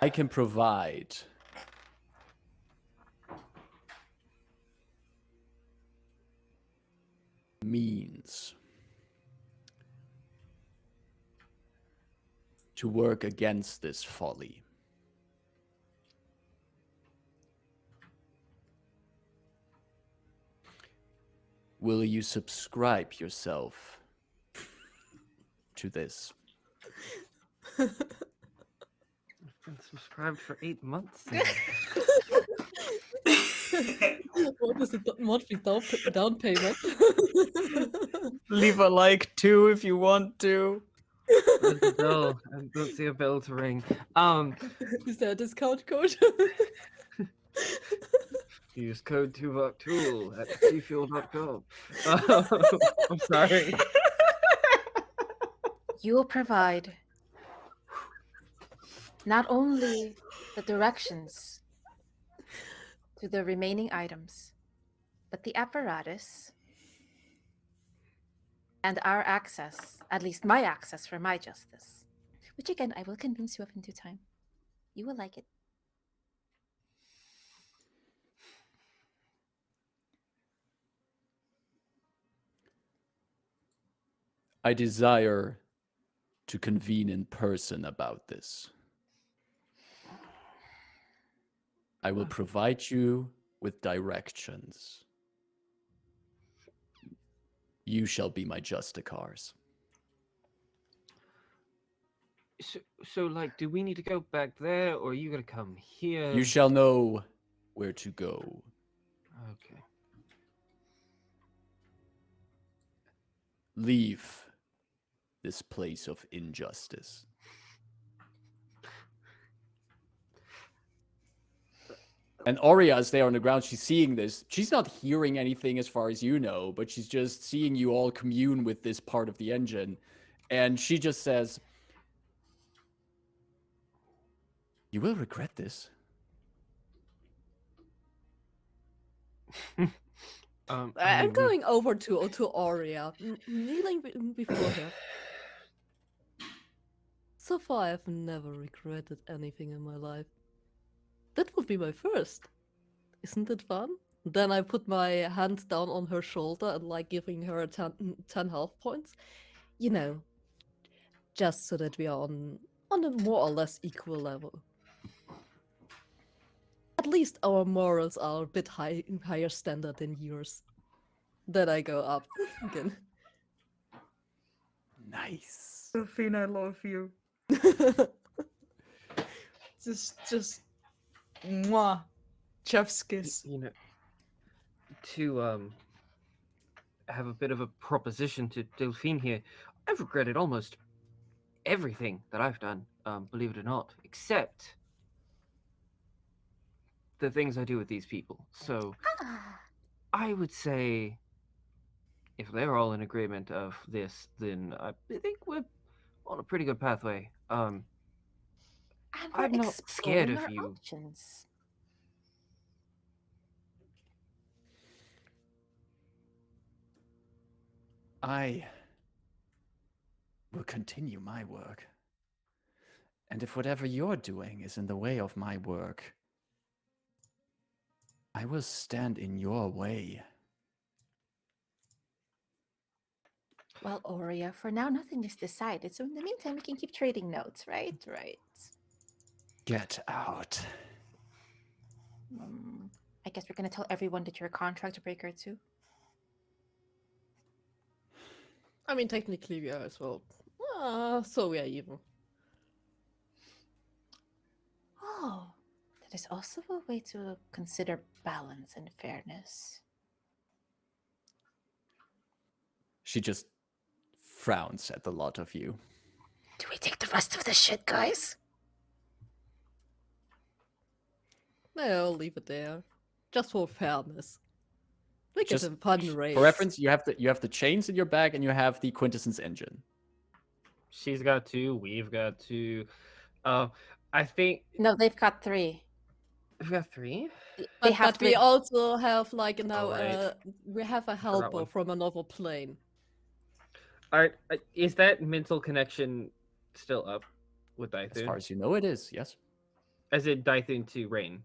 I can provide means to work against this folly. Will you subscribe yourself to this? I've been subscribed for 8 months now. What is the monthly down payment? Leave a like too if you want to. Where's the bill? I don't see a bell to ring. Is there a discount code? Use code Tuuvaktuul at gfuel.com. I'm sorry. You will provide not only the directions to the remaining items, but the apparatus and our access, at least my access for my justice, which again, I will convince you of in due time. You will like it. I desire to convene in person about this. I will provide you with directions. You shall be my justicars. So, like, do we need to go back there, or are you gonna come here? You shall know where to go. Okay. Leave this place of injustice. And Aurea is there on the ground. She's seeing this. She's not hearing anything as far as you know, but she's just seeing you all commune with this part of the engine. And she just says, "You will regret this." I'm going over to Aurea, kneeling before her. So far, I've never regretted anything in my life. That would be my first. Isn't it fun? Then I put my hand down on her shoulder and like giving her 10 health points. You know, just so that we are on a more or less equal level. At least our morals are a bit higher standard than yours. Then I go up again. Nice. Delphine, I love you. Just, mwah. Chef's kiss. You know, to have a bit of a proposition to Delphine here. I've regretted almost everything that I've done, believe it or not, except the things I do with these people. So Ah, I would say if they're all in agreement of this, then I think we're on a pretty good pathway. and we're I'm not scared exploring of our you. options. I will continue my work. And if whatever you're doing is in the way of my work, I will stand in your way. Well, Aurea, for now, nothing is decided. So in the meantime, we can keep trading notes, right? Right. Get out. I guess we're going to tell everyone that you're a contract breaker, too. I mean, technically we are as well. So we are even. Oh, that is also a way to consider balance and fairness. She just frowns at the lot of you. Do we take the rest of the shit, guys? I'll leave it there. Just for fairness. Make Just it a fun race. For reference, you have the chains in your bag and you have the quintessence engine. She's got 2. We've got 2. I think No, they've got 3. we've got 3. They have But we 3. also have like now right. we have a one. helper from another plane. Is that mental connection still up with Dythun? As far as you know, it is, yes. As in Dythun to Rayn?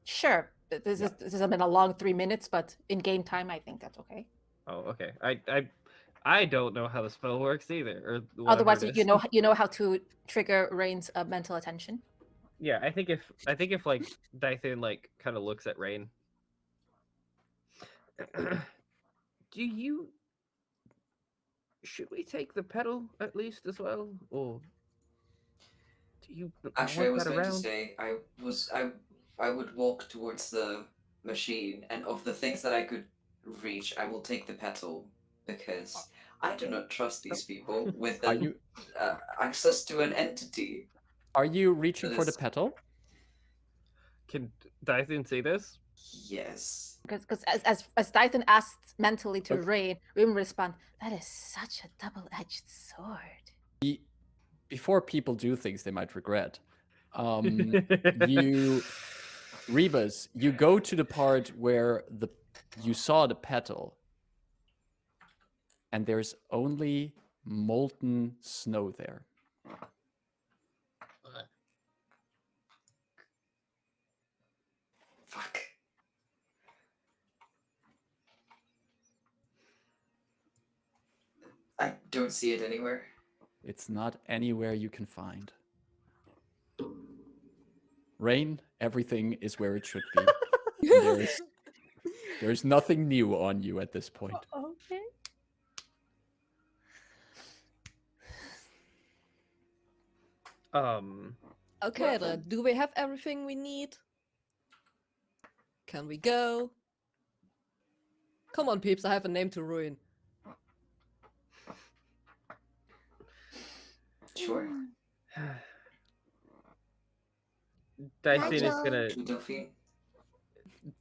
Sure. This has been a long 3 minutes, but in game time, I think that's okay. Oh, okay. I don't know how the spell works either. Or whatever Otherwise, it you is. know how to trigger Rayn's mental attention. Yeah, I think if like Dythun like kind of looks at Rayn. Should we take the pedal at least as well, or do you Actually, I want was that going to around? say I would walk towards the machine, and of the things that I could reach, I will take the petal because I do not trust these people with Are an you access to an entity. reaching for the This- petal? Can Dythun see this? Yes. Because as Dythun asked mentally to Okay. Rayn, Rayn will respond, that is such a double-edged sword. Before people do things they might regret, you, Rebus, you go to the part where you saw the petal, and there's only molten snow there. Fuck. I don't see it anywhere. It's not anywhere you can find. Rayn, everything is where it should be. There's nothing new on you at this point. Okay. Okay, then. Do we have everything we need? Can we go? Come on, peeps. I have a name to ruin. Sure. Dythun is Nigel. gonna Delphine.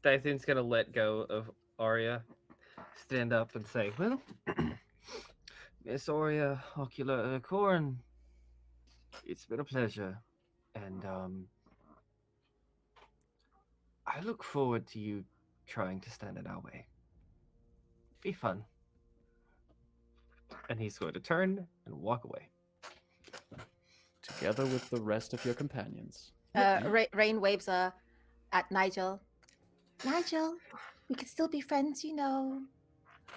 Dythun's gonna let go of Aurea, stand up and say, "Well, Miss Aurea, Ocular Corn, it's been a pleasure, and I look forward to you trying to stand in our way. Be fun." And he's going to turn and walk away. Together with the rest of your companions. Rayn waves at Nigel. Nigel, we could still be friends, you know.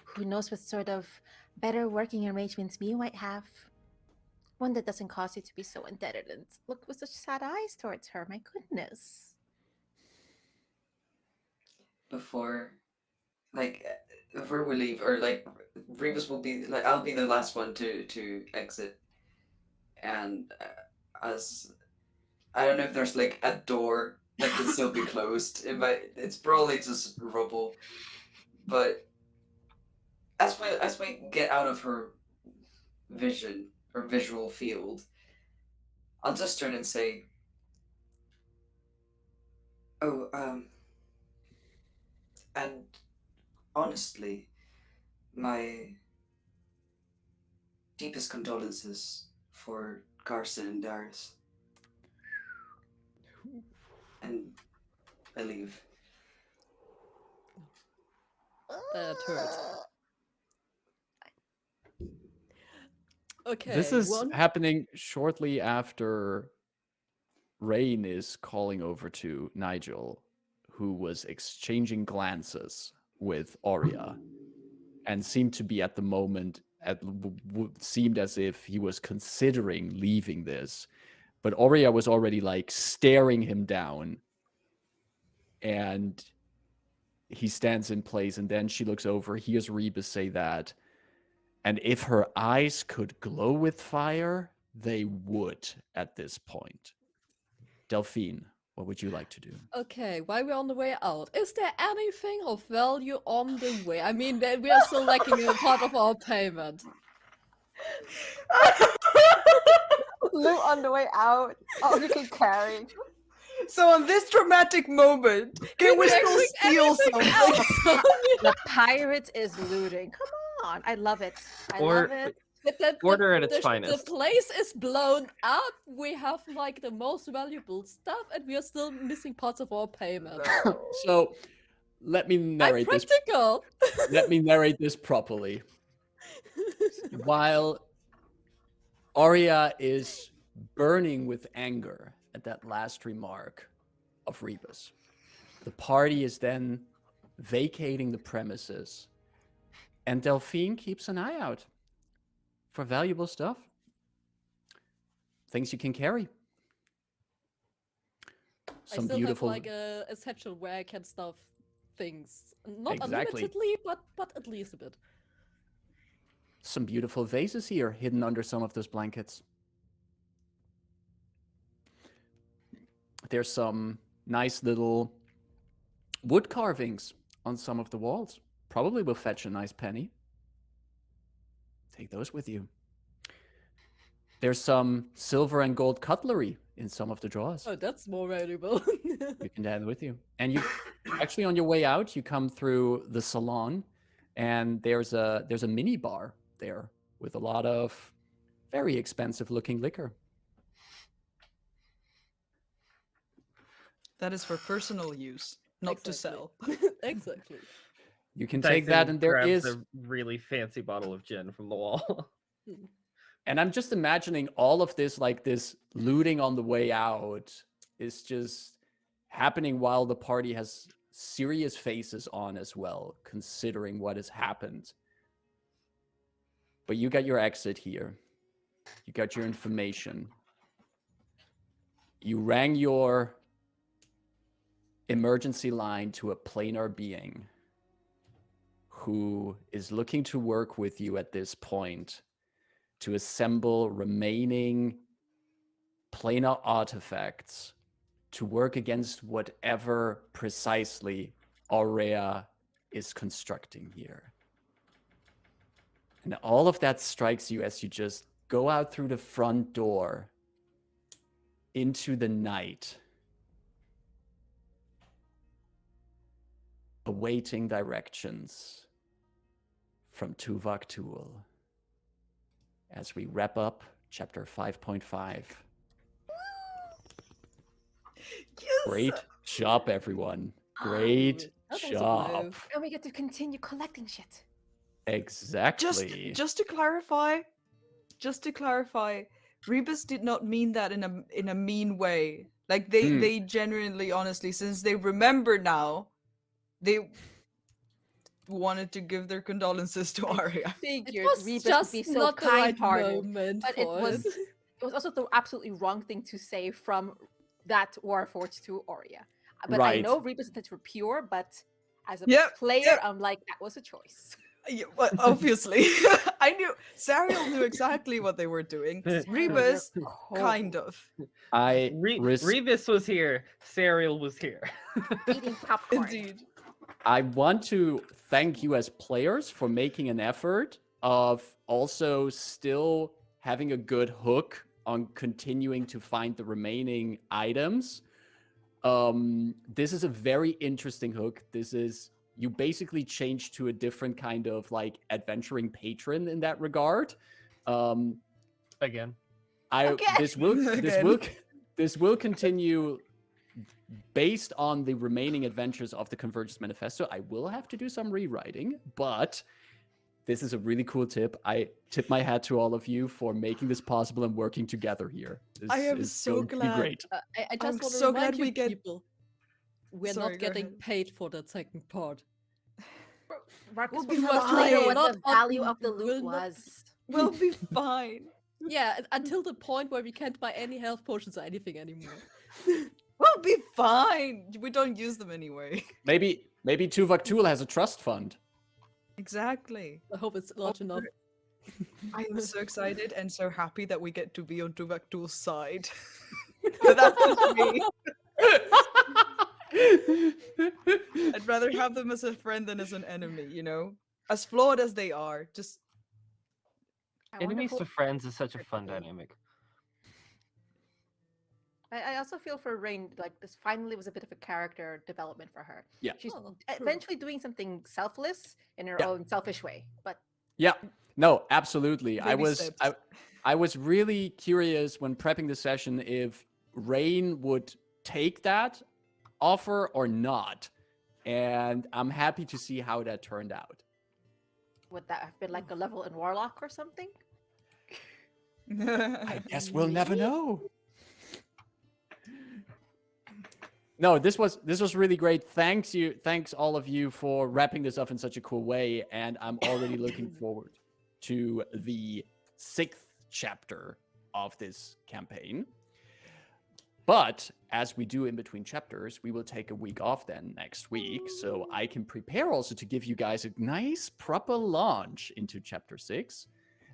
Who knows what sort of better working arrangements we might have. One that doesn't cause you to be so indebted and look with such sad eyes towards her. My goodness. Before we leave, or like Rebus will be like, I'll be the last one to exit, and as I don't know if there's like a door that can still be closed. It's probably just rubble, but as we get out of her vision or visual field, I'll just turn and say, "Oh, and honestly, my deepest condolences for Carson and Darius." And I leave. That hurts. Okay. This is one. happening shortly after Rayn is calling over to Nigel, who was exchanging glances with Aurea and seemed to be at the moment seemed as if he was considering leaving this, but Aurea was already like staring him down, and he stands in place, and then she looks over, hears Rebus say that, and if her eyes could glow with fire, they would at this point. Delphine, what would you like to do? Okay, while we're on the way out, is there anything of value on the way? I mean, we are still lacking a part of our payment. Loot on the way out. Oh, you can carry. So on this dramatic moment, can we still steal something? The pirate is looting. Come on. I love it. I love it. Order at its finest. The place is blown up. We have like the most valuable stuff, and we are still missing parts of our payment. So let me narrate I'm practical. Let me narrate this properly. While Aurea is burning with anger at that last remark of Rebus, the party is then vacating the premises, and Delphine keeps an eye out for valuable stuff. Things you can carry. I still have like a essential where I can stuff things. Not Exactly. unlimitedly, but at least a bit. Some beautiful vases here hidden under some of those blankets. There's some nice little wood carvings on some of the walls. Probably will fetch a nice penny. Take those with you. There's some silver and gold cutlery in some of the drawers. Oh, that's more valuable. You can have it with you. And you actually, on your way out, you come through the salon, and there's a mini bar there with a lot of very expensive looking liquor. That is for personal use, not to sell. Exactly. You can take that, and there is a really fancy bottle of gin from the wall. And I'm just imagining all of this, like this looting on the way out is just happening while the party has serious faces on as well, considering what has happened. But you got your exit here. You got your information. You rang your emergency line to a planar being who is looking to work with you at this point to assemble remaining planar artifacts to work against whatever precisely Aurea is constructing here. And all of that strikes you as you just go out through the front door into the night, awaiting directions from Tuuvaktuul as we wrap up chapter 5.5. Yes! Great job, everyone. Great That was a job. blow. And we get to continue collecting shit. Exactly. Just to clarify, Rebus did not mean that in a mean way. Like they genuinely, honestly, since they remember now, they wanted to give their condolences to Aurea. It Figured was Rebus just would be so not the right kind-hearted, moment but it for was it. it was also the absolutely wrong thing to say from that Warforged to Aurea. But I Right. know Rebus intents were pure, but as a Yep, player, yep. I'm like, that was a choice. Yeah, well, obviously, I knew Sariel knew exactly what they were doing. Rebus, kind of. I Rebus was here. Sariel was here. Eating popcorn. Indeed. I want to thank you as players for making an effort of also still having a good hook on continuing to find the remaining items. This is a very interesting hook. This is, you basically change to a different kind of like adventuring patron in that regard. Again. This will continue based on the remaining adventures of the Convergence Manifesto. I will have to do some rewriting, but this is a really cool tip. I tip my hat to all of you for making this possible and working together here. This I am is so going to be glad. great. I just I'm want to so remind glad you we get- people, we're Sorry, not go getting ahead. paid for that second part. Marcus We'll will be tell us later fine. what Not the value on- of the we'll loot not- was. We'll be fine. Yeah, until the point where we can't buy any health potions or anything anymore. We'll be fine. We don't use them anyway. Maybe Tuuvaktuul has a trust fund. Exactly. I hope it's large enough. I am so excited and so happy that we get to be on Tuuvaktuul's side. But that's just me. I'd rather have them as a friend than as an enemy, you know? As flawed as they are, just I wonder Enemies who- to friends is such a fun dynamic. I also feel for Rayn, like this finally was a bit of a character development for her. Yeah. She's Oh, true. eventually doing something selfless in her Yeah. own selfish way. But Yeah, no, absolutely. Baby steps. I was really curious when prepping the session if Rayn would take that offer or not. And I'm happy to see how that turned out. would that have been like a level in Warlock or something? I guess we'll never know. No, this was really great. Thanks all of you for wrapping this up in such a cool way, and I'm already looking forward to the 6th chapter of this campaign. But as we do in between chapters, we will take a week off then next week, so I can prepare also to give you guys a nice proper launch into chapter 6.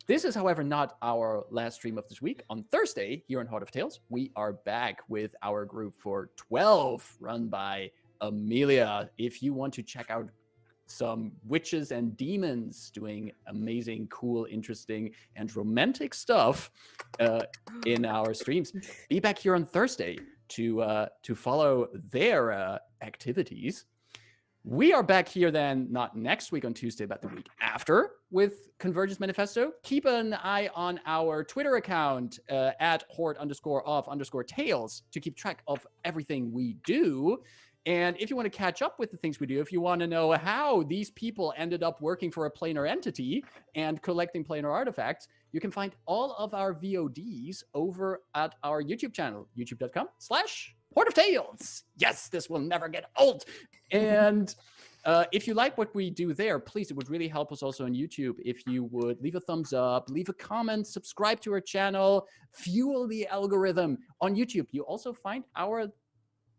This is, however, not our last stream of this week. On Thursday, here in Heart of Tales, we are back with our group for 12, run by Amelia. If you want to check out some witches and demons doing amazing, cool, interesting, and romantic stuff in our streams, be back here on Thursday to follow their activities. We are back here then, not next week on Tuesday, but the week after with Convergence Manifesto. Keep an eye on our Twitter account at horde_of_tales to keep track of everything we do. And if you want to catch up with the things we do, if you want to know how these people ended up working for a planar entity and collecting planar artifacts, you can find all of our VODs over at our YouTube channel, youtube.com/Horde of Tales. Yes, this will never get old. And if you like what we do there, please, it would really help us also on YouTube if you would leave a thumbs up, leave a comment, subscribe to our channel, fuel the algorithm. On YouTube, you also find our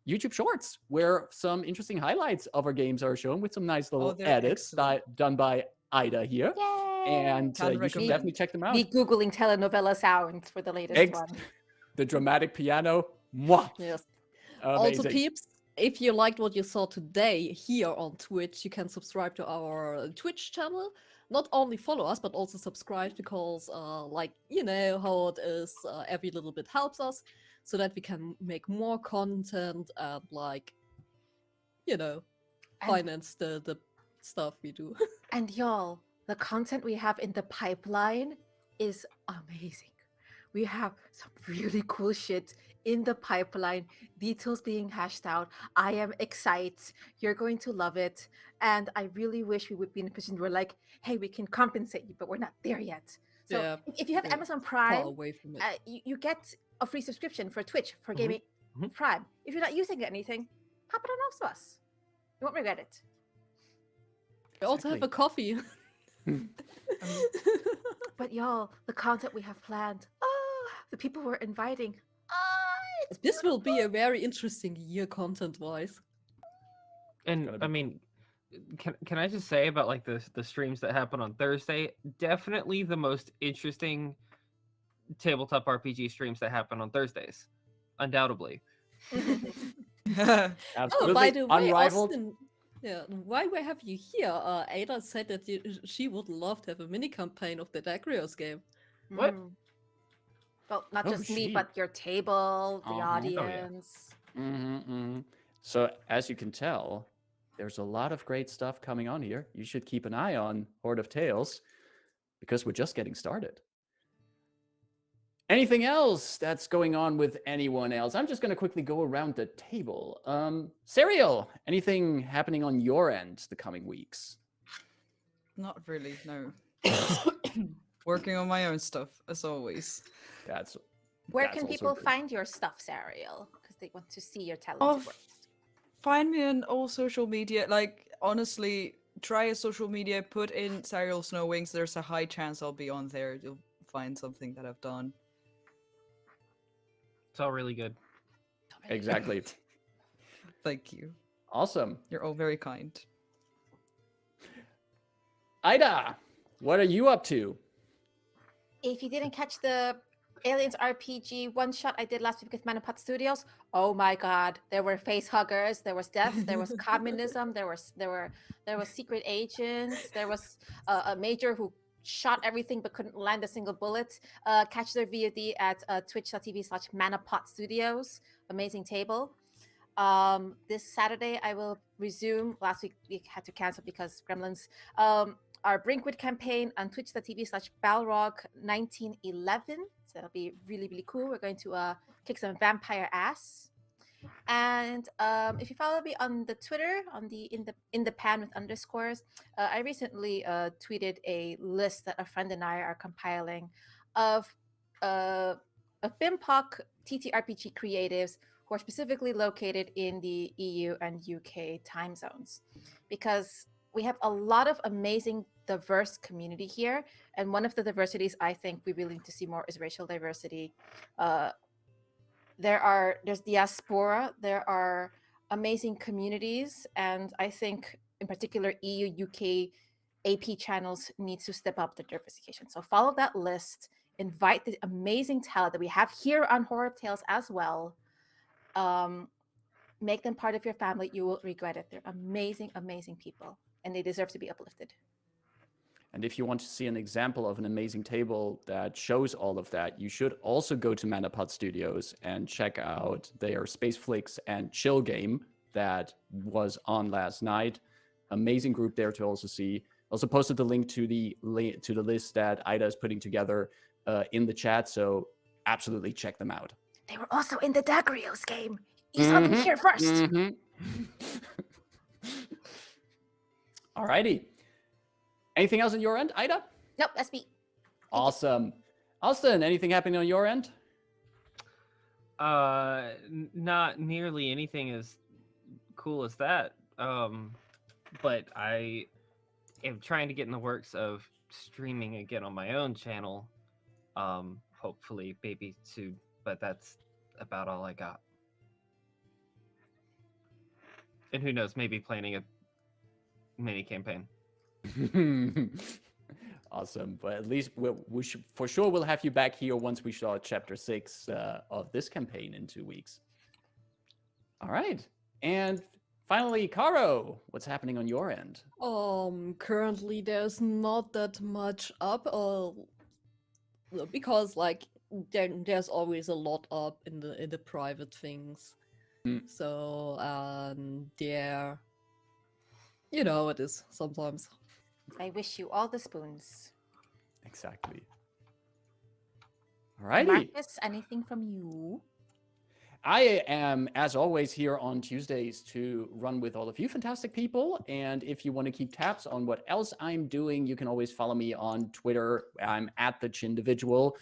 YouTube Shorts, where some interesting highlights of our games are shown with some nice little they're edits excellent. done by Ida here. Yay! And Can you should recommend. definitely check them out. Me Googling telenovela sounds for the latest one. The dramatic piano. Mwah! Yes. Amazing. Also, peeps, if you liked what you saw today here on Twitch, you can subscribe to our Twitch channel. Not only follow us, but also subscribe because, like, you know how it is, every little bit helps us so that we can make more content and, like, you know, And- finance the stuff we do. And y'all, the content we have in the pipeline is amazing. We have some really cool shit in the pipeline, details being hashed out. I am excited. You're going to love it. And I really wish we would be in a position where, like, hey, we can compensate you, but we're not there yet. So Yeah, if you have we're Amazon Far Prime, away from it. you get a free subscription for Twitch for Mhm. Gaming Mhm. Prime. If you're not using anything, pop it on off to us. You won't regret it. We also have a coffee. But y'all, the content we have planned, the people we're inviting, it's This will be a very interesting year content-wise. And gonna be I mean, can I just say about like the streams that happen on Thursday? Definitely the most interesting tabletop RPG streams that happen on Thursdays, undoubtedly. Absolutely Oh, by the way, unrivaled. Austin, Yeah, why we have you here? Ada said that she would love to have a mini campaign of the Dagrios game. What? Mm. Well, not Oh, just me, she- but your table, the Uh-huh. audience. So, as you can tell, there's a lot of great stuff coming on here. You should keep an eye on Horde of Tales because we're just getting started. Anything else that's going on with anyone else? I'm just going to quickly go around the table. Serial, anything happening on your end the coming weeks? Not really, no. Working on my own stuff, as always. That's Where That's can also people good. find your stuff, Sariel? Because they want to see your Oh, talented work. find me on all social media. Like, honestly, try a social media, put in Serial Snow Wings. There's a high chance I'll be on there. You'll find something that I've done. It's all really good. exactly Thank you. awesome. You're all very kind. Ida, what are you up to? If you didn't catch the Aliens RPG one shot I did last week with Manipot Studios, oh my god, there were face huggers, there was death, there was communism, there was secret agents, there was a major who shot everything but couldn't land a single bullet. Catch their VOD at twitch.tv/Manipot Studios. Amazing table. This Saturday I will resume. Last week we had to cancel because Gremlins. Our Brinkwood campaign on twitch.tv/Balrog1911. So that'll be really, really cool. We're going to kick some vampire ass. And if you follow me on the Twitter, on the in the pan with underscores, I recently tweeted a list that a friend and I are compiling of BIMPOC TTRPG creatives who are specifically located in the EU and UK time zones, because we have a lot of amazing diverse community here, and one of the diversities I think we really need to see more is racial diversity. There's diaspora, there are amazing communities, and I think in particular EU, UK, AP channels need to step up the diversification. So follow that list, invite the amazing talent that we have here on Horror of Tales as well. Make them part of your family. You will regret it. They're amazing, amazing people, and they deserve to be uplifted. And if you want to see an example of an amazing table that shows all of that, you should also go to Manipot Studios and check out their Space Flicks and Chill game that was on last night. Amazing group there to also see. Also posted the link to the list that Ida is putting together in the chat, so absolutely check them out. They were also in the Dagrios game. You saw them here first. Alrighty. Anything else on your end, Ida? Nope, that's me. Awesome. Austin, anything happening on your end? Not nearly anything as cool as that. But I am trying to get in the works of streaming again on my own channel. Hopefully, maybe soon. But that's about all I got. And who knows, maybe planning a mini campaign. Awesome. But at least we should, for sure we'll have you back here once we start chapter 6 of this campaign in 2 weeks. All right. And finally, Caro, what's happening on your end? Currently there's not that much up, because like there's always a lot up in the private things. So there, you know, it is sometimes. I wish you all the spoons. Exactly. All righty. Marcus, anything from you? I am, as always, here on Tuesdays to run with all of you fantastic people. And if you want to keep tabs on what else I'm doing, you can always follow me on Twitter. I'm at the Chindividual,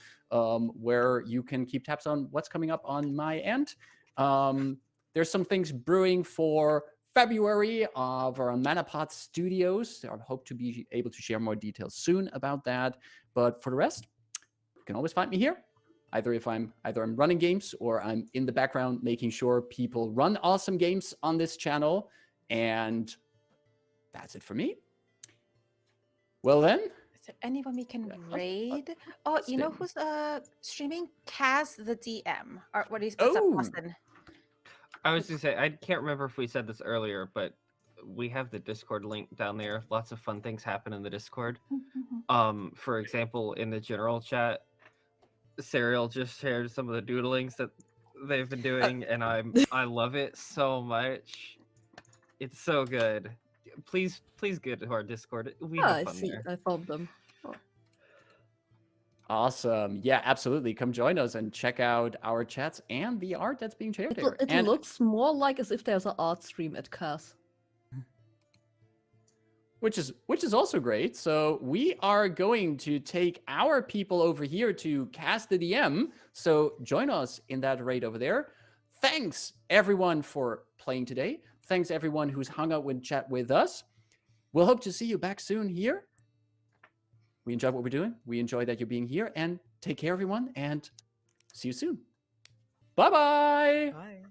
where you can keep tabs on what's coming up on my end. There's some things brewing for February of our Manipot Studios. I hope to be able to share more details soon about that. But for the rest, you can always find me here. Either I'm running games or I'm in the background making sure people run awesome games on this channel. And that's it for me. Well then. Is there anyone we can raid? Oh, you know who's streaming? Kaz the DM. Or what's up, Austin? I was going to say, I can't remember if we said this earlier, but we have the Discord link down there. Lots of fun things happen in the Discord. Mhm. For example, in the general chat, Serial just shared some of the doodlings that they've been doing, and I love it so much. It's so good. Please get to our Discord. We have I fun see. there. I found them. Awesome. Yeah, absolutely. Come join us and check out our chats and the art that's being shared there. It And looks more like as if there's an art stream at CAS. which is also great. So we are going to take our people over here to cast the DM. So join us in that raid over there. Thanks everyone for playing today. Thanks everyone who's hung out with chat with us. We'll hope to see you back soon here. We enjoy what we're doing. We enjoy that you're being here, and take care everyone, and see you soon. Bye-bye. Bye.